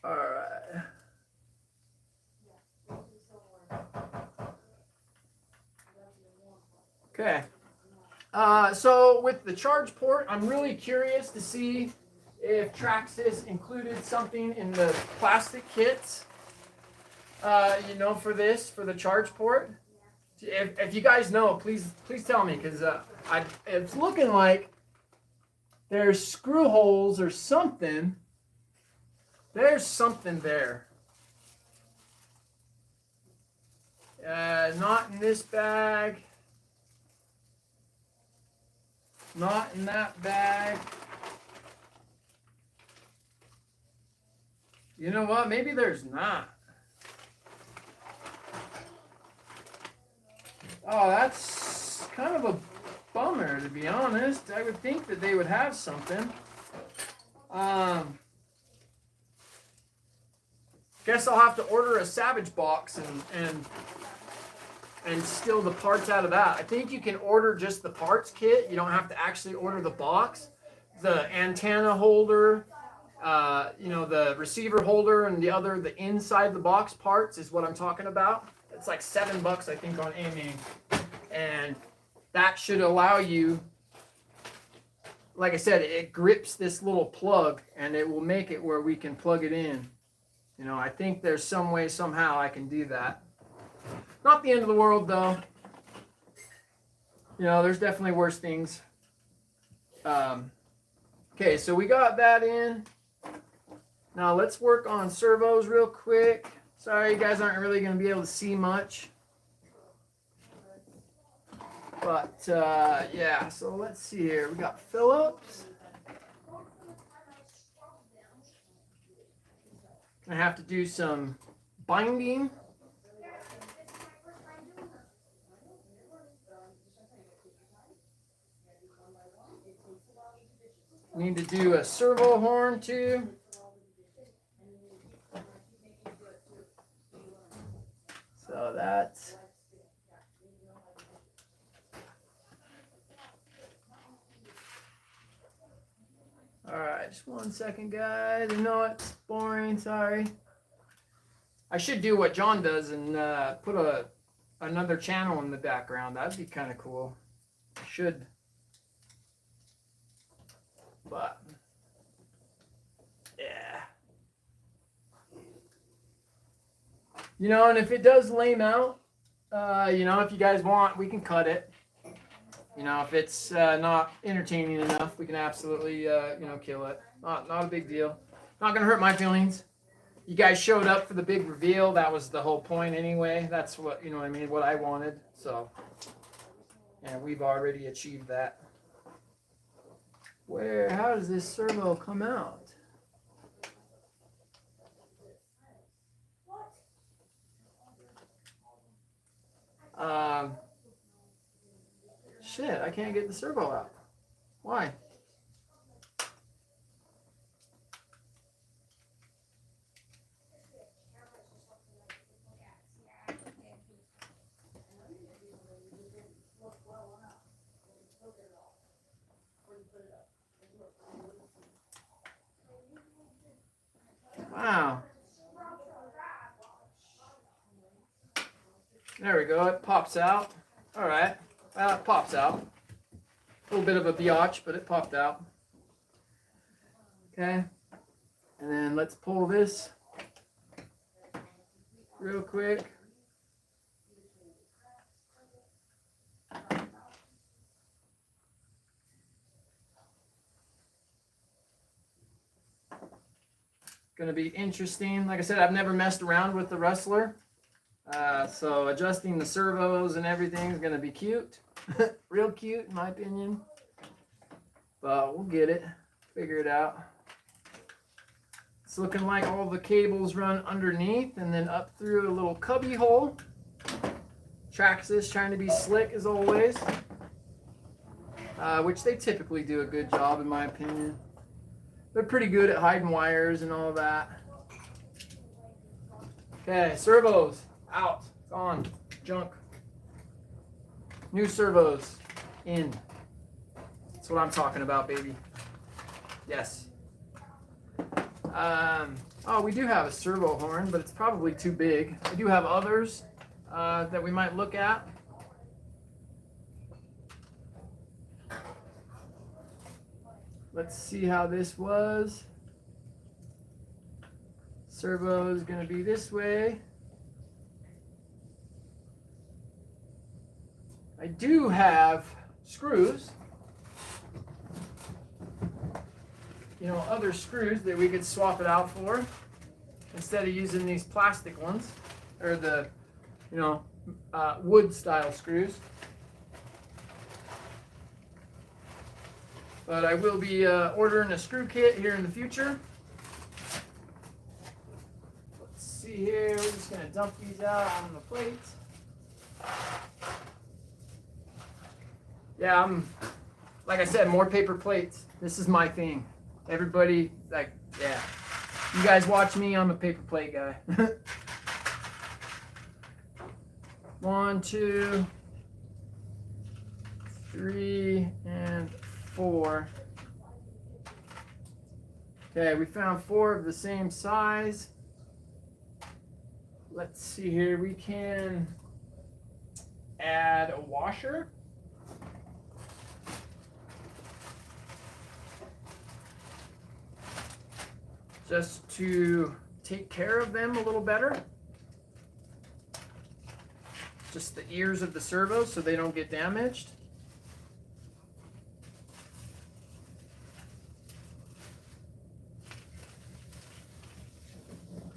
All right. Okay. So with the charge port, I'm really curious to see if Traxxas included something in the plastic kits, for the charge port. If you guys know, please tell me, because it's looking like there's screw holes or something. There's something there. Not in this bag. Not in that bag. You know what? Maybe there's not. Oh, that's kind of a bummer, to be honest. I would think that they would have something. Guess I'll have to order a Savage box and steal the parts out of that. I think you can order just the parts kit. You don't have to actually order the box. The antenna holder, the receiver holder, and the inside the box parts is what I'm talking about. It's like $7, I think, on AMAG. And that should allow you, like I said, it grips this little plug and it will make it where we can plug it in. I think there's some way, somehow I can do that. Not the end of the world, though. There's definitely worse things. Okay, so we got that in. Now let's work on servos real quick. Sorry, you guys aren't really going to be able to see much. But, yeah, so let's see here. We got Phillips. Gonna have to do some binding. Need to do a servo horn too. So that's all right. Just 1 second, guys. I know it's boring. Sorry. I should do what John does and put another channel in the background. That'd be kind of cool. Should. But yeah, and if it does lame out, if you guys want, we can cut it. If it's not entertaining enough, we can absolutely kill it. Not a big deal. Not gonna hurt my feelings. You guys showed up for the big reveal. That was the whole point anyway. That's what what I wanted. So, and we've already achieved that. How does this servo come out? shit, I can't get the servo out. Why? Wow. There we go. It pops out. All right. Well, it pops out. A little bit of a biatch, but it popped out. Okay. And then let's pull this real quick. Going to be interesting. Like I said, I've never messed around with the Rustler. So adjusting the servos and everything is going to be cute. Real cute in my opinion. But we'll get it. Figure it out. It's looking like all the cables run underneath and then up through a little cubby hole. Traxxas trying to be slick as always. Which they typically do a good job in my opinion. They're pretty good at hiding wires and all that. Okay, servos out, gone, junk. New servos in. That's what I'm talking about, baby. Yes. Oh, we do have a servo horn, but it's probably too big. We do have others that we might look at. Let's see how this was. Servo is going to be this way. I do have screws. You know, other screws that we could swap it out for instead of using these plastic ones or the, you know, wood style screws. But I will be ordering a screw kit here in the future. Let's see here. We're just going to dump these out on the plate. Yeah, like I said, more paper plates. This is my thing. Everybody, like, yeah. You guys watch me, I'm a paper plate guy. 1, 2, 3, and 4. Okay, we found 4 of the same size. Let's see here. We can add a washer. Just to take care of them a little better. Just the ears of the servos so they don't get damaged.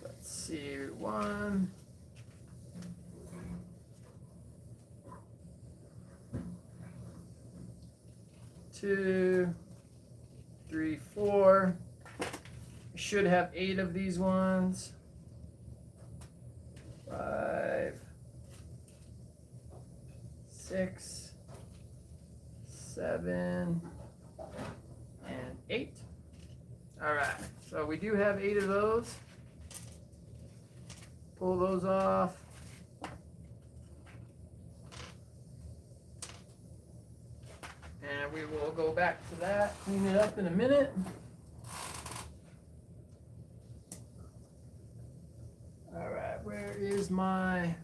Let's see, 1. Two, 3, 4. We should have 8 of these ones. 5, 6, 7, and 8. All right, so we do have 8 of those. Pull those off. And we will go back to that, clean it up in a minute. All right, where is my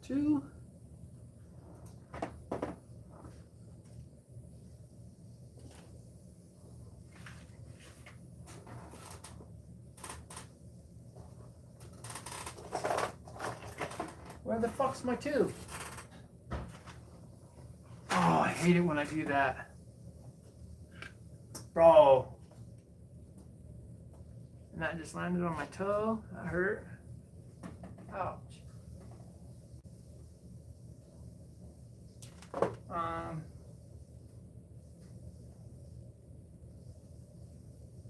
2? Where the fuck's my 2? Oh, I hate it when I do that. Bro. And that just landed on my toe. That hurt. Ouch.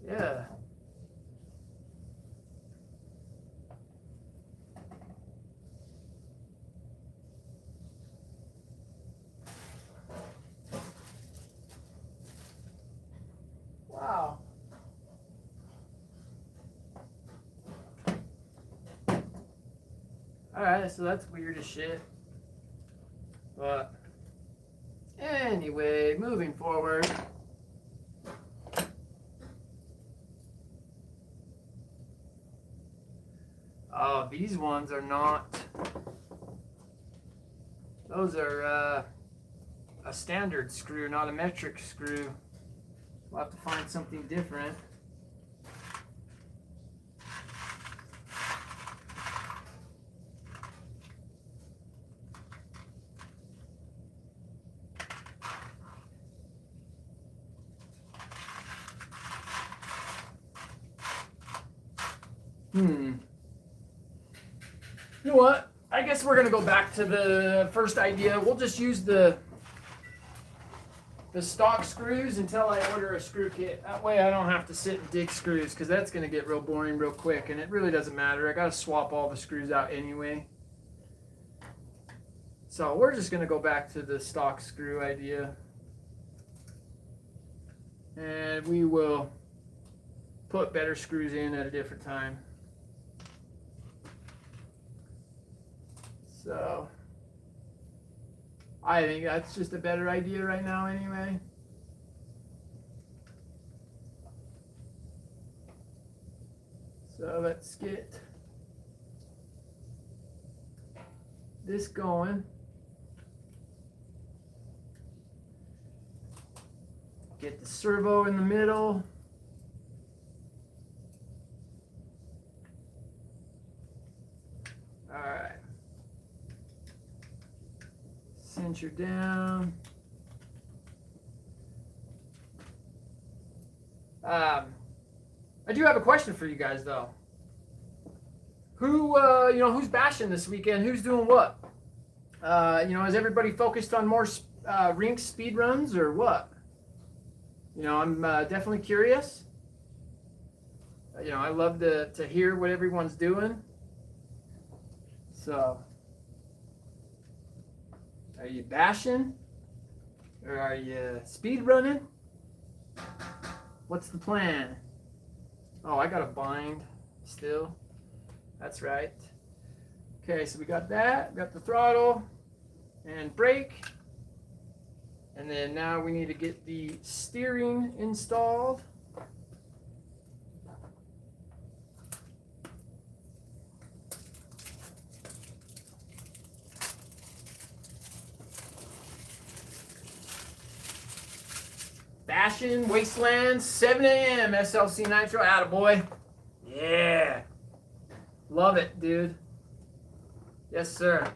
Yeah. Alright, so that's weird as shit. But anyway, moving forward. Oh, these ones are not. Those are a standard screw, not a metric screw. We'll have to find something different. You know what? I guess we're gonna go back to the first idea. We'll just use the stock screws until I order a screw kit. That way I don't have to sit and dig screws, because that's gonna get real boring real quick, and it really doesn't matter. I gotta swap all the screws out anyway. So we're just gonna go back to the stock screw idea. And we will put better screws in at a different time. So I think that's just a better idea right now anyway. So let's get this going. Get the servo in the middle. All right. Cinch her down. I do have a question for you guys though. Who's bashing this weekend? Who's doing what? Is everybody focused on more rink speed runs or what? I'm definitely curious. I love to hear what everyone's doing. So, are you bashing? Or are you speed running? What's the plan? Oh, I got a bind still. That's right. Okay, so we got that. We got the throttle and brake. And then now we need to get the steering installed. Bashing Wasteland 7 a.m. SLC Nitro. Attaboy. Yeah. Love it, dude. Yes, sir.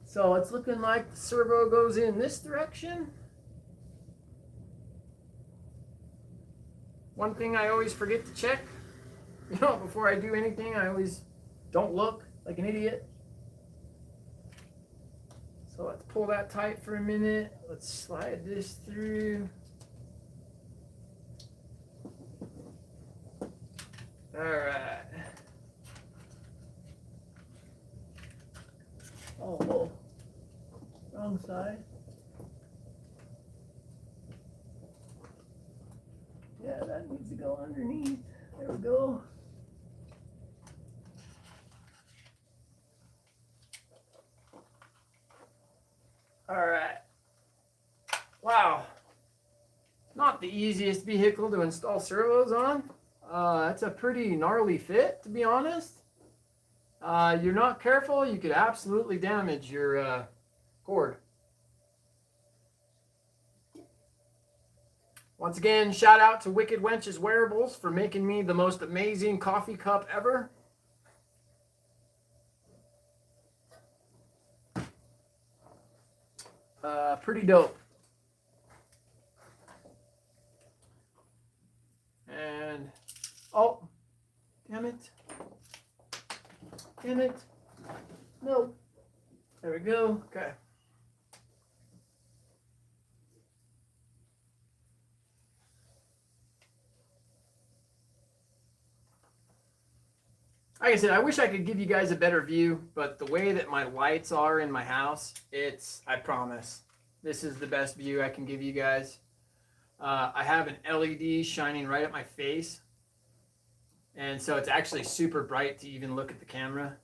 So it's looking like the servo goes in this direction. One thing I always forget to check, before I do anything, I always don't look like an idiot. So let's pull that tight for a minute. Let's slide this through. All right. Oh, whoa. Wrong side. Yeah, that needs to go underneath. There we go. All right. Wow. Not the easiest vehicle to install servos on. That's a pretty gnarly fit, to be honest. You're not careful, you could absolutely damage your cord. Once again, shout out to Wicked Wenches Wearables for making me the most amazing coffee cup ever. Pretty dope. And, oh, damn it. Damn it. No. There we go. Okay. Like I said, I wish I could give you guys a better view, but the way that my lights are in my house, I promise, this is the best view I can give you guys. I have an LED shining right at my face, And so it's actually super bright to even look at the camera.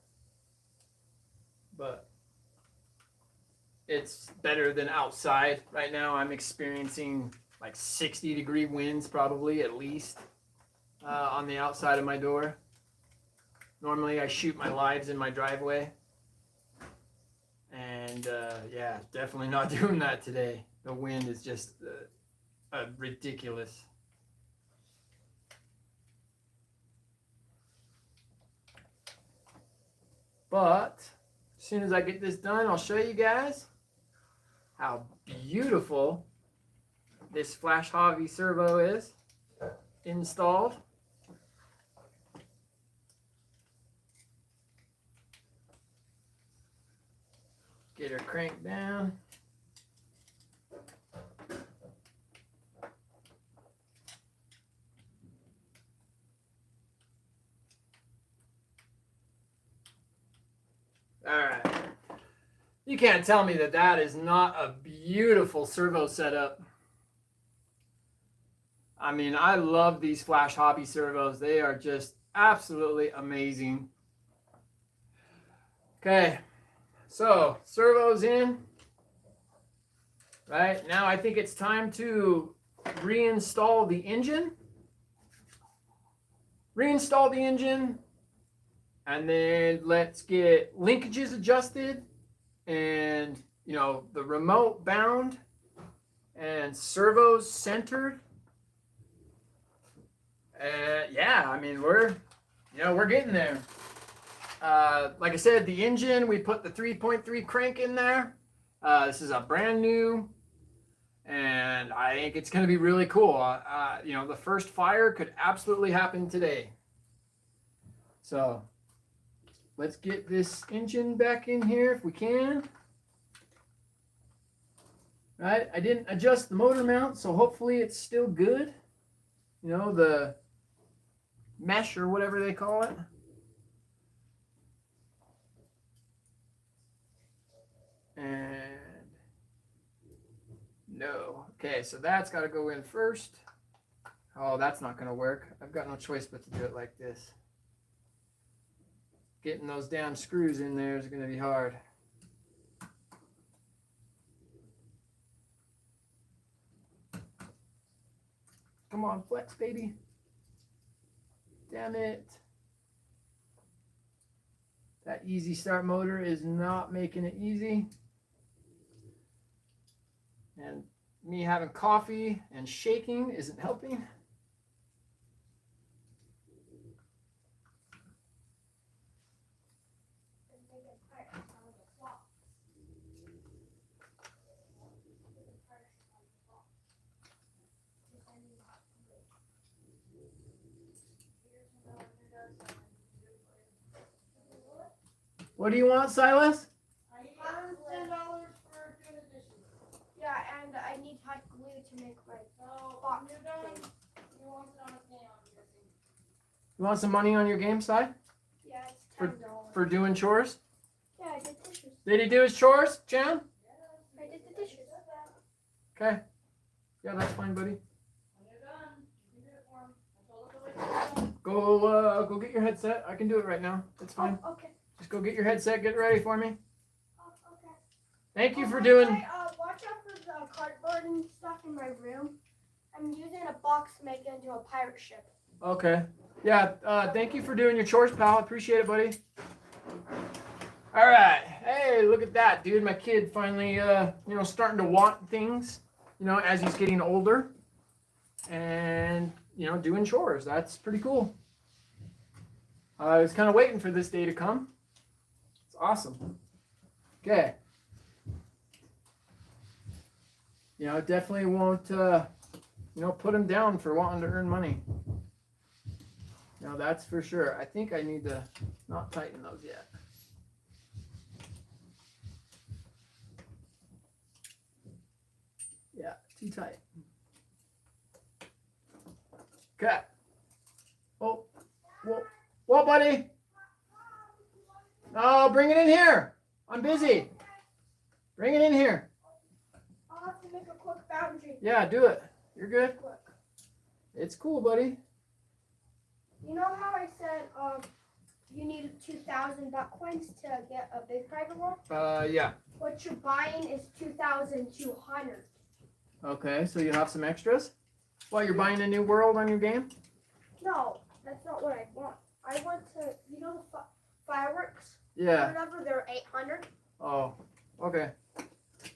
But it's better than outside. Right now I'm experiencing like 60-degree winds probably at least on the outside of my door. Normally I shoot my lives in my driveway. And yeah, definitely not doing that today. The wind is just ridiculous. But as soon as I get this done, I'll show you guys how beautiful this Flash Hobby servo is installed. Get her cranked down. All right. You can't tell me that that is not a beautiful servo setup. I mean, I love these Flash Hobby servos. They are just absolutely amazing. Okay, so servos in. Right, now I think it's time to reinstall the engine. Reinstall the engine. And then let's get linkages adjusted and, you know, the remote bound and servos centered. And yeah, I mean, we're getting there. Like I said, the engine, we put the 3.3 crank in there. This is a brand new, and I think it's going to be really cool. You know, the first fire could absolutely happen today. So let's get this engine back in here if we can. Right, I didn't adjust the motor mount, so hopefully it's still good. You know, the mesh or whatever they call it. And no. Okay, so that's got to go in first. Oh, that's not going to work. I've got no choice but to do it like this. Getting those damn screws in there is going to be hard. Come on, flex, baby. Damn it. That easy start motor is not making it easy. And me having coffee and shaking isn't helping. What do you want, Silas? I need $10 for good addition. Yeah, and I need hot glue to make my box. You're done. You want it on a thing on your thing. You want some money on your game side? Yeah, it's $10. For doing chores? Yeah, I did dishes. Did he do his chores, Chan? I did the dishes. Okay. Yeah, that's fine, buddy. When you're done, you can do it for him. I told him to wait. Go get your headset. I can do it right now. It's fine. Oh, okay. Just go get your headset. Get ready for me. Oh, okay. Thank you for doing. Watch out for the cardboard and stuff in my room. I'm using a box to make it into a pirate ship. Okay. Yeah. Thank you for doing your chores, pal. Appreciate it, buddy. All right. Hey, look at that, dude. My kid finally, you know, starting to want things, you know, as he's getting older, and you know, doing chores. That's pretty cool. I was kind of waiting for this day to come. It's awesome. Okay. You know, definitely won't, you know, put him down for wanting to earn money. No, that's for sure. I think I need to not tighten those yet. Yeah, too tight. Okay. Oh, whoa, buddy. No, bring it in here. I'm busy. Bring it in here. I'll have to make a quick boundary. Yeah, do it. You're good. Quick. It's cool, buddy. You know how I you need 2,000 buck coins to get a big private world. Yeah. What you're buying is 2,200. Okay, so you have some extras? Well, you're buying a new world on your game? No, that's not what I want. I want to, you know, the fireworks. Yeah. Whatever, they're 800. Oh, okay.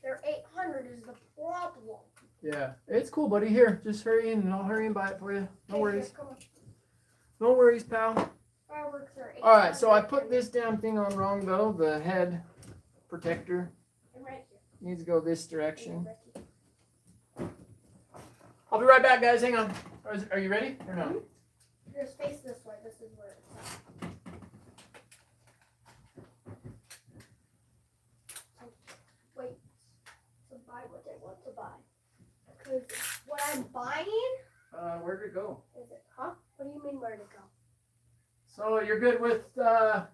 They're 800 is the problem. Yeah, it's cool, buddy. Here, just hurry in and I'll hurry and buy it for you. No Okay, worries. here, come on. No worries, pal. Fireworks are 800. Alright, so I put this damn thing on wrong though. The head protector I'm right here. needs to go this direction. Ricky. I'll be right back, guys. Hang on. Are you ready or no? Just face this way. This is where it's at. Wait. To buy what I want to buy. Because what I'm buying Where'd it go? is it, huh? What do you mean where to go? So you're good with $10,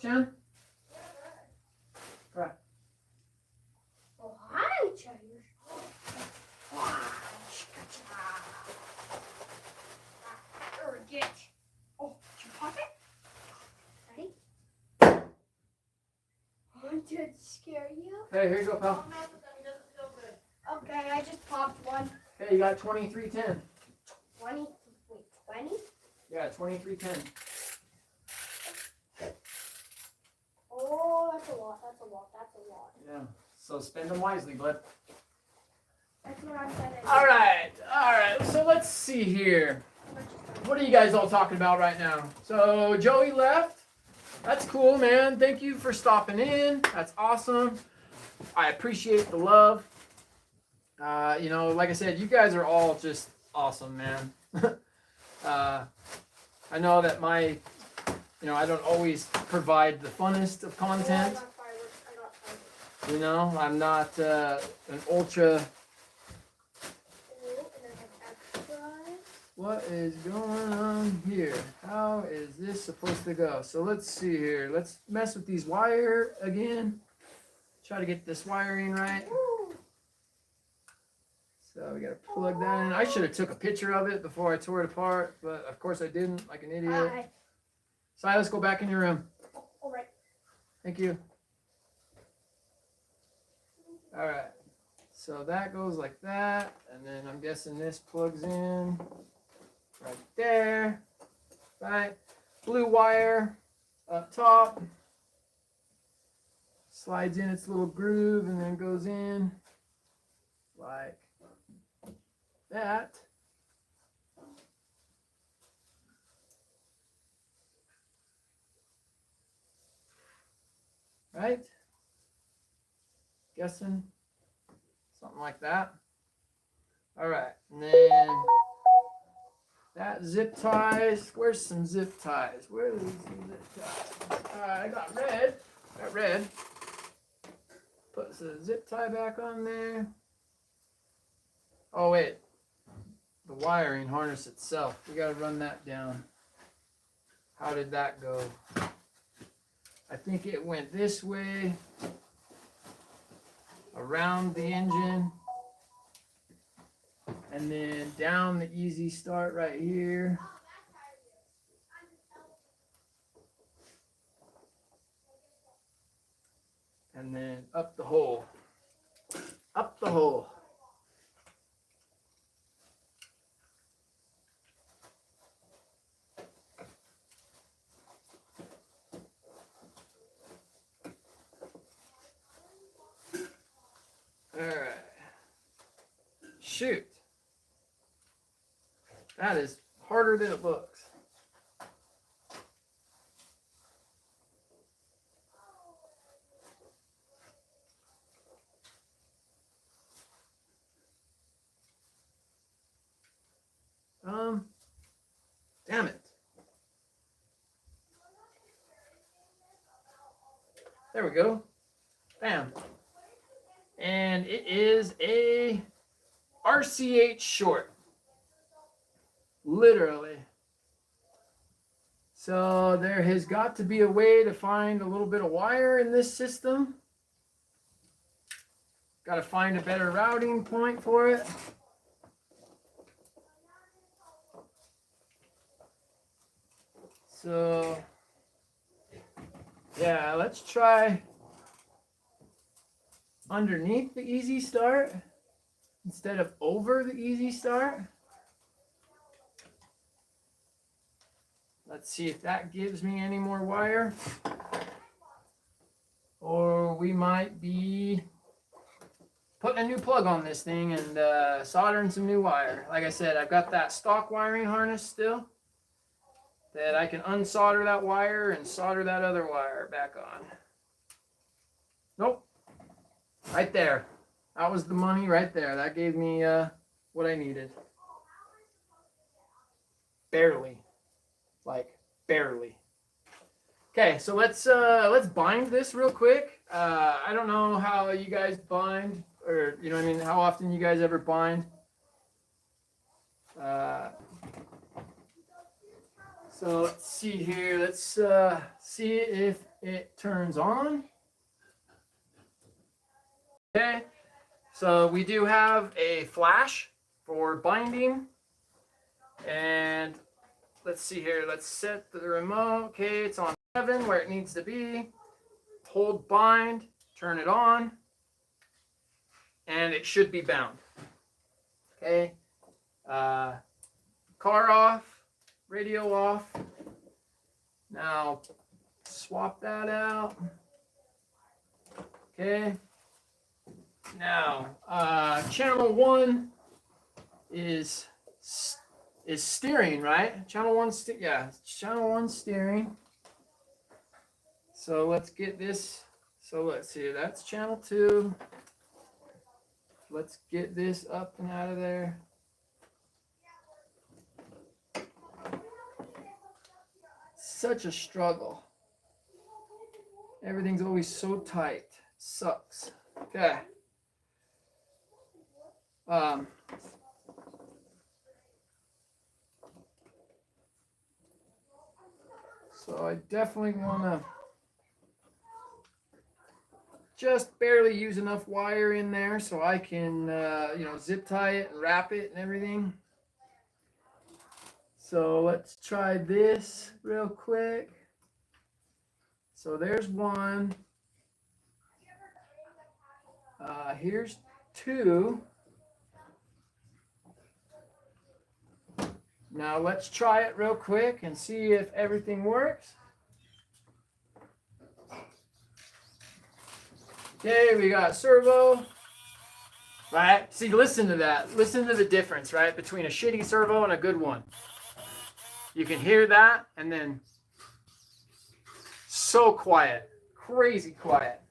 Jen? Right. Oh, hi, Chayers. Get. Oh, did you pop it? Ready? Oh, did it scare you? Hey, here you go, pal. Okay, I just popped one. Hey, you got 2310. 20? Wait, 20? Yeah, 2310. Oh, that's a lot. That's a lot. That's a lot. Yeah. So spend them wisely, bud. That's what I'm saying. All right. So let's see here. What are you guys all talking about right now? So Joey left. That's cool, man. Thank you for stopping in. That's awesome. I appreciate the love. You know, like I said, you guys are all just awesome, man. I know that I don't always provide the funnest of content. You know, I'm not an ultra. What is going on here? How is this supposed to go? So let's see here. Let's mess with these wire again. Try to get this wiring right. So we gotta plug that in. I should have took a picture of it before I tore it apart, but of course I didn't, like an idiot. Silas, go back in your room. All right. Thank you. All right. So that goes like that, and then I'm guessing this plugs in right there. Right. Blue wire up top. Slides in its little groove and then goes in like that. Right? Guessing something like that. All right, and then that zip ties. Where's some zip ties? Where are these zip ties? All right, I got red. Got red. Put the zip tie back on there. Oh wait, the wiring harness itself. We gotta run that down. How did that go? I think it went this way, around the engine, and then down the easy start right here. And then up the hole. Up the hole. All right. Shoot. That is harder than it looks. Damn it. There we go. Bam. And it is a RCH short. Literally. So there has got to be a way to find a little bit of wire in this system. Got to find a better routing point for it. So, yeah, let's try underneath the easy start instead of over the easy start. Let's see if that gives me any more wire. Or we might be putting a new plug on this thing and soldering some new wire. Like I said, I've got that stock wiring harness still that I can unsolder that wire and solder that other wire back on. Nope. Right there. That was the money right there. That gave me what I needed. Barely. Like, barely. Okay, so let's bind this real quick. I don't know how you guys bind, or you know what I mean, how often you guys ever bind. So let's see here. Let's see if it turns on. Okay, so we do have a flash for binding, and let's see here. Let's set the remote. Okay, it's on 7 where it needs to be. Hold bind, turn it on, and it should be bound. Okay, car off, radio off. Now swap that out. Okay. Now channel 1 is steering, right? Channel 1, yeah, channel 1 steering. So let's get this. So let's see, that's channel 2. Let's get this up and out of there. Such a struggle. Everything's always so tight. Sucks. Okay. So I definitely want to just barely use enough wire in there so I can, zip tie it and wrap it and everything. So let's try this real quick. So there's 1. Here's 2. Now let's try it real quick and see if everything works. Okay, we got servo. Right? See, listen to that. Listen to the difference, right, between a shitty servo and a good one. You can hear that, and then so quiet. Crazy quiet.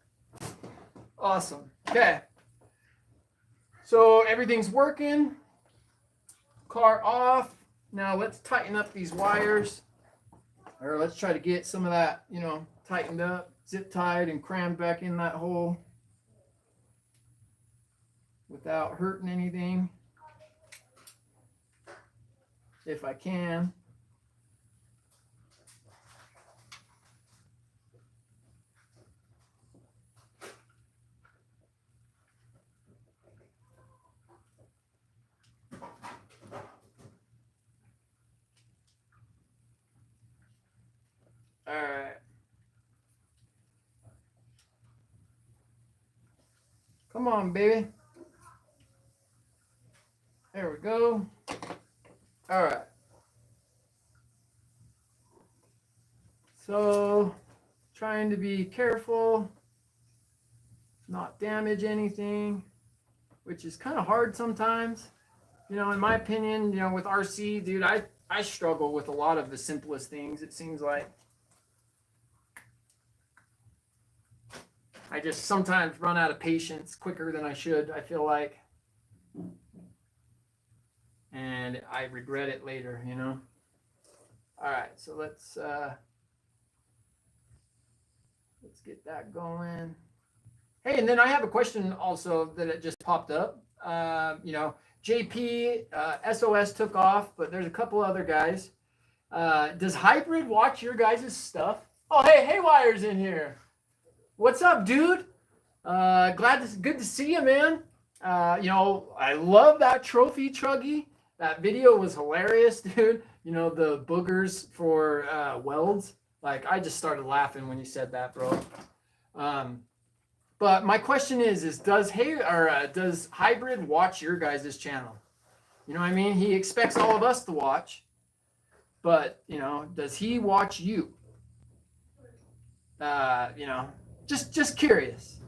Awesome. Okay. So everything's working. Car off. Now let's tighten up these wires. Or let's try to get some of that, tightened up, zip tied, and crammed back in that hole without hurting anything. If I can. All right. Come on, baby. There we go. All right. So, trying to be careful, not damage anything, which is kind of hard sometimes. In my opinion, with RC, dude, I struggle with a lot of the simplest things, it seems like. I just sometimes run out of patience quicker than I should, I feel like. And I regret it later, All right, so let's get that going. Hey, and then I have a question also that it just popped up. JP, SOS took off, but there's a couple other guys. Does Hybrid watch your guys' stuff? Oh, hey, Haywire's in here. What's up, dude? Good to see you, man. I love that trophy truggy. That video was hilarious, dude. you know, the boogers for welds. Like, I just started laughing when you said that, bro. But my question is does does Hybrid watch your guys' channel? You know what I mean? He expects all of us to watch, but you know, does he watch you? You know, just curious,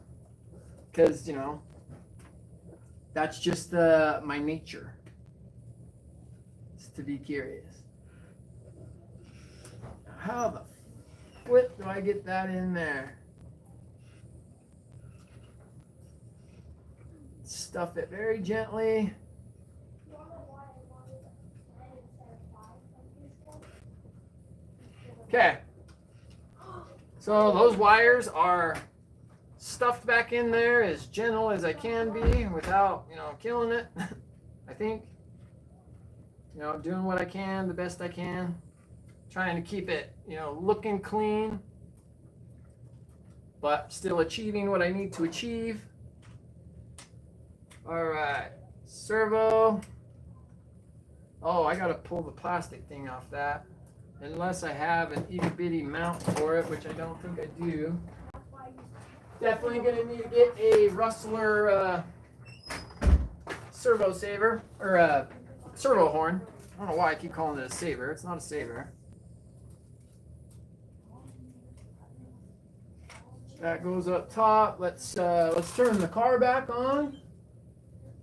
because you know, that's just my nature. Is to be curious. How the flip do I get that in there? Stuff it very gently. Okay. So those wires are stuffed back in there as gentle as I can be without, you know, killing it. I think, you know, doing what I can, the best I can, trying to keep it, you know, looking clean, but still achieving what I need to achieve. All right, servo. Oh, I gotta pull the plastic thing off that. Unless I have an itty bitty mount for it, which I don't think I do. Definitely gonna need to get a Rustler servo saver, or a servo horn. I don't know why I keep calling it a saver. It's not a saver. That goes up top. Let's turn the car back on.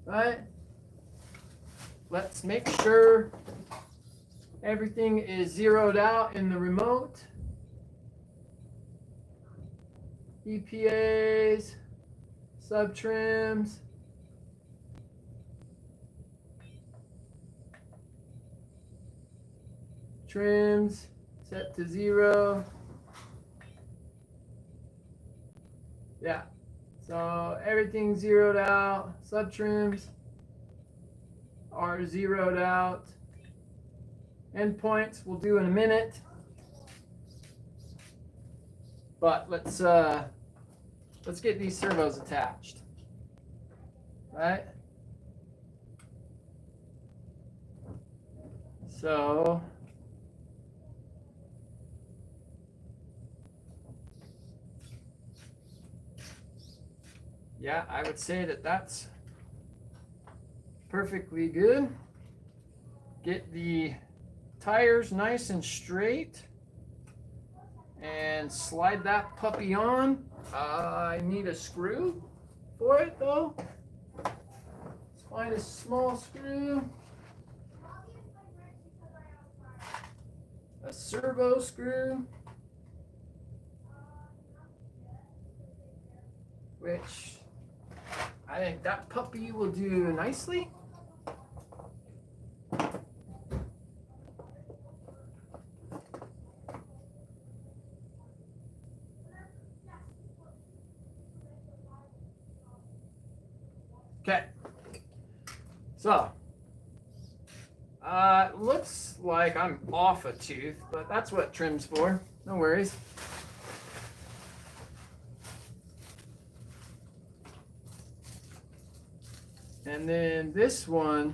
Right? Let's make sure everything is zeroed out in the remote. EPAs, sub trims. Trims set to 0. Yeah. So everything's zeroed out. Sub trims are zeroed out. Endpoints we'll do in a minute. But let's get these servos attached. Right? So yeah, I would say that that's perfectly good. Get the tires nice and straight and slide that puppy on. I need a screw for it though. Let's find a small screw. A servo screw. Which I think that puppy will do nicely. Okay. So, looks like I'm off a tooth, but that's what trim's for. No worries. And then this one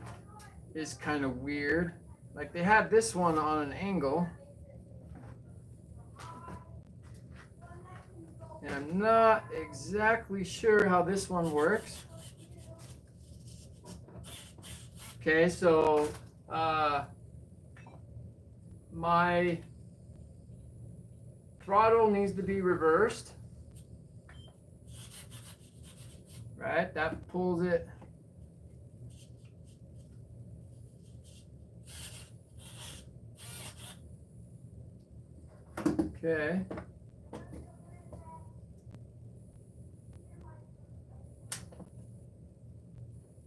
is kind of weird. Like they had this one on an angle. And I'm not exactly sure how this one works. Okay, so my throttle needs to be reversed. Right, that pulls it. Okay.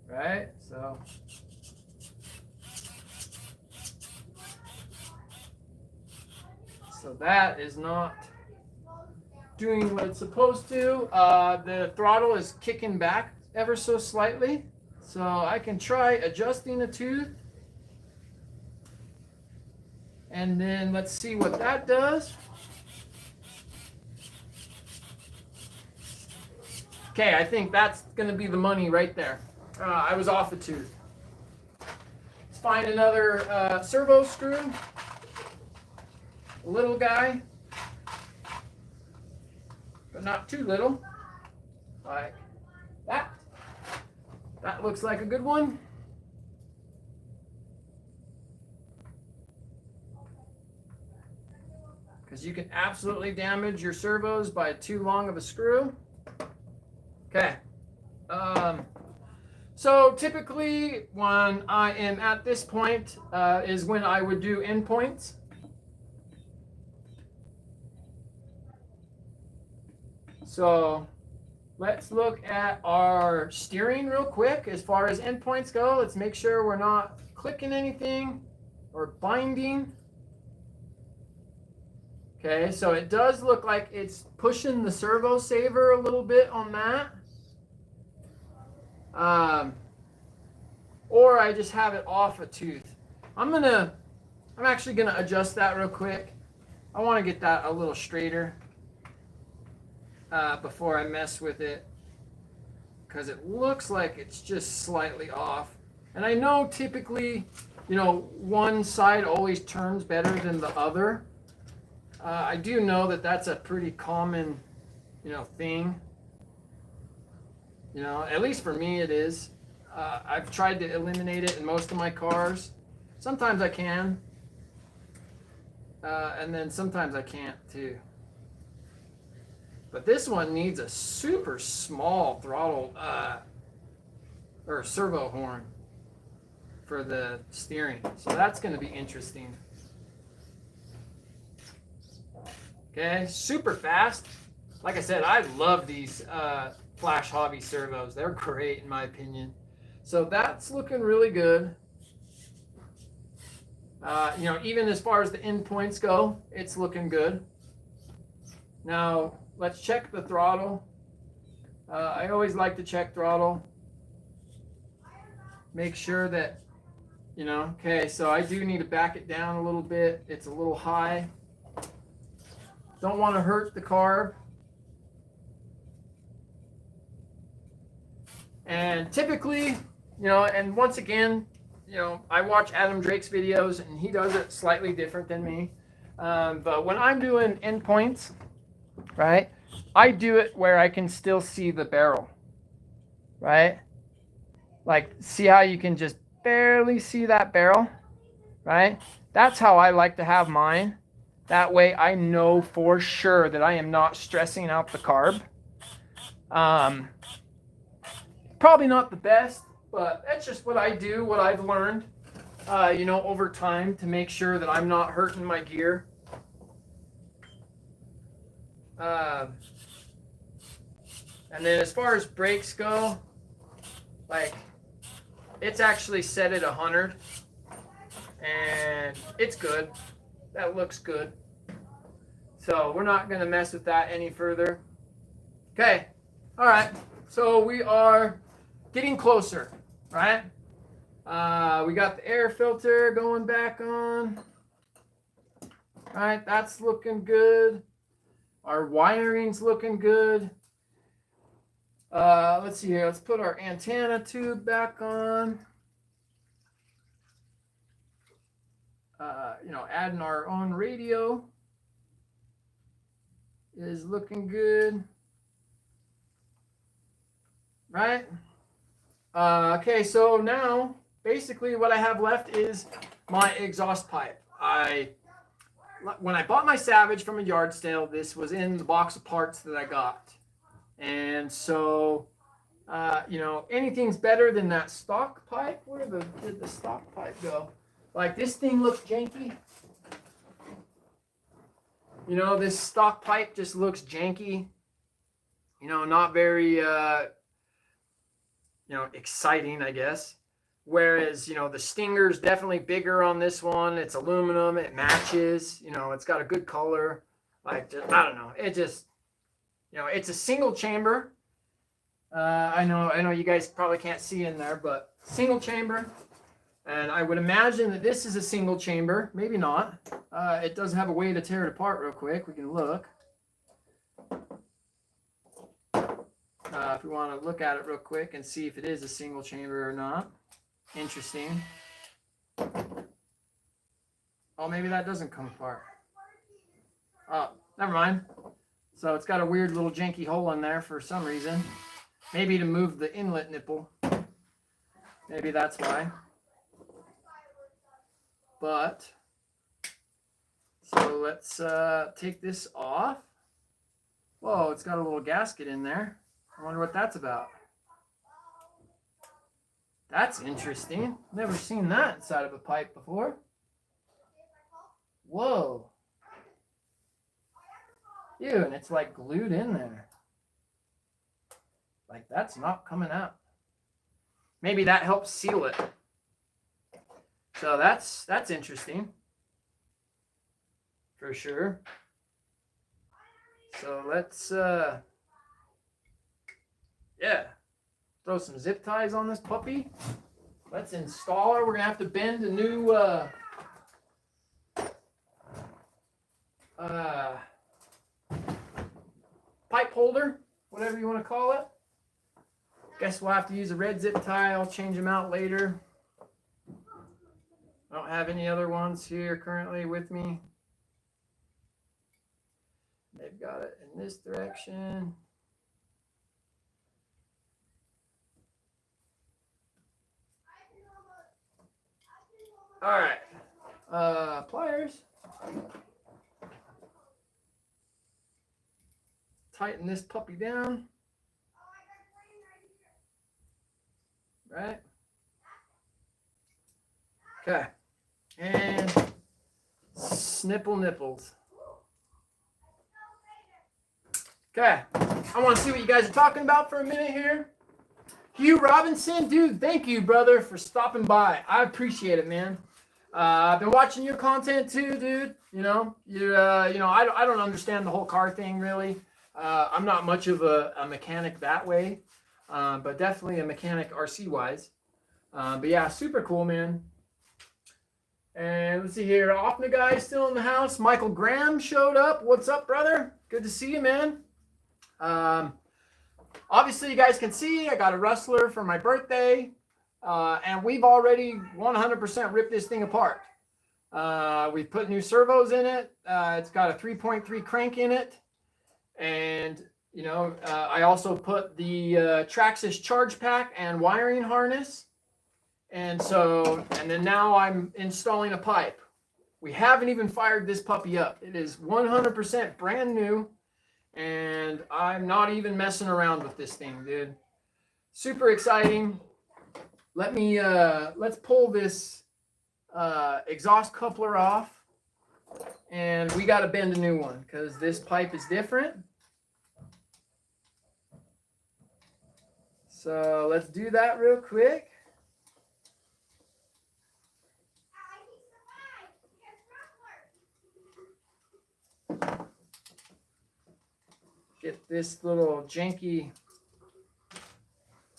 Right, so that is not doing what it's supposed to. The throttle is kicking back ever so slightly. So I can try adjusting the tooth. And then let's see what that does. Okay, I think that's going to be the money right there. I was off a tooth. Let's find another servo screw. Little guy, but not too little. Like that. That looks like a good one. Because you can absolutely damage your servos by too long of a screw. Okay. So typically when I am at this point is when I would do endpoints. So let's look at our steering real quick. As far as endpoints go, let's make sure we're not clicking anything or binding. Okay, so it does look like it's pushing the servo saver a little bit on that. Or I just have it off a tooth. I'm actually gonna adjust that real quick. I want to get that a little straighter before I mess with it, because it looks like it's just slightly off. And I know typically, one side always turns better than the other. I do know that that's a pretty common, thing. At least for me it is. I've tried to eliminate it in most of my cars. Sometimes I can. And then sometimes I can't too. But this one needs a super small throttle or servo horn for the steering. So that's going to be interesting. Okay, super fast. Like I said, I love these Flash Hobby servos. They're great in my opinion. So that's looking really good. Even as far as the endpoints go, it's looking good. Now, let's check the throttle. I always like to check throttle. Make sure that, okay, so I do need to back it down a little bit. It's a little high. Don't want to hurt the carb. And typically, and once again, I watch Adam Drake's videos and he does it slightly different than me. But when I'm doing endpoints, right, I do it where I can still see the barrel, right? Like, see how you can just barely see that barrel, right? That's how I like to have mine. That way I know for sure that I am not stressing out the carb. Probably not the best, but that's just what I do, what I've learned, over time to make sure that I'm not hurting my gear. And then as far as brakes go, like, it's actually set at 100 and it's good. That looks good. So we're not going to mess with that any further. Okay. All right. So we are getting closer, right? We got the air filter going back on. All right. That's looking good. Our wiring's looking good. Let's see here. Let's put our antenna tube back on. Adding our own radio is looking good. Right? Okay, so now basically what I have left is my exhaust pipe. When I bought my Savage from a yard sale, this was in the box of parts that I got. And so, anything's better than that stock pipe. Where did the stock pipe go? Like, this thing looks janky. This stock pipe just looks janky. Not very, exciting, I guess. Whereas, the Stinger's definitely bigger on this one. It's aluminum. It matches. It's got a good color. Like, I don't know. It just, it's a single chamber. I know you guys probably can't see in there, but single chamber. And I would imagine that this is a single chamber. Maybe not. It does have a way to tear it apart real quick. We can look. If we want to look at it real quick and see if it is a single chamber or not. Interesting. Oh, maybe that doesn't come apart. Oh, never mind. So it's got a weird little janky hole in there for some reason. Maybe to move the inlet nipple. Maybe that's why. But, so let's take this off. Whoa, it's got a little gasket in there. I wonder what that's about. That's interesting. Never seen that inside of a pipe before. Whoa. Ew, and it's like glued in there. Like that's not coming out. Maybe that helps seal it. So that's interesting. For sure. So let's yeah. Throw some zip ties on this puppy. Let's install her. We're gonna have to bend a new pipe holder, whatever you want to call it. Guess we'll have to use a red zip tie. I'll change them out later. I don't have any other ones here currently with me. They've got it in this direction. All right, pliers. Tighten this puppy down. Right. Okay. And snipple nipples. Okay. I want to see what you guys are talking about for a minute here. Hugh Robinson, dude, thank you, brother, for stopping by. I appreciate it, man. I've been watching your content too, dude. You know, I don't understand the whole car thing really. I'm not much of a mechanic that way, but definitely a mechanic RC wise. But yeah, super cool, man. And let's see here, Offna guy still in the house. Michael Graham showed up. What's up, brother? Good to see you, man. Obviously, you guys can see I got a Rustler for my birthday, and we've already 100% ripped this thing apart. We've put new servos in it. It's got a 3.3 crank in it. And, you know, I also put the Traxxas charge pack and wiring harness. And so, and then now I'm installing a pipe. We haven't even fired this puppy up. It is 100% brand new. And I'm not even messing around with this thing, dude. Super exciting. Let's pull this exhaust coupler off. And we got to bend a new one because this pipe is different. So let's do that real quick. Get this little janky,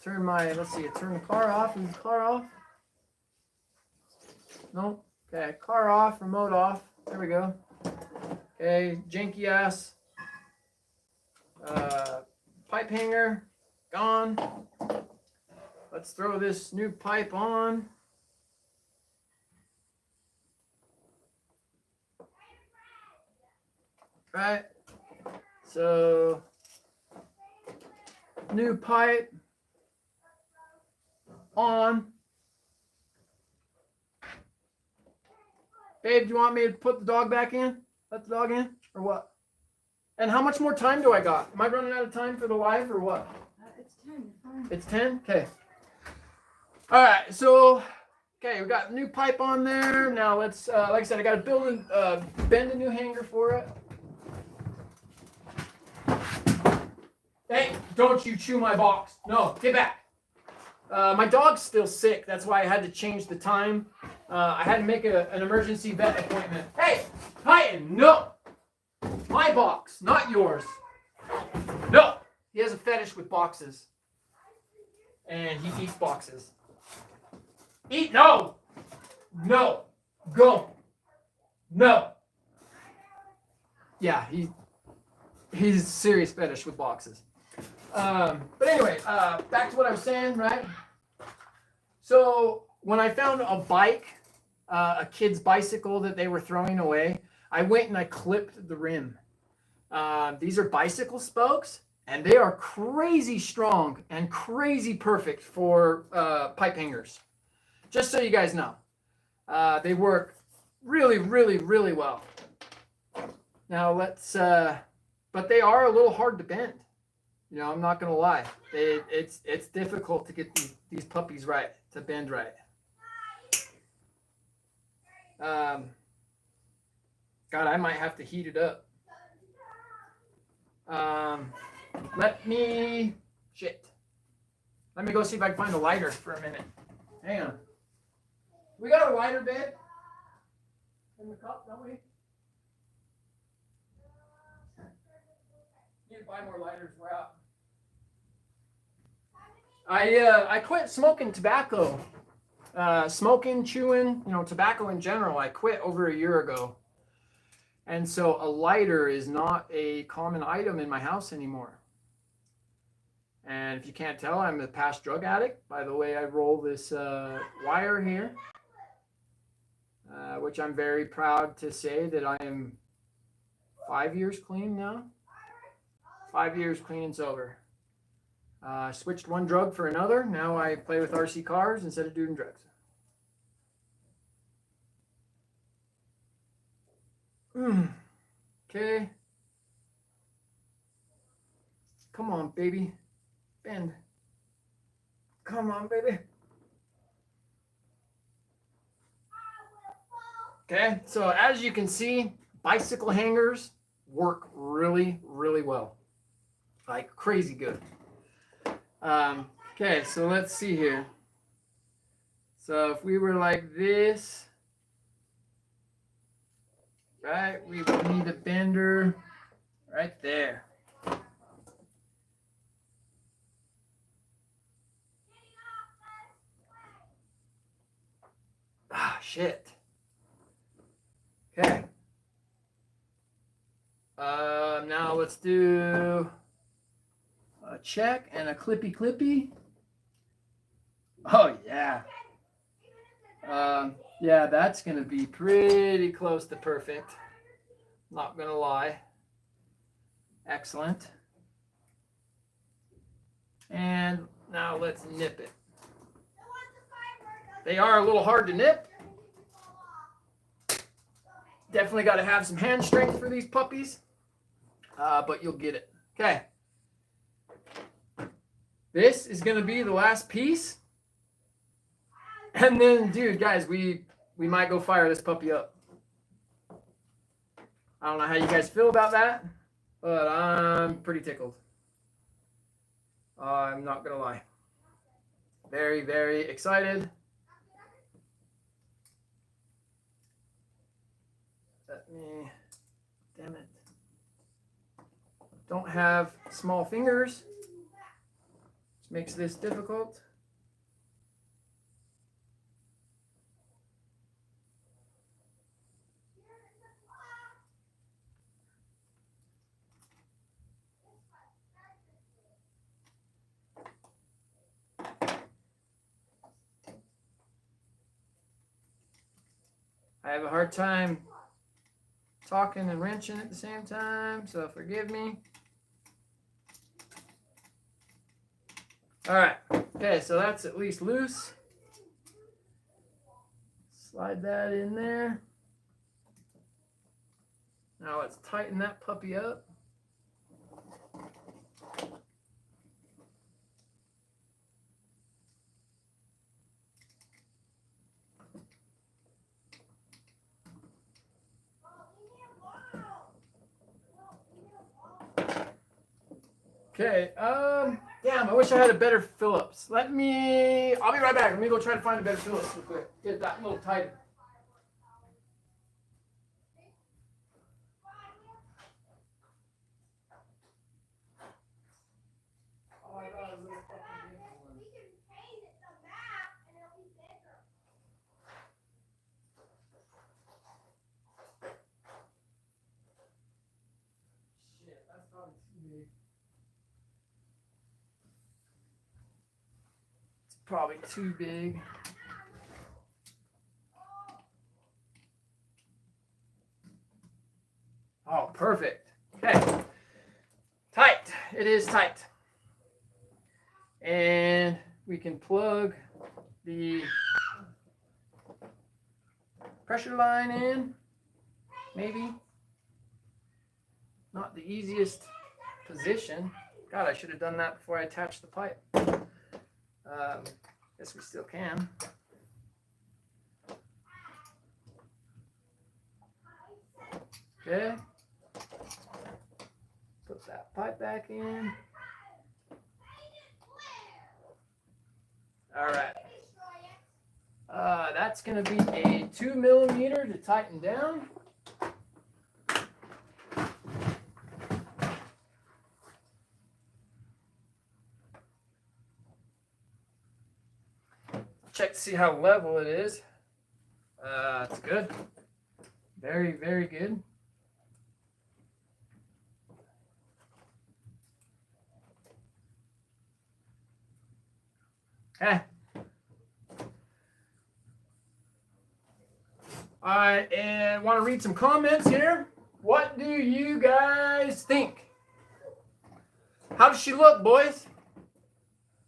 turn the car off. Is the car off? No? Okay, car off, remote off. There we go. Okay, janky ass pipe hanger, gone. Let's throw this new pipe on. Right. So, new pipe on. Babe, do you want me to put the dog back in? Let the dog in? Or what? And how much more time do I got? Am I running out of time for the live or what? It's 10. Fine. It's 10? Okay. All right. So, okay, we got a new pipe on there. Now let's, like I said, I got to bend a new hanger for it. Hey, don't you chew my box. No, get back. My dog's still sick. That's why I had to change the time. I had to make an emergency vet appointment. Hey, Titan, no. My box, not yours. No. He has a fetish with boxes. And he eats boxes. Eat, no. No. Go. No. Yeah, he's serious fetish with boxes. But anyway, back to what I was saying, right? So when I found a bike a kid's bicycle that they were throwing away. I went and I clipped the rim. These are bicycle spokes, and they are crazy strong and crazy perfect for pipe hangers. Just so you guys know, they work really, really, really well. Now let's, but they are a little hard to bend. You know, I'm not gonna lie. It's difficult to get these puppies right, to bend right. God, I might have to heat it up. Let me go see if I can find a lighter for a minute. Hang on. We got a lighter, babe? In the cup, don't we? Need to buy more lighters. We're out. I quit smoking tobacco. Smoking, chewing, you know, tobacco in general, I quit over a year ago. And so a lighter is not a common item in my house anymore. And if you can't tell, I'm a past drug addict by the way I roll this wire here, which I'm very proud to say that I am 5 years clean now. 5 years clean and sober. Switched one drug for another. Now I play with RC cars instead of doing drugs. Okay. Come on, baby. Bend. Come on, baby. Okay, so as you can see, bicycle hangers work really, really well. Like crazy good. Okay, so let's see here. So if we were like this, right, we would need a bender right there. Ah, shit. Okay. Now let's do a check and a clippy clippy. Oh yeah. Yeah, that's gonna be pretty close to perfect. Not gonna lie. Excellent. And now let's nip it. They are a little hard to nip. Definitely got to have some hand strength for these puppies, but you'll get it. Okay. This is going to be the last piece. And then, dude, guys, we might go fire this puppy up. I don't know how you guys feel about that, but I'm pretty tickled. I'm not going to lie. Very, very excited. Damn it. Don't have small fingers, which makes this difficult. I have a hard time talking and wrenching at the same time, so forgive me. All right, okay, so that's at least loose. Slide that in there. Now let's tighten that puppy up. Okay, damn, I wish I had a better Phillips. I'll be right back. Let me go try to find a better Phillips real quick. Get that a little tighter. Oh, I got a little fucking big one. We can paint it the map and it'll be bigger. Shit, that's probably too big. It's probably too big. Oh, perfect. Okay. Tight. It is tight. And we can plug the pressure line in. Maybe. Not the easiest position. God, I should have done that before I attached the pipe. Guess we still can. Okay. Put that pipe back in. All right. That's going to be a 2 millimeter to tighten down. Check to see how level it is. It's good. Very, very good. Okay. I want to read some comments here. What do you guys think? How does she look, boys?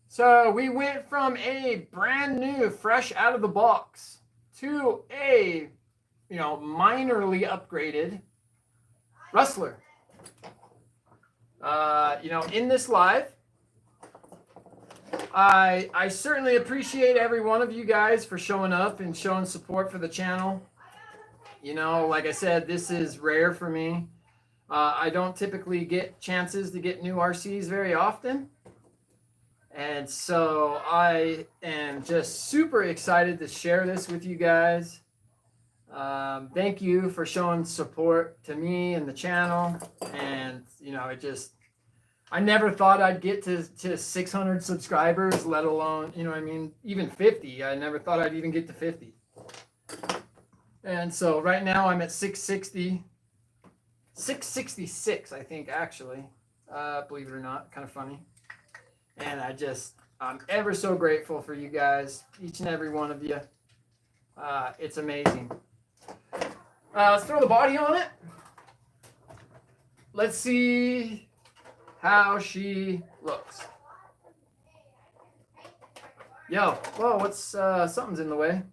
So we went from a brand new, fresh out of the box to a, minorly upgraded Rustler. In this live, I certainly appreciate every one of you guys for showing up and showing support for the channel. Like I said, this is rare for me. I don't typically get chances to get new RCs very often. And so I am just super excited to share this with you guys. Thank you for showing support to me and the channel. And, I never thought I'd get to 600 subscribers, let alone, even 50. I never thought I'd even get to 50. And so right now I'm at 660, 666, I think, actually, believe it or not, kind of funny. And I'm ever so grateful for you guys, each and every one of you. It's amazing. Let's throw the body on it. Let's see how she looks. Yo, whoa, what's, something's in the way.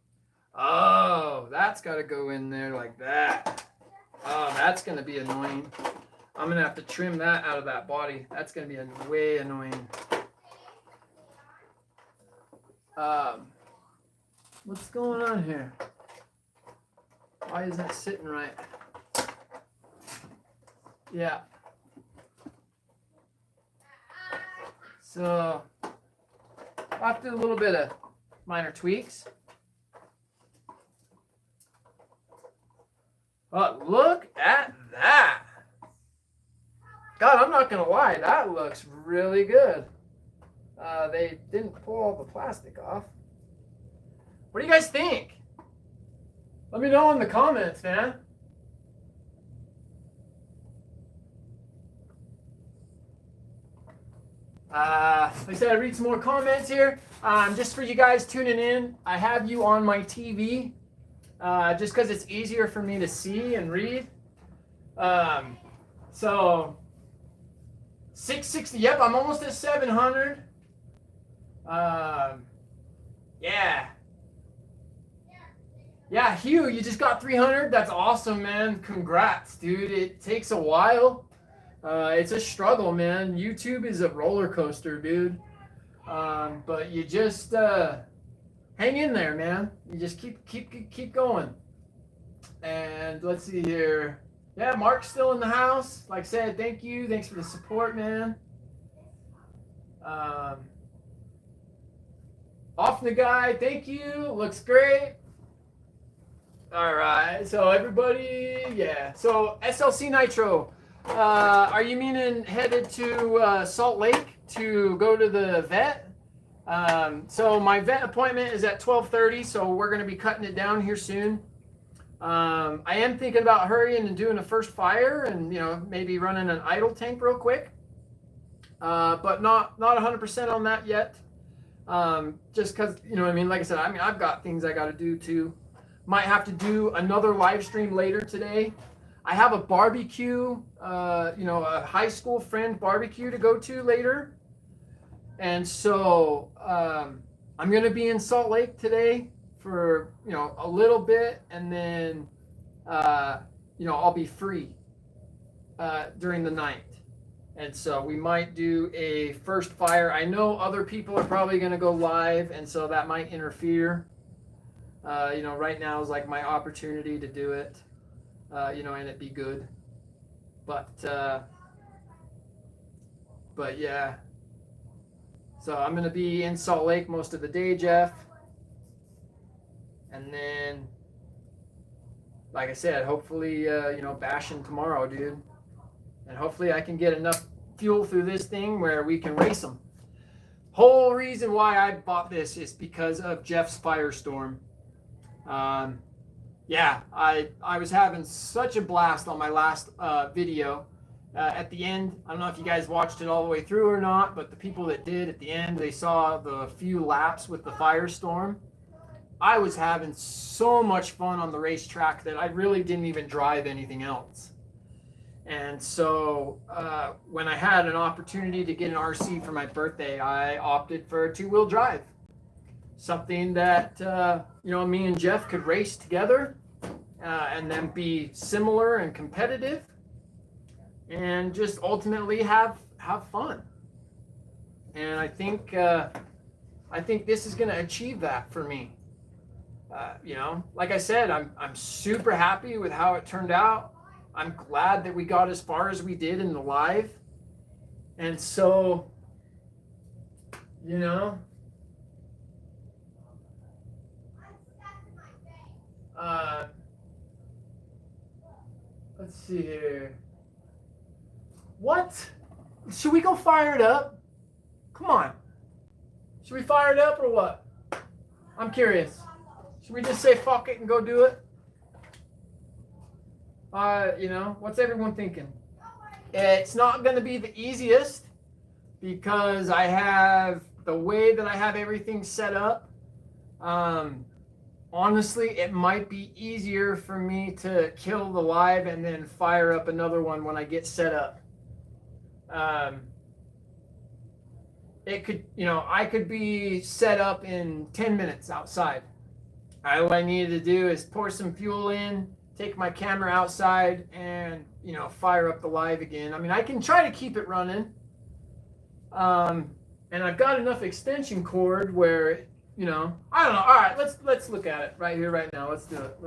Oh, that's got to go in there like that. Oh, that's going to be annoying. I'm going to have to trim that out of that body. That's going to be way annoying. What's going on here? Why isn't it sitting right? Yeah. So, I'll have to do a little bit of minor tweaks. But look at that. God, I'm not going to lie. That looks really good. They didn't pull all the plastic off. What do you guys think? Let me know in the comments, man. Like I said, I read some more comments here. Just for you guys tuning in, I have you on my TV. Just because it's easier for me to see and read. So 660. Yep, I'm almost at 700. Yeah, Hugh, you just got 300. That's awesome, man. Congrats, dude. It takes a while. It's a struggle, man. YouTube is a roller coaster, dude. But you just hang in there, man. You just keep going. And let's see here. Yeah, Mark's still in the house. Like I said, thank you. Thanks for the support, man. Off the guy, thank you. Looks great. All right. So everybody, yeah. So SLC Nitro. Are you meaning headed to Salt Lake to go to the vet? So my vet appointment is at 12:30, so we're going to be cutting it down here soon. I am thinking about hurrying and doing a first fire and, maybe running an idle tank real quick. But not 100% on that yet. Just because, like I said, I've got things I got to do too. Might have to do another live stream later today. I have a barbecue, a high school friend barbecue to go to later. And so I'm going to be in Salt Lake today for, a little bit. And then, I'll be free during the night. And so we might do a first fire. I know other people are probably going to go live, and so that might interfere. Right now is like my opportunity to do it, and it be good. But yeah. So I'm going to be in Salt Lake most of the day, Jeff. And then, like I said, hopefully, bashing tomorrow, dude. And hopefully I can get enough fuel through this thing where we can race them. Whole reason why I bought this is because of Jeff's Firestorm. I was having such a blast on my last video. At the end, I don't know if you guys watched it all the way through or not, but the people that did at the end, they saw the few laps with the Firestorm. I was having so much fun on the racetrack that I really didn't even drive anything else. And so when I had an opportunity to get an RC for my birthday, I opted for a two-wheel drive. Something that, me and Jeff could race together and then be similar and competitive and just ultimately have fun. And I think this is going to achieve that for me. Like I said, I'm super happy with how it turned out. I'm glad that we got as far as we did in the live. And so, let's see here. What? Should we go fire it up? Come on. Should we fire it up or what? I'm curious. Should we just say fuck it and go do it? What's everyone thinking? It's not going to be the easiest because I have the way that I have everything set up. Honestly, it might be easier for me to kill the live and then fire up another one when I get set up. It could, I could be set up in 10 minutes outside. All I needed to do is pour some fuel in, take my camera outside, and fire up the live again. I mean, I can try to keep it running, and I've got enough extension cord where I don't know. All right, let's look at it right here, right now. Let's do it.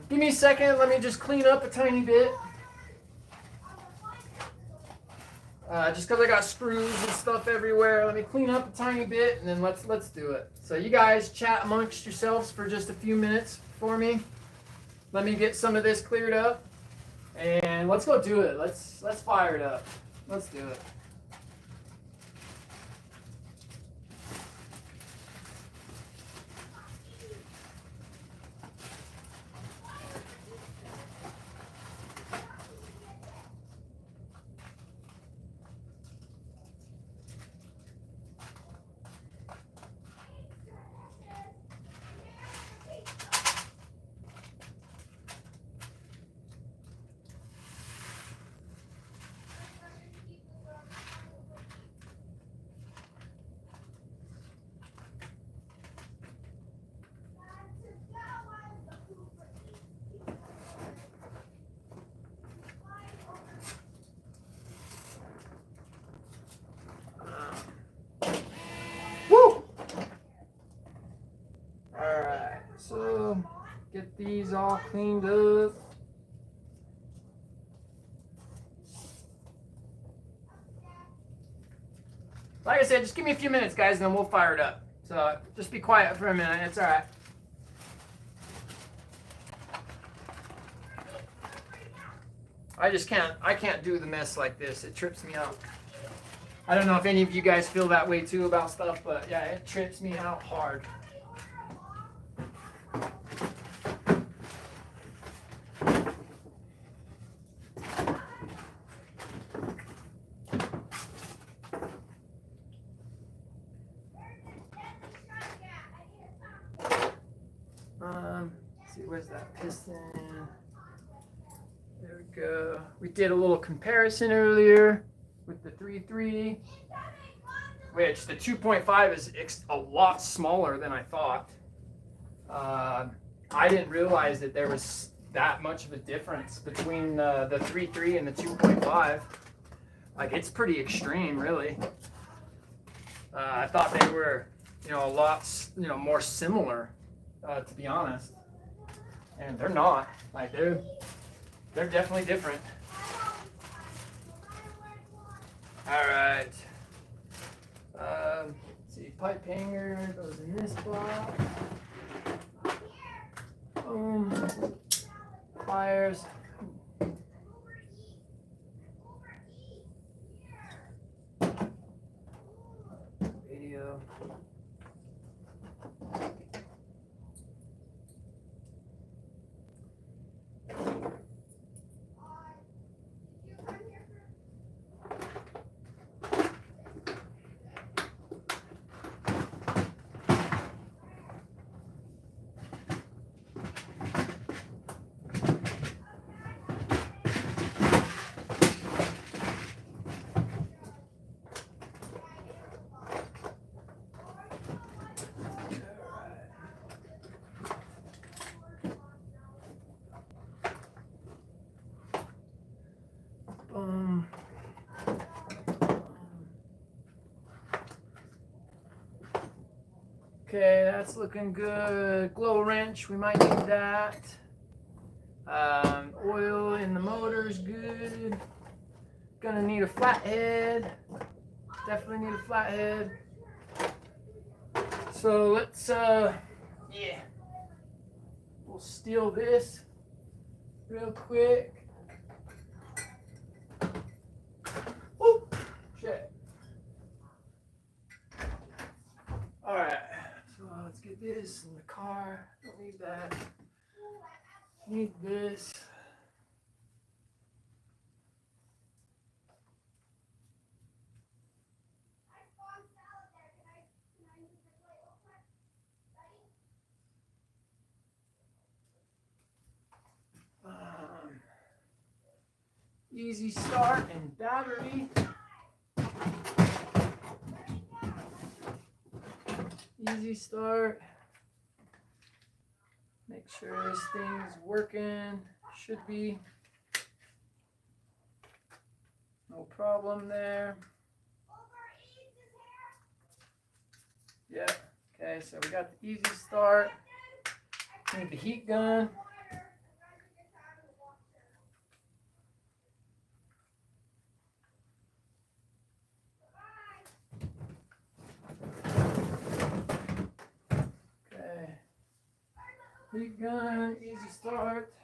Give me a second. Let me just clean up a tiny bit. Just because I got screws and stuff everywhere, let me clean up a tiny bit, and then let's do it. So you guys chat amongst yourselves for just a few minutes for me. Let me get some of this cleared up, and let's go do it. Let's fire it up. Let's do it. So get these all cleaned up. Like I said, just give me a few minutes, guys, and then we'll fire it up. So just be quiet for a minute. It's all right. I can't do the mess like this. It trips me out. I don't know if any of you guys feel that way too about stuff, but yeah, it trips me out hard. Let's see, where's that piston? we did a little comparison earlier with the 3.3, which the 2.5 is a lot smaller than I thought. I didn't realize that there was that much of a difference between the 3.3 and the 2.5. Like, it's pretty extreme, really. I thought they were, a lot, more similar, to be honest. And they're not. Like, they're definitely different. All right. Let's see, pipe hanger goes in this box. Boom. Pliers. Radio. Okay, that's looking good. Glow wrench, we might need that. Oil in the motor's good. Gonna need a flathead. Definitely need a flathead. So let's, we'll steal this real quick. Oh, shit. All right. So let's get this in the car. Don't need that. Need this. Easy start and battery. Easy start. Make sure this thing's working. Should be. No problem there. Yeah. Okay, so we got the easy start. Need the heat gun. Heat gun, easy start.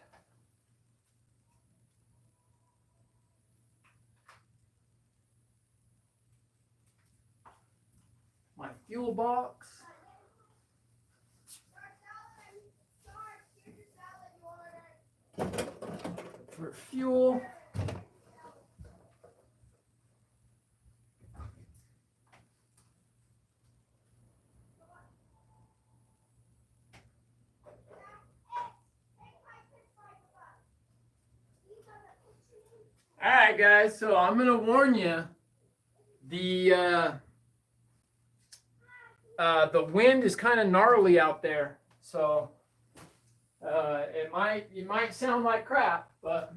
My fuel box. For fuel. Alright guys, so I'm gonna warn you, the wind is kind of gnarly out there, so it might sound like crap, but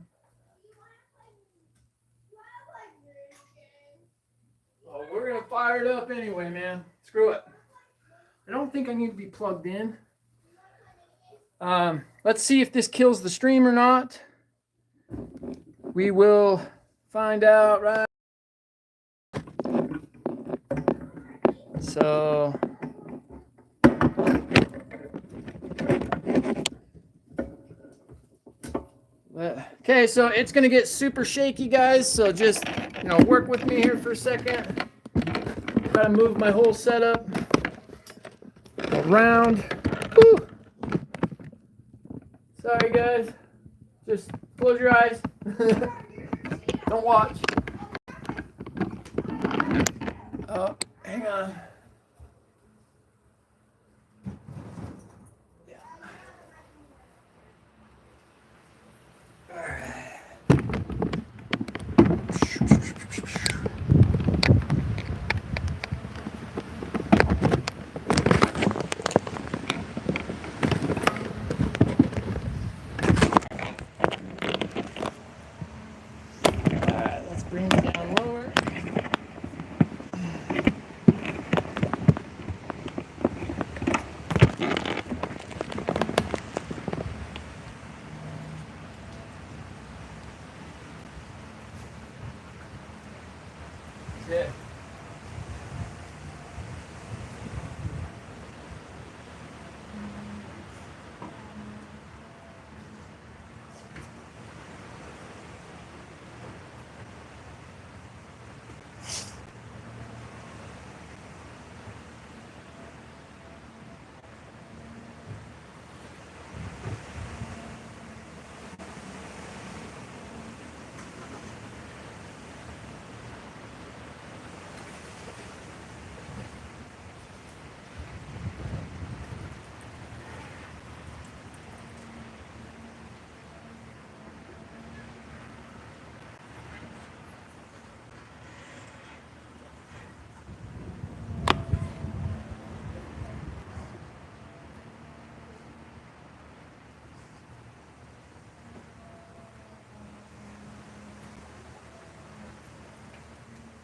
well, we're gonna fire it up anyway, man. Screw it. I don't think I need to be plugged in. Let's see if this kills the stream or not. We will find out, right? So, okay, so it's gonna get super shaky, guys. So just, work with me here for a second. Gotta move my whole setup around. Woo. Sorry, guys. Just close your eyes. Don't watch. Oh, hang on. Yeah. All right. Bring it down lower. That's it.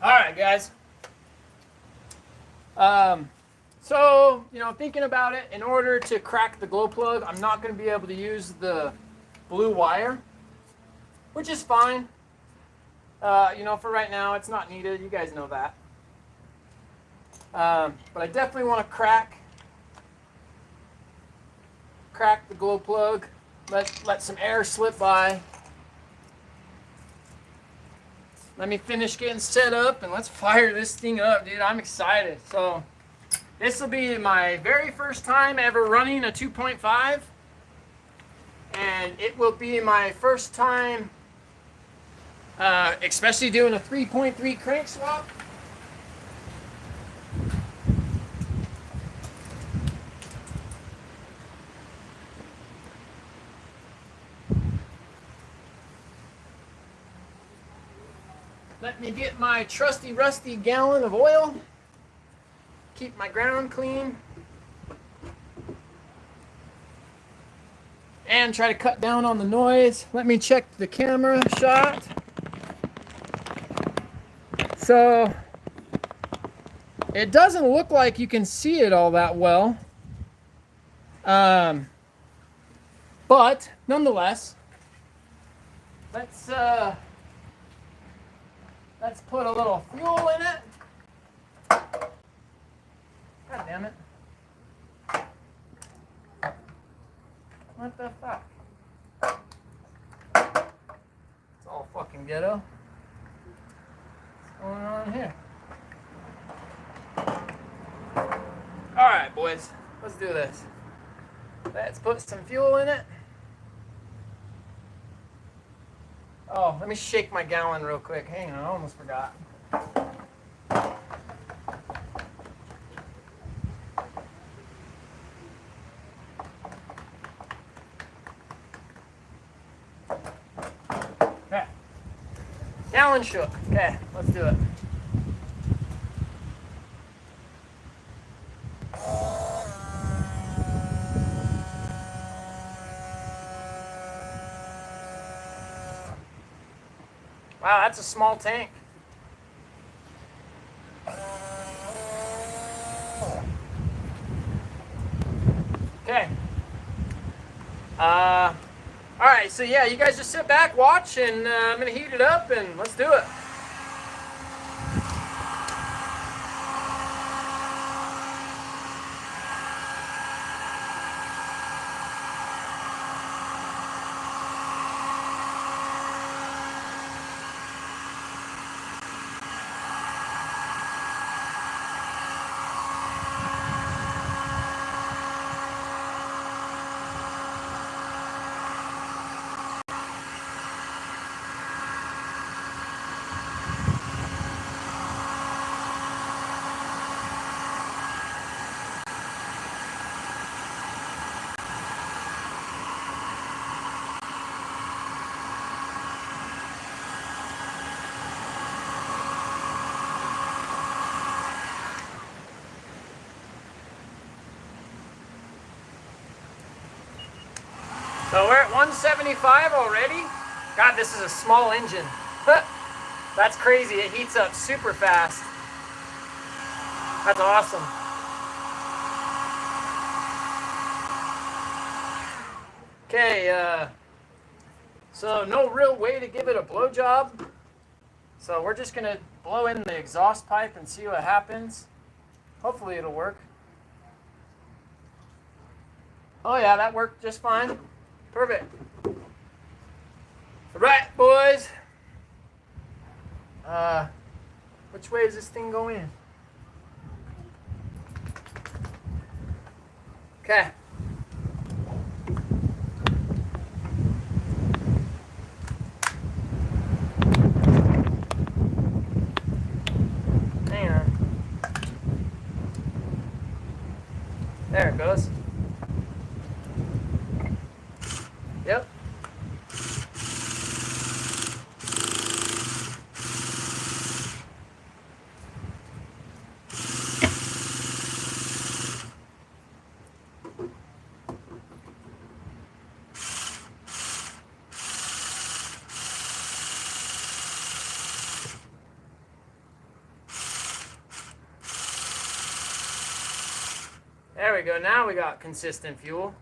All right, guys. So, thinking about it, in order to crack the glow plug, I'm not going to be able to use the blue wire, which is fine. For right now, it's not needed. You guys know that. But I definitely want to crack the glow plug. Let some air slip by. Let me finish getting set up and let's fire this thing up, dude. I'm excited. So this will be my very first time ever running a 2.5, and it will be my first time especially doing a 3.3 crank swap. Let me get my trusty rusty gallon of oil. Keep my ground clean. And try to cut down on the noise. Let me check the camera shot. So it doesn't look like you can see it all that well. But nonetheless, let's put a little fuel in it. God damn it. What the fuck? It's all fucking ghetto. What's going on here? Alright, boys. Let's do this. Let's put some fuel in it. Oh, let me shake my gallon real quick. Hang on, I almost forgot. Okay. Gallon shook. Okay, let's do it. Wow, that's a small tank. Okay. All right, so yeah, you guys just sit back, watch, and I'm gonna heat it up, and let's do it. So we're at 175 already. God, this is a small engine. That's crazy. It heats up super fast. That's awesome. Okay, so no real way to give it a blowjob. So we're just gonna blow in the exhaust pipe and see what happens. Hopefully it'll work. Oh yeah, that worked just fine. Perfect. All right, boys. Which way is this thing going? Okay. Hang on. There it goes. Yep. There we go. Now we got consistent fuel.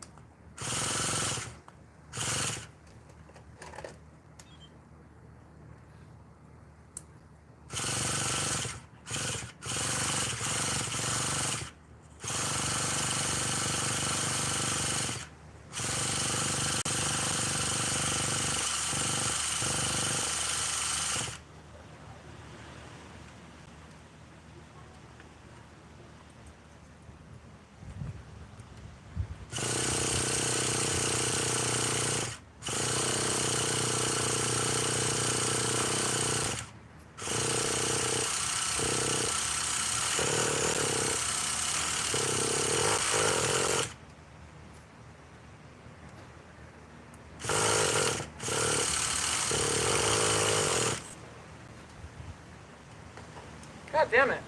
God damn it.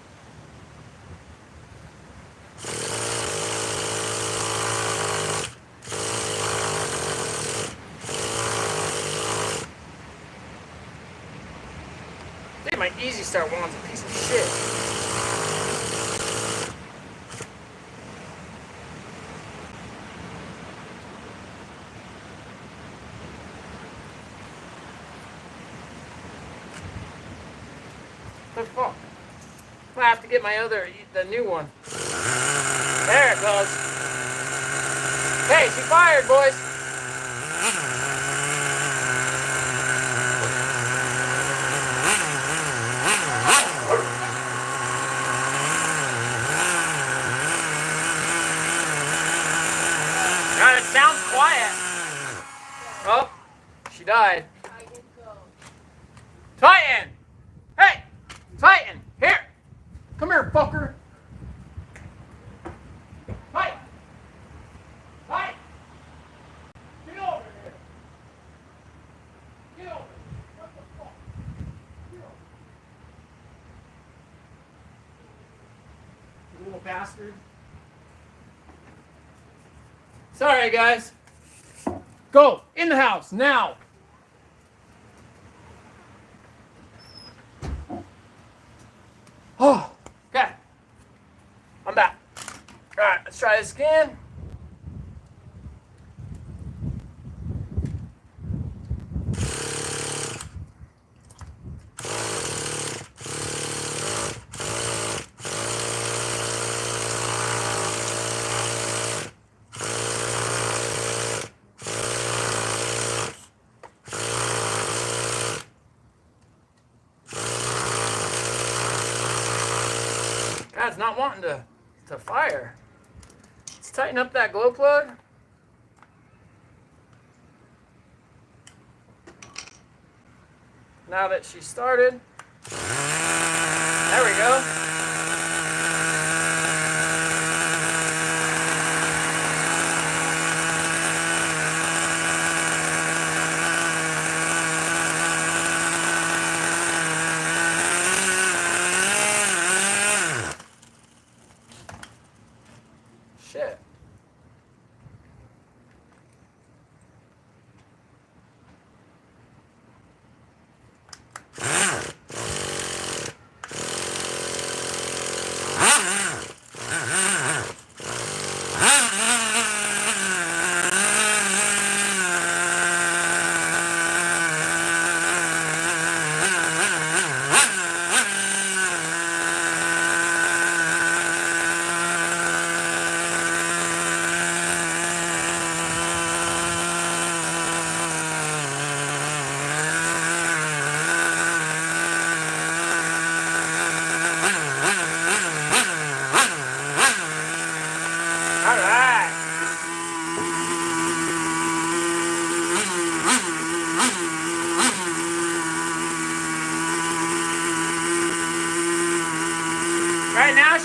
Dude, my Easy Start wand's a piece of shit. The fuck? I'm gonna have to get the new one. There it goes. Hey, she fired, boys. God, it sounds quiet. Oh, she died. Titan! Hey! Titan! Here! Come here, fucker! Titan! Titan! Get over here! Get over here! What the fuck? Get over here. You little bastard. Sorry, guys. Go! In the house, now! Oh, okay. I'm back. All right, let's try this again. God's not wanting to fire. Let's tighten up that glow plug. Now that she started. There we go. Shit.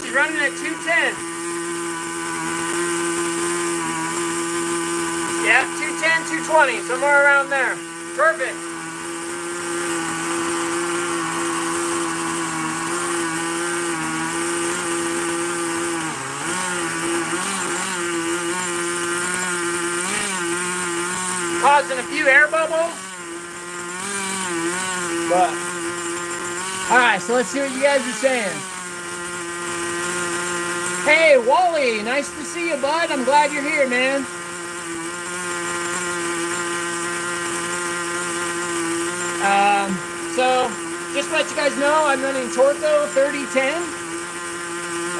she's running at 210. Yeah, 210, 220, somewhere around there. Perfect. Causing a few air bubbles. But, alright, so let's see what you guys are saying. Hey, Wally, nice to see you, bud. I'm glad you're here, man. So, just to let you guys know, I'm running Torco 3010.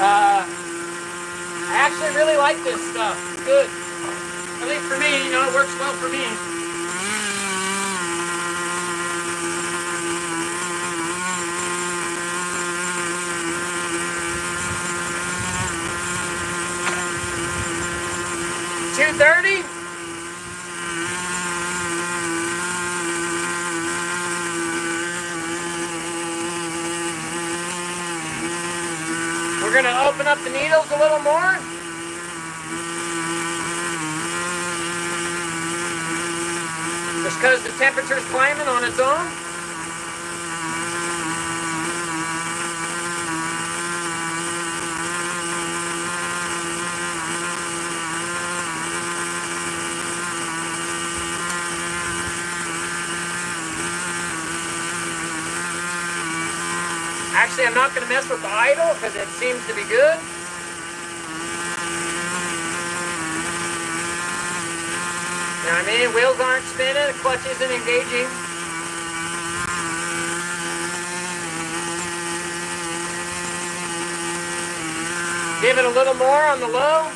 I actually really like this stuff. It's good. At least for me, you know, it works well for me. $230. We're gonna open up the needles a little more. Just because the temperature's climbing on its own. Actually, I'm not going to mess with the idle because it seems to be good. You know what I mean? Wheels aren't spinning, the clutch isn't engaging. Give it a little more on the low.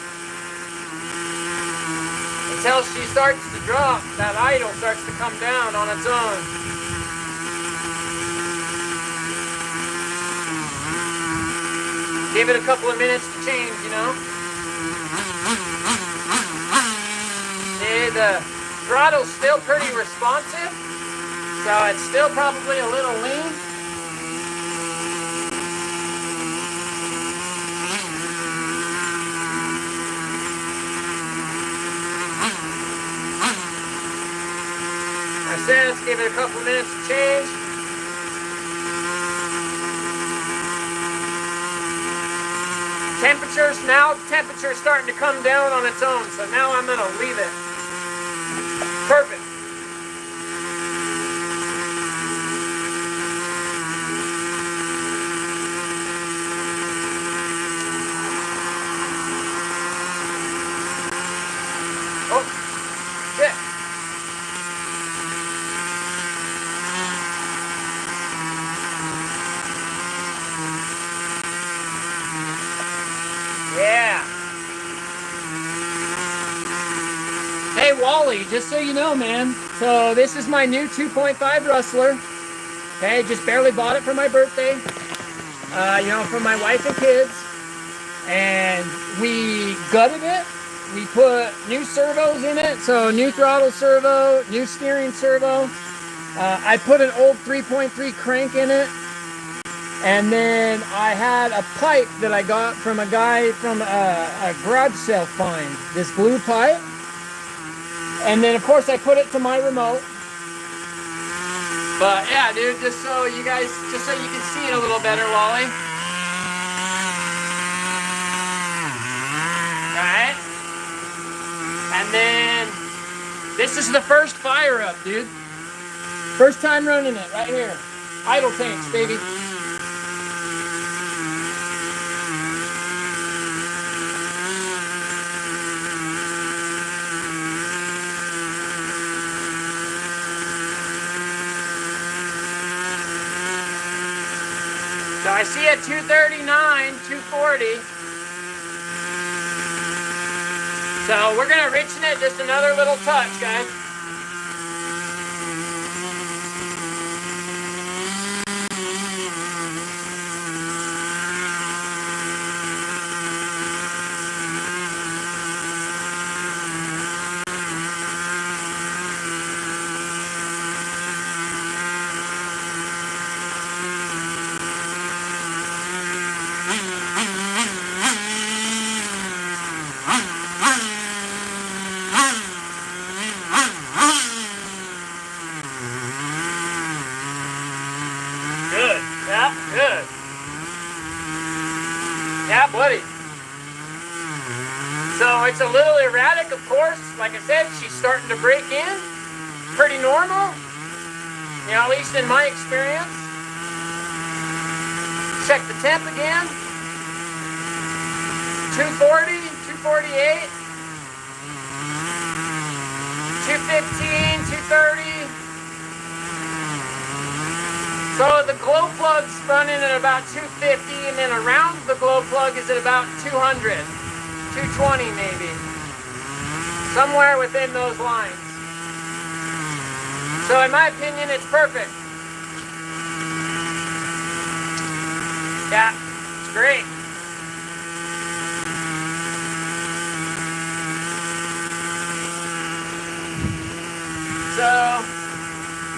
Until she starts to drop, that idle starts to come down on its own. Give it a couple of minutes to change, you know. See, the throttle's still pretty responsive, so it's still probably a little lean. I said let's give it a couple of minutes to change. Temperature's starting to come down on its own, so now I'm going to leave it. Perfect. Oh, shit. Yeah. Hey Wally, just so you know, man, so this is my new 2.5 Rustler. Okay, just barely bought it for my birthday. You know, for my wife and kids. And we gutted it. We put new servos in it, so new throttle servo, new steering servo. I put an old 3.3 crank in it. And then I had a pipe that I got from a guy from a garage sale find, this blue pipe. And then of course I put it to my remote. But yeah, dude, just so you can see it a little better, Wally. Alright. And then this is the first fire up, dude. First time running it right here. Idle tanks, baby. So I see at 239, 240. So we're gonna richen it just another little touch, guys. Yeah, good. Yeah, buddy. So it's a little erratic, of course. Like I said, she's starting to break in. Pretty normal. You know, at least in my experience. Check the temp again. 240, 248, 215, 230. So the glow plug's running at about 250, and then around the glow plug is at about 200, 220 maybe. Somewhere within those lines. So in my opinion, it's perfect. Yeah, it's great. So,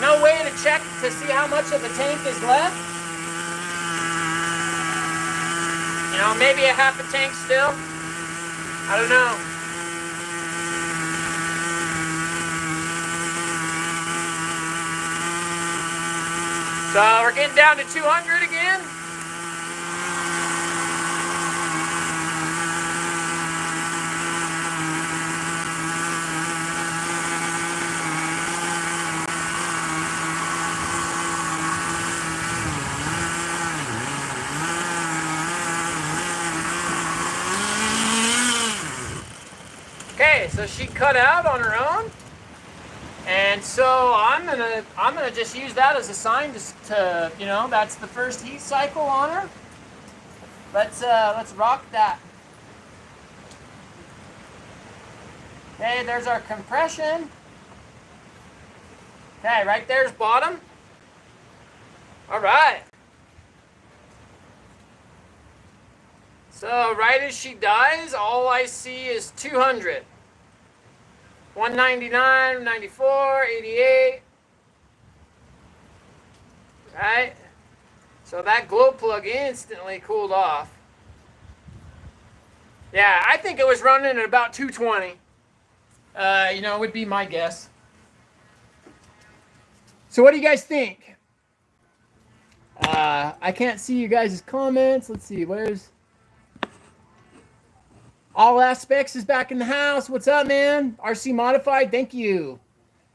no way to check to see how much of the tank is left. You know, maybe a half a tank still. I don't know. So we're getting down to 200 again. Okay, so she cut out on her own, and so I'm gonna just use that as a sign to you know, that's the first heat cycle on her. Let's rock that. Okay, there's our compression. Okay, right there's bottom. All right. So right as she dies, all I see is 200. 199, 94, 88. Right? So that glow plug instantly cooled off. Yeah, I think it was running at about 220. You know, would be my guess. So what do you guys think? I can't see you guys' comments. Let's see, where's... All Aspects is back in the house. What's up, man? RC Modified, thank you.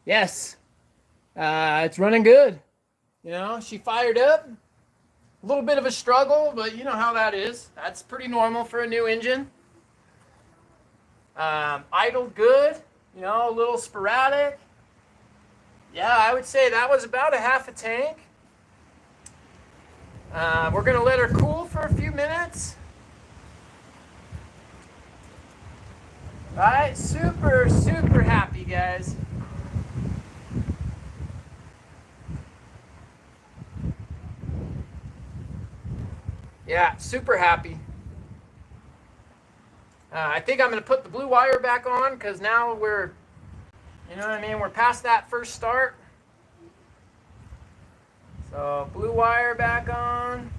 Yes. It's running good. You know, she fired up. A little bit of a struggle, but you know how that is. That's pretty normal for a new engine. Idled good. You know, a little sporadic. Yeah, I would say that was about a half a tank. We're going to let her cool for a few minutes. Right, super, super happy, guys. Yeah, super happy. I think I'm going to put the blue wire back on because now we're, you know what I mean, we're past that first start. So blue wire back on.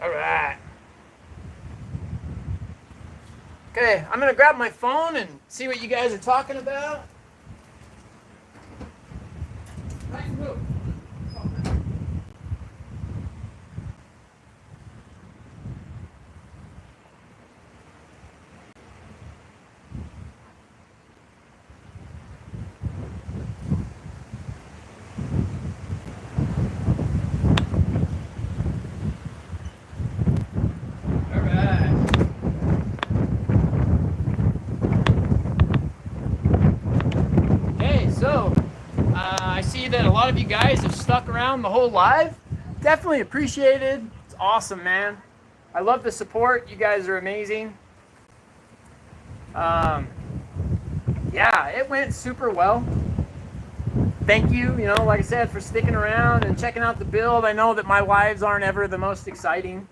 All right. Okay, I'm going to grab my phone and see what you guys are talking about. Nice move. That a lot of you guys have stuck around the whole live. Definitely appreciated. It's awesome, man. I love the support. You guys are amazing. Yeah, it went super well. thank you, like I said, for sticking around and checking out the build. I know that my lives aren't ever the most exciting.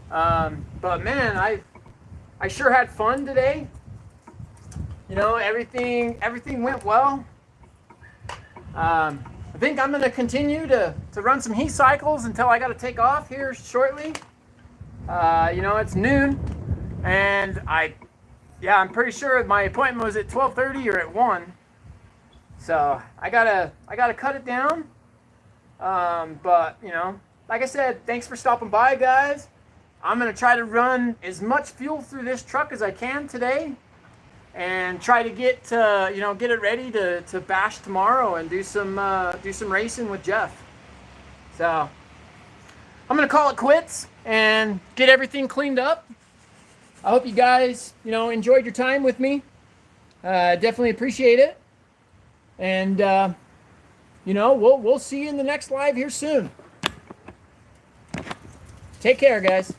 But man, I sure had fun today. Everything went well. I think I'm going to continue to run some heat cycles until I got to take off here shortly. It's noon, and I'm pretty sure my appointment was at 12:30 or at 1. So I gotta cut it down. But like I said, thanks for stopping by, guys. I'm gonna try to run as much fuel through this truck as I can today, and try to get it ready to bash tomorrow and do some racing with Jeff. So I'm gonna call it quits and get everything cleaned up. I hope you guys enjoyed your time with me. Definitely appreciate it. And we'll see you in the next live here soon. Take care, guys.